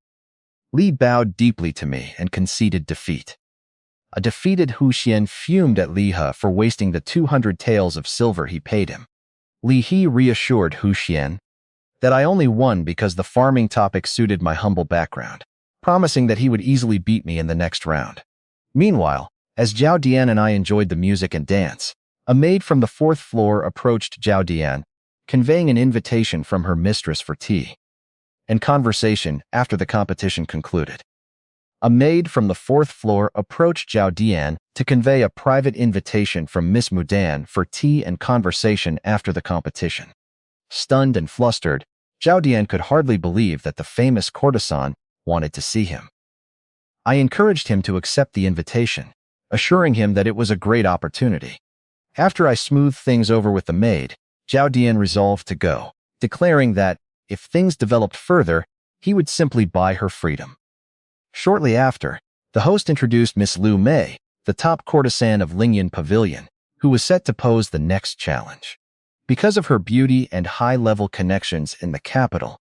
Speaker 1: Li bowed deeply to me and conceded defeat. A defeated Hu Xian fumed at Li He for wasting the 200 taels of silver he paid him. Li He reassured Hu Xian that I only won because the farming topic suited my humble background, promising that he would easily beat me in the next round. Meanwhile, as Zhao Dian and I enjoyed the music and dance, a maid from the 4th floor approached Zhao Dian, conveying an invitation from her mistress for tea and conversation after the competition concluded. A maid from the 4th floor approached Zhao Dian to convey a private invitation from Miss Mudan for tea and conversation after the competition. Stunned and flustered, Zhao Dian could hardly believe that the famous courtesan wanted to see him. I encouraged him to accept the invitation, assuring him that it was a great opportunity. After I smoothed things over with the maid, Zhao Dian resolved to go, declaring that, if things developed further, he would simply buy her freedom. Shortly after, the host introduced Miss Liu Mei, the top courtesan of Lingyan Pavilion, who was set to pose the next challenge. Because of her beauty and high-level connections in the capital,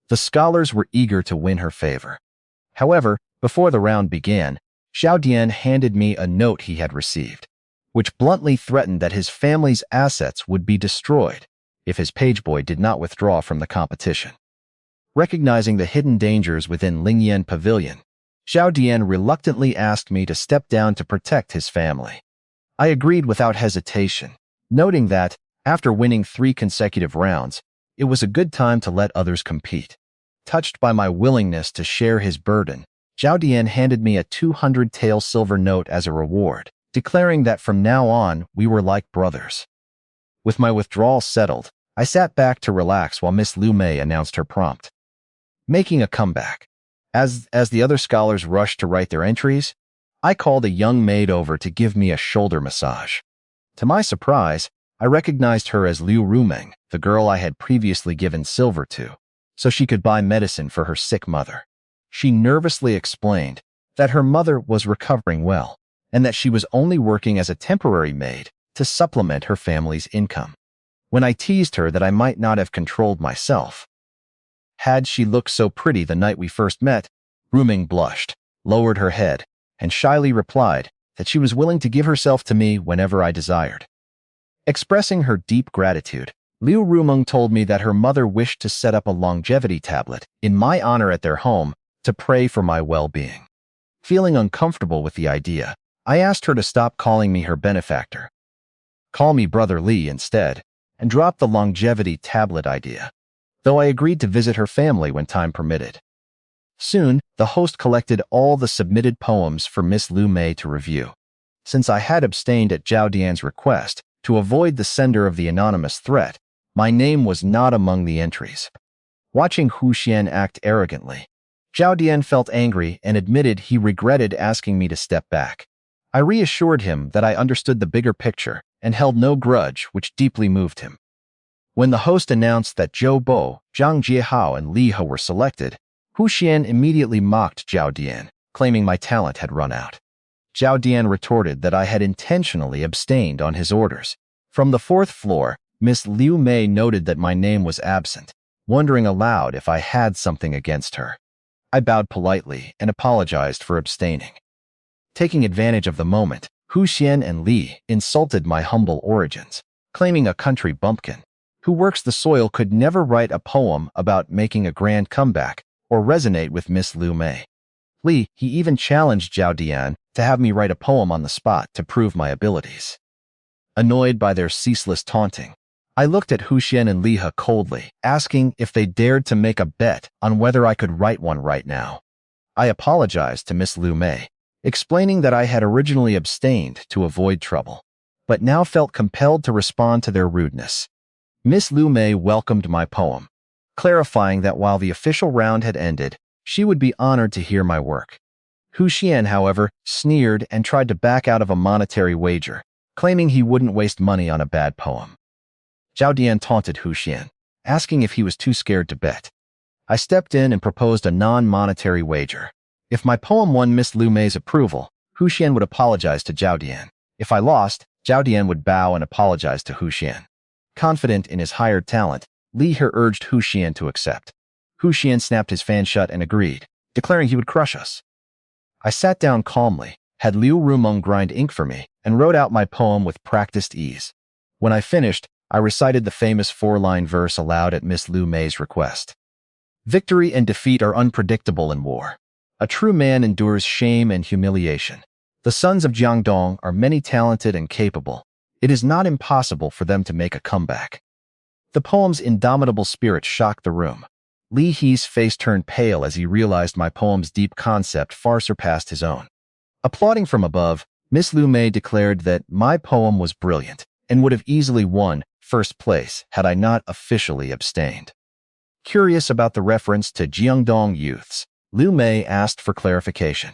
Speaker 1: the scholars were eager to win her favor. However, before the round began, Zhao Dian handed me a note he had received, which bluntly threatened that his family's assets would be destroyed if his pageboy did not withdraw from the competition. Recognizing the hidden dangers within Lingyan Pavilion, Zhao Dian reluctantly asked me to step down to protect his family. I agreed without hesitation, noting that, after winning 3 consecutive rounds, it was a good time to let others compete. Touched by my willingness to share his burden, Zhao Dian handed me a 200 tael silver note as a reward, declaring that from now on we were like brothers. With my withdrawal settled, I sat back to relax while Miss Liu Mei announced her prompt. Making a comeback. As the other scholars rushed to write their entries, I called a young maid over to give me a shoulder massage. To my surprise, I recognized her as Liu Rumeng, the girl I had previously given silver to, so she could buy medicine for her sick mother. She nervously explained that her mother was recovering well, and that she was only working as a temporary maid to supplement her family's income. When I teased her that I might not have controlled myself, had she looked so pretty the night we first met, Rumeng blushed, lowered her head, and shyly replied that she was willing to give herself to me whenever I desired. Expressing her deep gratitude, Liu Rumeng told me that her mother wished to set up a longevity tablet in my honor at their home to pray for my well-being. Feeling uncomfortable with the idea, I asked her to stop calling me her benefactor. Call me Brother Li instead, and drop the longevity tablet idea, though I agreed to visit her family when time permitted. Soon, the host collected all the submitted poems for Miss Liu Mei to review. Since I had abstained at Zhao Dian's request to avoid the sender of the anonymous threat, my name was not among the entries. Watching Hu Xian act arrogantly, Zhao Dian felt angry and admitted he regretted asking me to step back. I reassured him that I understood the bigger picture and held no grudge, which deeply moved him. When the host announced that Zhou Bo, Zhang Jiehao, and Li He were selected, Hu Xian immediately mocked Zhao Dian, claiming my talent had run out. Zhao Dian retorted that I had intentionally abstained on his orders. From the 4th floor, Miss Liu Mei noted that my name was absent, wondering aloud if I had something against her. I bowed politely and apologized for abstaining. Taking advantage of the moment, Hu Xian and Li insulted my humble origins, claiming a country bumpkin who works the soil could never write a poem about making a grand comeback or resonate with Miss Liu Mei. Li, he even challenged Zhao Dian to have me write a poem on the spot to prove my abilities. Annoyed by their ceaseless taunting, I looked at Hu Xian and Li He coldly, asking if they dared to make a bet on whether I could write one right now. I apologized to Miss Liu Mei, explaining that I had originally abstained to avoid trouble, but now felt compelled to respond to their rudeness. Miss Liu Mei welcomed my poem, clarifying that while the official round had ended, she would be honored to hear my work. Hu Xian, however, sneered and tried to back out of a monetary wager, claiming he wouldn't waste money on a bad poem. Zhao Dian taunted Hu Xian, asking if he was too scared to bet. I stepped in and proposed a non-monetary wager, If my poem won Miss Lu Mei's approval, Hu Xian would apologize to Zhao Dian. If I lost, Zhao Dian would bow and apologize to Hu Xian. Confident in his hired talent, Li He urged Hu Xian to accept. Hu Xian snapped his fan shut and agreed, declaring he would crush us. I sat down calmly, had Liu Rumeng grind ink for me, and wrote out my poem with practiced ease. When I finished, I recited the famous four-line verse aloud at Miss Lu Mei's request. Victory and defeat are unpredictable in war. A true man endures shame and humiliation. The sons of Jiangdong are many talented and capable. It is not impossible for them to make a comeback. The poem's indomitable spirit shocked the room. Li He's face turned pale as he realized my poem's deep concept far surpassed his own. Applauding from above, Miss Lu Mei declared that my poem was brilliant and would have easily won first place had I not officially abstained. Curious about the reference to Jiangdong youths, Lu Mei asked for clarification.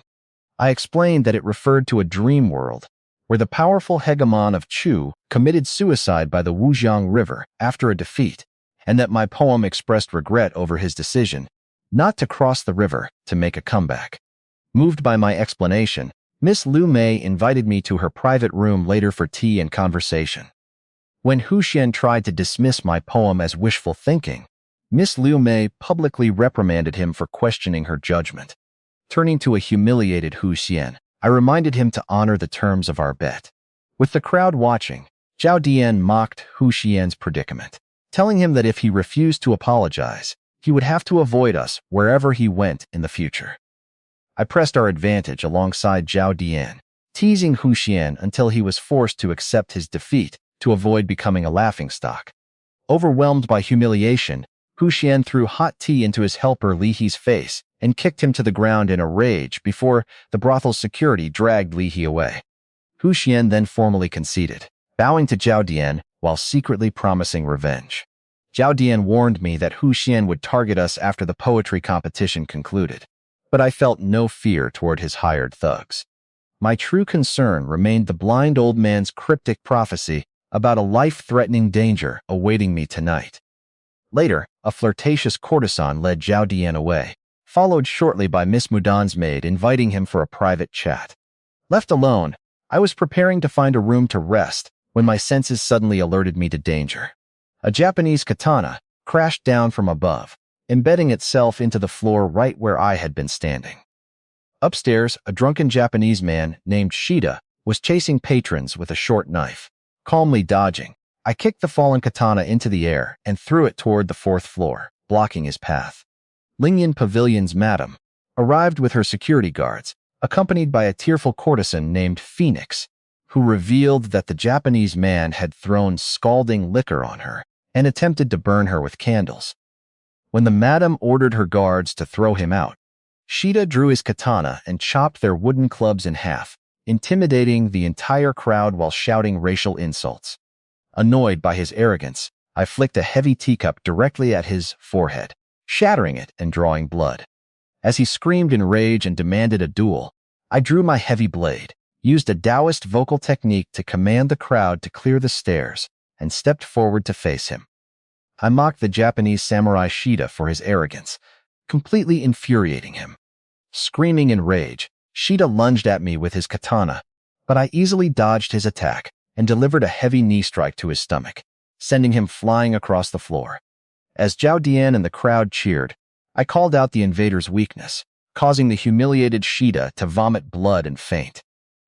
Speaker 1: I explained that it referred to a dream world, where the powerful hegemon of Chu committed suicide by the Wujiang River after a defeat, and that my poem expressed regret over his decision not to cross the river to make a comeback. Moved by my explanation, Miss Lu Mei invited me to her private room later for tea and conversation. When Hu Xian tried to dismiss my poem as wishful thinking, Miss Lu Mei publicly reprimanded him for questioning her judgment. Turning to a humiliated Hu Xian, I reminded him to honor the terms of our bet. With the crowd watching, Zhao Dian mocked Hu Xian's predicament, telling him that if he refused to apologize, he would have to avoid us wherever he went in the future. I pressed our advantage alongside Zhao Dian, teasing Hu Xian until he was forced to accept his defeat to avoid becoming a laughingstock. Overwhelmed by humiliation, Hu Xian threw hot tea into his helper Li He's face and kicked him to the ground in a rage before the brothel's security dragged Li He away. Hu Xian then formally conceded, bowing to Zhao Dian while secretly promising revenge. Zhao Dian warned me that Hu Xian would target us after the poetry competition concluded, but I felt no fear toward his hired thugs. My true concern remained the blind old man's cryptic prophecy about a life-threatening danger awaiting me tonight. Later, a flirtatious courtesan led Zhao Dian away, followed shortly by Miss Mudan's maid inviting him for a private chat. Left alone, I was preparing to find a room to rest when my senses suddenly alerted me to danger. A Japanese katana crashed down from above, embedding itself into the floor right where I had been standing. Upstairs, a drunken Japanese man named Shida was chasing patrons with a short knife. Calmly dodging, I kicked the fallen katana into the air and threw it toward the fourth floor, blocking his path. Lingyan Pavilion's madam arrived with her security guards, accompanied by a tearful courtesan named Phoenix, who revealed that the Japanese man had thrown scalding liquor on her and attempted to burn her with candles. When the madam ordered her guards to throw him out, Shida drew his katana and chopped their wooden clubs in half, intimidating the entire crowd while shouting racial insults. Annoyed by his arrogance, I flicked a heavy teacup directly at his forehead, shattering it and drawing blood. As he screamed in rage and demanded a duel, I drew my heavy blade, used a Taoist vocal technique to command the crowd to clear the stairs, and stepped forward to face him. I mocked the Japanese samurai Shida for his arrogance, completely infuriating him. Screaming in rage, Shida lunged at me with his katana, but I easily dodged his attack and delivered a heavy knee strike to his stomach, sending him flying across the floor. As Zhao Dian and the crowd cheered, I called out the invader's weakness, causing the humiliated Shida to vomit blood and faint.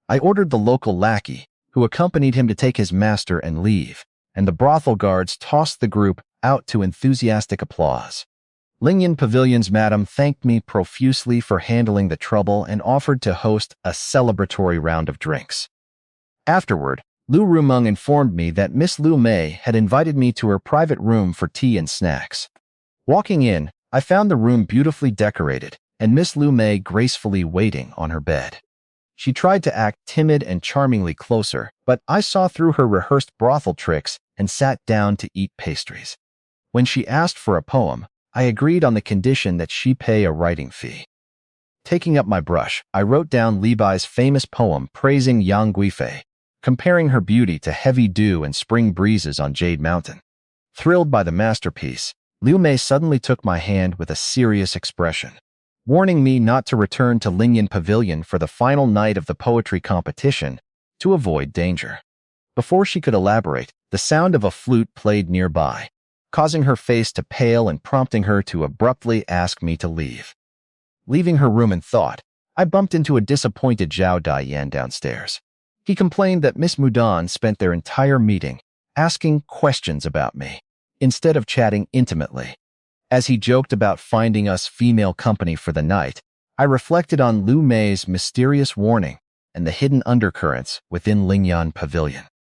Speaker 1: I ordered the local lackey, who accompanied him to take his master and leave, and the brothel guards tossed the group out to enthusiastic applause. Lingyan Pavilion's madam thanked me profusely for handling the trouble and offered to host a celebratory round of drinks. Afterward, Liu Rumeng informed me that Miss Lu Mei had invited me to her private room for tea and snacks. Walking in, I found the room beautifully decorated and Miss Lu Mei gracefully waiting on her bed. She tried to act timid and charmingly closer, but I saw through her rehearsed brothel tricks and sat down to eat pastries. When she asked for a poem, I agreed on the condition that she pay a writing fee. Taking up my brush, I wrote down Li Bai's famous poem praising Yang Guifei, comparing her beauty to heavy dew and spring breezes on Jade Mountain. Thrilled by the masterpiece, Liu Mei suddenly took my hand with a serious expression. warning me not to return to Lingyan Pavilion for the final night of the poetry competition to avoid danger. Before she could elaborate, the sound of a flute played nearby, causing her face to pale and prompting her to abruptly ask me to leave. Leaving her room in thought, I bumped into a disappointed Zhao Daiyan downstairs. He complained that Miss Mudan spent their entire meeting asking questions about me, instead of chatting intimately. As he joked about finding us female company for the night, I reflected on Lu Mei's mysterious warning and the hidden undercurrents within Lingyan Pavilion.